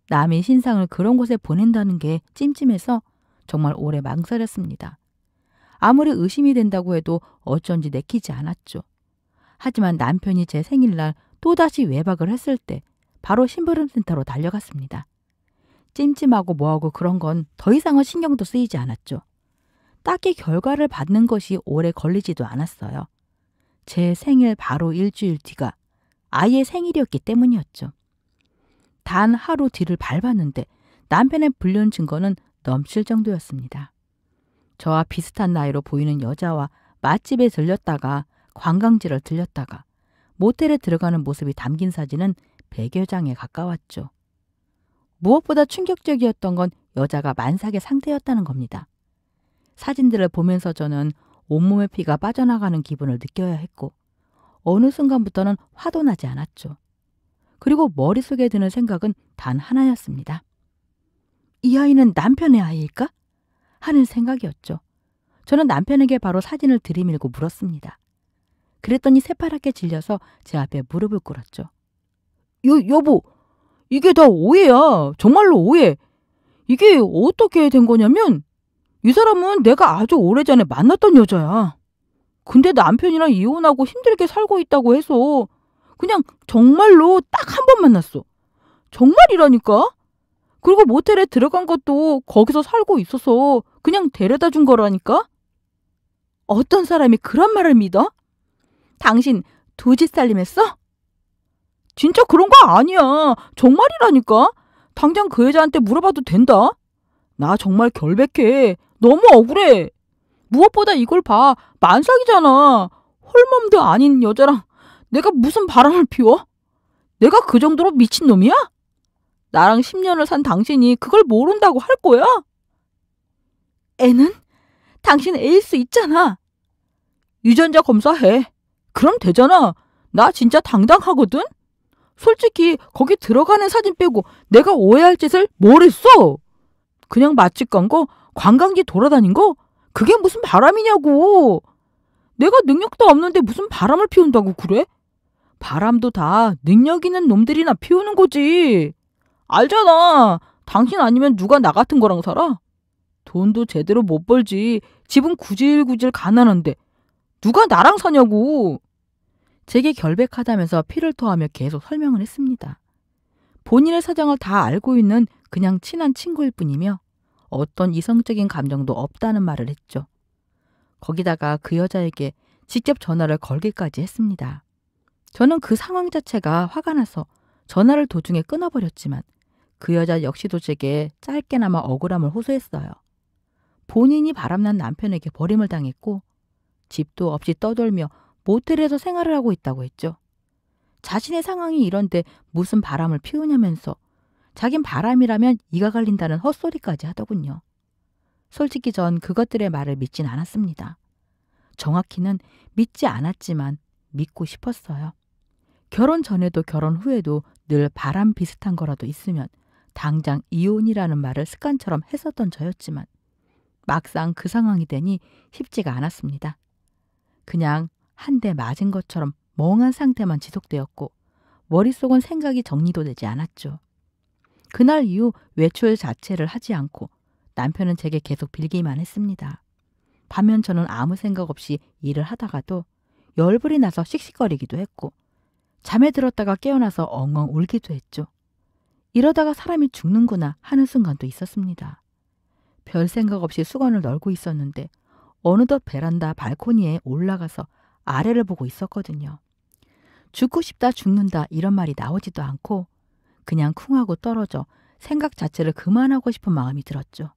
남의 신상을 그런 곳에 보낸다는 게 찜찜해서 정말 오래 망설였습니다. 아무리 의심이 된다고 해도 어쩐지 내키지 않았죠. 하지만 남편이 제 생일날 또다시 외박을 했을 때 바로 심부름센터로 달려갔습니다. 찜찜하고 뭐하고 그런 건 더 이상은 신경도 쓰이지 않았죠. 딱히 결과를 받는 것이 오래 걸리지도 않았어요. 제 생일 바로 일주일 뒤가 아이의 생일이었기 때문이었죠. 단 하루 뒤를 밟았는데 남편의 불륜 증거는 넘칠 정도였습니다. 저와 비슷한 나이로 보이는 여자와 맛집에 들렸다가 관광지를 들렸다가 모텔에 들어가는 모습이 담긴 사진은 100여 장에 가까웠죠. 무엇보다 충격적이었던 건 여자가 만삭의 상태였다는 겁니다. 사진들을 보면서 저는 온몸의 피가 빠져나가는 기분을 느껴야 했고 어느 순간부터는 화도 나지 않았죠. 그리고 머릿속에 드는 생각은 단 하나였습니다. 이 아이는 남편의 아이일까? 하는 생각이었죠. 저는 남편에게 바로 사진을 들이밀고 물었습니다. 그랬더니 새파랗게 질려서 제 앞에 무릎을 꿇었죠. 여보, 이게 다 오해야. 정말로 오해. 이게 어떻게 된 거냐면 이 사람은 내가 아주 오래전에 만났던 여자야. 근데 남편이랑 이혼하고 힘들게 살고 있다고 해서 그냥 정말로 딱 한 번 만났어. 정말이라니까? 그리고 모텔에 들어간 것도 거기서 살고 있어서 그냥 데려다 준 거라니까? 어떤 사람이 그런 말을 믿어? 당신 두 집 살림했어? 진짜 그런 거 아니야. 정말이라니까? 당장 그 여자한테 물어봐도 된다. 나 정말 결백해. 너무 억울해. 무엇보다 이걸 봐. 만삭이잖아. 홀몸도 아닌 여자랑 내가 무슨 바람을 피워? 내가 그 정도로 미친놈이야? 나랑 10년을 산 당신이 그걸 모른다고 할 거야? 애는? 당신 애일 수 있잖아. 유전자 검사해. 그럼 되잖아. 나 진짜 당당하거든? 솔직히 거기 들어가는 사진 빼고 내가 오해할 짓을 뭘 했어? 그냥 맛집 간 거, 관광지 돌아다닌 거? 그게 무슨 바람이냐고. 내가 능력도 없는데 무슨 바람을 피운다고 그래? 바람도 다 능력 있는 놈들이나 피우는 거지. 알잖아. 당신 아니면 누가 나 같은 거랑 살아? 돈도 제대로 못 벌지. 집은 구질구질 가난한데 누가 나랑 사냐고. 제게 결백하다면서 피를 토하며 계속 설명을 했습니다. 본인의 사정을 다 알고 있는 그냥 친한 친구일 뿐이며 어떤 이성적인 감정도 없다는 말을 했죠. 거기다가 그 여자에게 직접 전화를 걸기까지 했습니다. 저는 그 상황 자체가 화가 나서 전화를 도중에 끊어버렸지만 그 여자 역시도 제게 짧게나마 억울함을 호소했어요. 본인이 바람난 남편에게 버림을 당했고 집도 없이 떠돌며 모텔에서 생활을 하고 있다고 했죠. 자신의 상황이 이런데 무슨 바람을 피우냐면서 자긴 바람이라면 이가 갈린다는 헛소리까지 하더군요. 솔직히 전 그것들의 말을 믿진 않았습니다. 정확히는 믿지 않았지만 믿고 싶었어요. 결혼 전에도 결혼 후에도 늘 바람 비슷한 거라도 있으면 당장 이혼이라는 말을 습관처럼 했었던 저였지만 막상 그 상황이 되니 쉽지가 않았습니다. 그냥 한 대 맞은 것처럼 멍한 상태만 지속되었고 머릿속은 생각이 정리도 되지 않았죠. 그날 이후 외출 자체를 하지 않고 남편은 제게 계속 빌기만 했습니다. 반면 저는 아무 생각 없이 일을 하다가도 열불이 나서 씩씩거리기도 했고 잠에 들었다가 깨어나서 엉엉 울기도 했죠. 이러다가 사람이 죽는구나 하는 순간도 있었습니다. 별 생각 없이 수건을 널고 있었는데 어느덧 베란다 발코니에 올라가서 아래를 보고 있었거든요. 죽고 싶다 죽는다 이런 말이 나오지도 않고 그냥 쿵하고 떨어져 생각 자체를 그만하고 싶은 마음이 들었죠.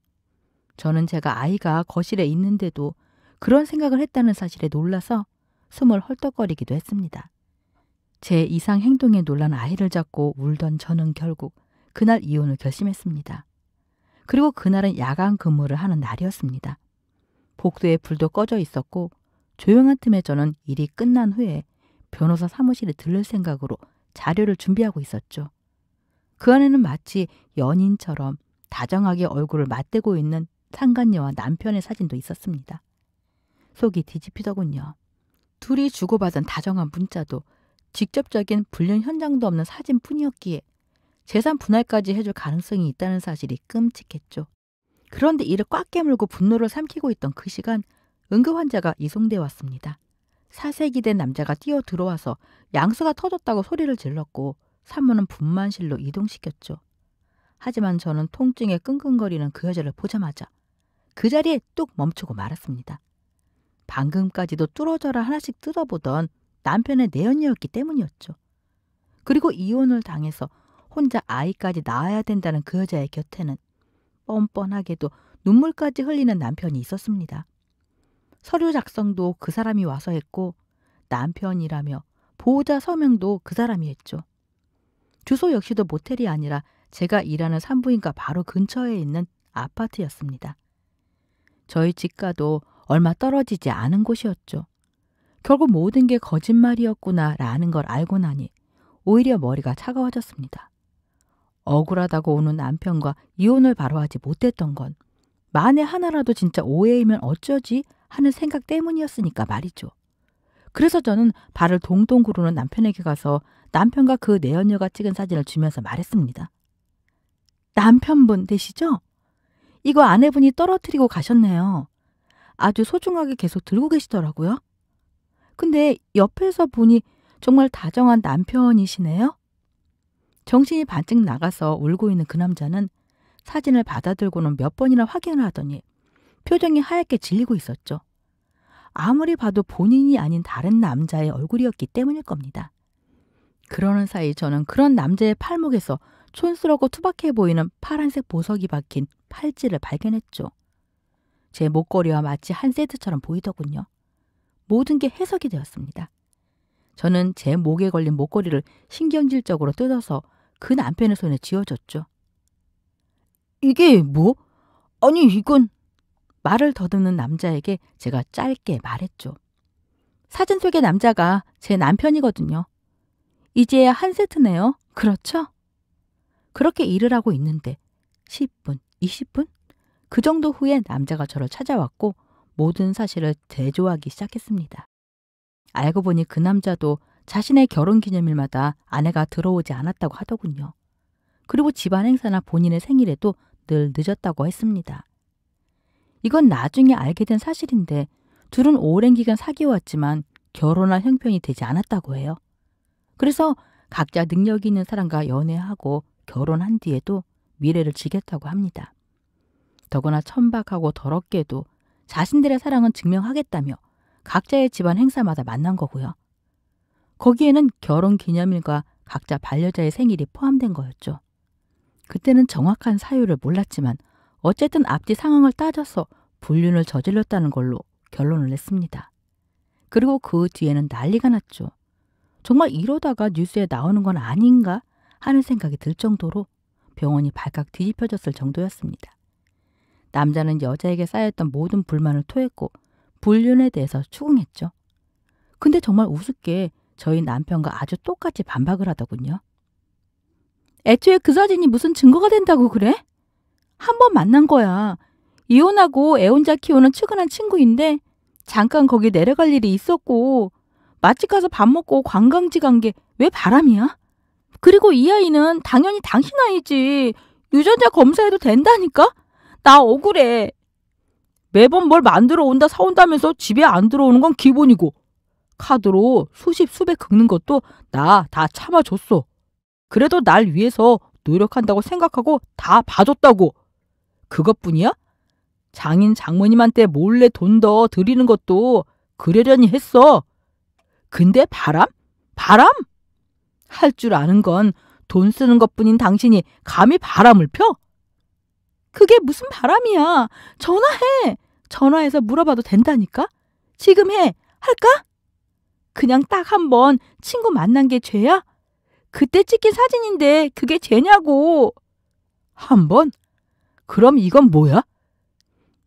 저는 제가 아이가 거실에 있는데도 그런 생각을 했다는 사실에 놀라서 숨을 헐떡거리기도 했습니다. 제 이상 행동에 놀란 아이를 잡고 울던 저는 결국 그날 이혼을 결심했습니다. 그리고 그날은 야간 근무를 하는 날이었습니다. 복도에 불도 꺼져 있었고 조용한 틈에 저는 일이 끝난 후에 변호사 사무실에 들를 생각으로 자료를 준비하고 있었죠. 그 안에는 마치 연인처럼 다정하게 얼굴을 맞대고 있는 상간녀와 남편의 사진도 있었습니다. 속이 뒤집히더군요. 둘이 주고받은 다정한 문자도 직접적인 불륜 현장도 없는 사진뿐이었기에 재산 분할까지 해줄 가능성이 있다는 사실이 끔찍했죠. 그런데 이를 꽉 깨물고 분노를 삼키고 있던 그 시간 응급 환자가 이송되어 왔습니다. 사색이 된 남자가 뛰어 들어와서 양수가 터졌다고 소리를 질렀고 산모는 분만실로 이동시켰죠. 하지만 저는 통증에 끙끙거리는 그 여자를 보자마자 그 자리에 뚝 멈추고 말았습니다. 방금까지도 뚫어져라 하나씩 뜯어보던 남편의 내연녀였기 때문이었죠. 그리고 이혼을 당해서 혼자 아이까지 낳아야 된다는 그 여자의 곁에는 뻔뻔하게도 눈물까지 흘리는 남편이 있었습니다. 서류 작성도 그 사람이 와서 했고 남편이라며 보호자 서명도 그 사람이 했죠. 주소 역시도 모텔이 아니라 제가 일하는 산부인과 바로 근처에 있는 아파트였습니다. 저희 집과도 얼마 떨어지지 않은 곳이었죠. 결국 모든 게 거짓말이었구나라는 걸 알고 나니 오히려 머리가 차가워졌습니다. 억울하다고 오는 남편과 이혼을 바로 하지 못했던 건 만에 하나라도 진짜 오해이면 어쩌지 하는 생각 때문이었으니까 말이죠. 그래서 저는 발을 동동 구르는 남편에게 가서 남편과 그 내연녀가 찍은 사진을 주면서 말했습니다. 남편분 되시죠? 이거 아내분이 떨어뜨리고 가셨네요. 아주 소중하게 계속 들고 계시더라고요. 근데 옆에서 보니 정말 다정한 남편이시네요. 정신이 반쯤 나가서 울고 있는 그 남자는 사진을 받아들고는 몇 번이나 확인을 하더니 표정이 하얗게 질리고 있었죠. 아무리 봐도 본인이 아닌 다른 남자의 얼굴이었기 때문일 겁니다. 그러는 사이 저는 그런 남자의 팔목에서 촌스럽고 투박해 보이는 파란색 보석이 박힌 팔찌를 발견했죠. 제 목걸이와 마치 한 세트처럼 보이더군요. 모든 게 해석이 되었습니다. 저는 제 목에 걸린 목걸이를 신경질적으로 뜯어서 그 남편의 손에 쥐어줬죠. 이게 뭐? 아니 이건... 말을 더듬는 남자에게 제가 짧게 말했죠. 사진 속의 남자가 제 남편이거든요. 이제야 한 세트네요. 그렇죠? 그렇게 일을 하고 있는데 10분, 20분? 그 정도 후에 남자가 저를 찾아왔고 모든 사실을 대조하기 시작했습니다. 알고 보니 그 남자도 자신의 결혼기념일마다 아내가 들어오지 않았다고 하더군요. 그리고 집안 행사나 본인의 생일에도 늘 늦었다고 했습니다. 이건 나중에 알게 된 사실인데 둘은 오랜 기간 사귀어왔지만 결혼할 형편이 되지 않았다고 해요. 그래서 각자 능력이 있는 사람과 연애하고 결혼한 뒤에도 미래를 지겠다고 합니다. 더구나 천박하고 더럽게도 자신들의 사랑은 증명하겠다며 각자의 집안 행사마다 만난 거고요. 거기에는 결혼기념일과 각자 반려자의 생일이 포함된 거였죠. 그때는 정확한 사유를 몰랐지만 어쨌든 앞뒤 상황을 따져서 불륜을 저질렀다는 걸로 결론을 냈습니다. 그리고 그 뒤에는 난리가 났죠. 정말 이러다가 뉴스에 나오는 건 아닌가 하는 생각이 들 정도로 병원이 발칵 뒤집혀졌을 정도였습니다. 남자는 여자에게 쌓였던 모든 불만을 토했고 불륜에 대해서 추궁했죠. 근데 정말 우습게 저희 남편과 아주 똑같이 반박을 하더군요. 애초에 그 사진이 무슨 증거가 된다고 그래? 한 번 만난 거야. 이혼하고 애 혼자 키우는 측은한 친구인데 잠깐 거기 내려갈 일이 있었고 맛집 가서 밥 먹고 관광지 간 게 왜 바람이야? 그리고 이 아이는 당연히 당신 아이지. 유전자 검사해도 된다니까? 나 억울해. 매번 뭘 만들어 온다 사온다면서 집에 안 들어오는 건 기본이고 카드로 수십 수백 긁는 것도 나 다 참아줬어. 그래도 날 위해서 노력한다고 생각하고 다 봐줬다고. 그것뿐이야? 장인 장모님한테 몰래 돈 더 드리는 것도 그러려니 했어. 근데 바람? 바람? 할 줄 아는 건 돈 쓰는 것뿐인 당신이 감히 바람을 펴? 그게 무슨 바람이야. 전화해. 전화해서 물어봐도 된다니까? 지금 해. 할까? 그냥 딱 한 번 친구 만난 게 죄야? 그때 찍힌 사진인데 그게 죄냐고. 한 번? 그럼 이건 뭐야?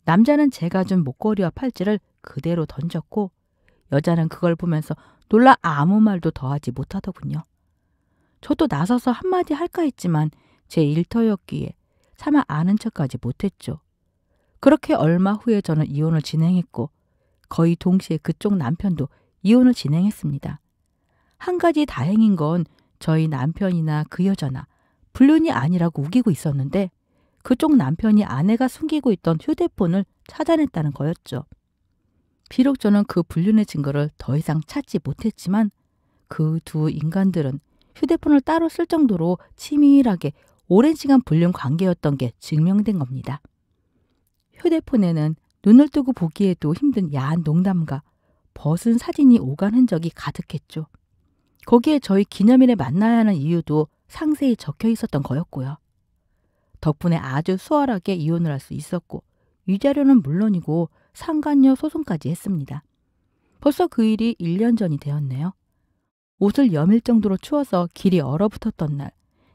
남자는 제가 준 목걸이와 팔찌를 그대로 던졌고 여자는 그걸 보면서 놀라 아무 말도 더하지 못하더군요. 저도 나서서 한마디 할까 했지만 제 일터였기에 차마 아는 척하지 못했죠. 그렇게 얼마 후에 저는 이혼을 진행했고 거의 동시에 그쪽 남편도 이혼을 진행했습니다. 한 가지 다행인 건 저희 남편이나 그 여자나 불륜이 아니라고 우기고 있었는데 그쪽 남편이 아내가 숨기고 있던 휴대폰을 찾아냈다는 거였죠. 비록 저는 그 불륜의 증거를 더 이상 찾지 못했지만 그 두 인간들은 휴대폰을 따로 쓸 정도로 치밀하게 오랜 시간 불륜 관계였던 게 증명된 겁니다. 휴대폰에는 눈을 뜨고 보기에도 힘든 야한 농담과 벗은 사진이 오간 흔적이 가득했죠. 거기에 저희 기념일에 만나야 하는 이유도 상세히 적혀 있었던 거였고요. 덕분에 아주 수월하게 이혼을 할 수 있었고 위자료는 물론이고 상간녀 소송까지 했습니다. 벌써 그 일이 1년 전이 되었네요. 옷을 여밀 정도로 추워서 길이 얼어붙었던 날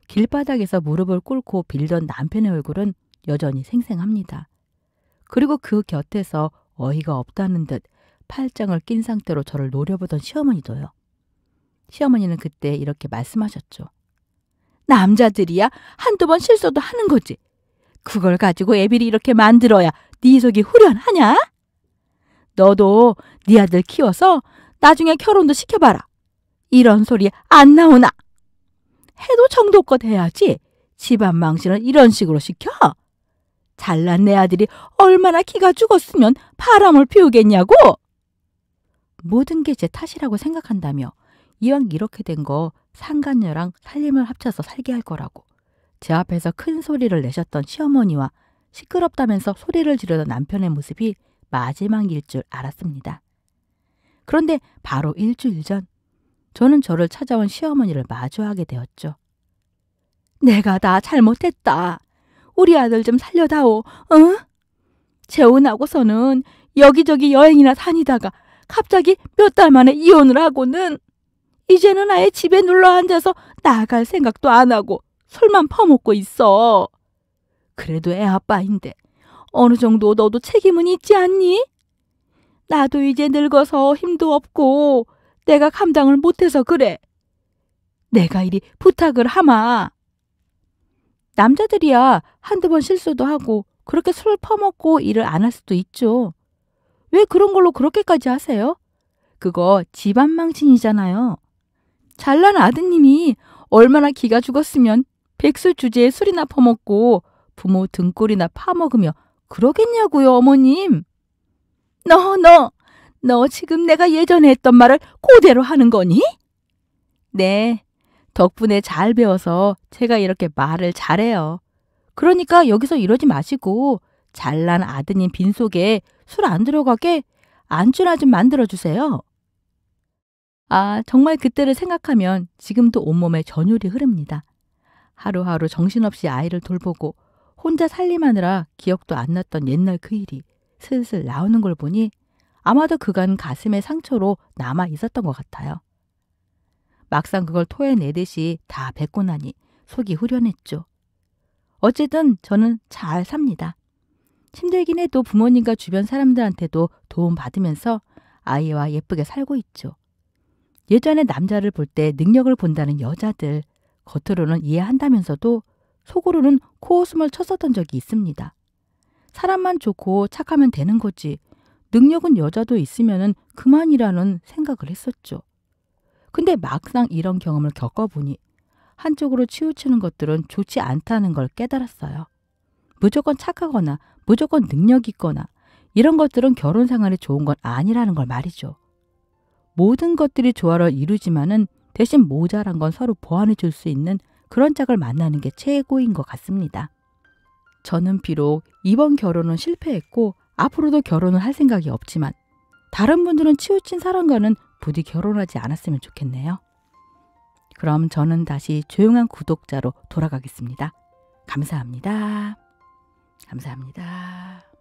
길바닥에서 무릎을 꿇고 빌던 남편의 얼굴은 여전히 생생합니다. 그리고 그 곁에서 어이가 없다는 듯 팔짱을 낀 상태로 저를 노려보던 시어머니도요. 시어머니는 그때 이렇게 말씀하셨죠. 남자들이야 한두 번 실수도 하는 거지. 그걸 가지고 애비를 이렇게 만들어야 네 속이 후련하냐? 너도 네 아들 키워서 나중에 결혼도 시켜봐라. 이런 소리 안 나오나? 해도 정도껏 해야지. 집안 망신을 이런 식으로 시켜? 잘난 내 아들이 얼마나 기가 죽었으면 바람을 피우겠냐고? 모든 게 제 탓이라고 생각한다며 이왕 이렇게 된 거 상간녀랑 살림을 합쳐서 살게 할 거라고 제 앞에서 큰 소리를 내셨던 시어머니와 시끄럽다면서 소리를 지르던 남편의 모습이 마지막일 줄 알았습니다. 그런데 바로 일주일 전 저는 저를 찾아온 시어머니를 마주하게 되었죠. 내가 다 잘못했다. 우리 아들 좀 살려다오. 응? 재혼하고서는 여기저기 여행이나 다니다가 갑자기 몇 달 만에 이혼을 하고는 이제는 아예 집에 눌러 앉아서 나갈 생각도 안 하고 술만 퍼먹고 있어. 그래도 애 아빠인데 어느 정도 너도 책임은 있지 않니? 나도 이제 늙어서 힘도 없고 내가 감당을 못해서 그래. 내가 이리 부탁을 하마. 남자들이야 한두 번 실수도 하고 그렇게 술 퍼먹고 일을 안 할 수도 있죠. 왜 그런 걸로 그렇게까지 하세요? 그거 집안 망신이잖아요. 잘난 아드님이 얼마나 기가 죽었으면 백수 주제에 술이나 퍼먹고 부모 등골이나 파먹으며 그러겠냐고요, 어머님. 너 지금 내가 예전에 했던 말을 그대로 하는 거니? 네, 덕분에 잘 배워서 제가 이렇게 말을 잘해요. 그러니까 여기서 이러지 마시고 잘난 아드님 빈속에 술 안 들어가게 안주나 좀 만들어주세요. 아, 정말 그때를 생각하면 지금도 온몸에 전율이 흐릅니다. 하루하루 정신없이 아이를 돌보고 혼자 살림하느라 기억도 안 났던 옛날 그 일이 슬슬 나오는 걸 보니 아마도 그간 가슴의 상처로 남아 있었던 것 같아요. 막상 그걸 토해내듯이 다 뱉고 나니 속이 후련했죠. 어쨌든 저는 잘 삽니다. 힘들긴 해도 부모님과 주변 사람들한테도 도움받으면서 아이와 예쁘게 살고 있죠. 예전에 남자를 볼 때 능력을 본다는 여자들, 겉으로는 이해한다면서도 속으로는 코웃음을 쳤었던 적이 있습니다. 사람만 좋고 착하면 되는 거지. 능력은 여자도 있으면은 그만이라는 생각을 했었죠. 근데 막상 이런 경험을 겪어보니 한쪽으로 치우치는 것들은 좋지 않다는 걸 깨달았어요. 무조건 착하거나 무조건 능력 있거나 이런 것들은 결혼 생활에 좋은 건 아니라는 걸 말이죠. 모든 것들이 조화를 이루지만은 대신 모자란 건 서로 보완해 줄 수 있는 그런 짝을 만나는 게 최고인 것 같습니다. 저는 비록 이번 결혼은 실패했고 앞으로도 결혼을 할 생각이 없지만 다른 분들은 치우친 사람과는 부디 결혼하지 않았으면 좋겠네요. 그럼 저는 다시 조용한 구독자로 돌아가겠습니다. 감사합니다. 감사합니다.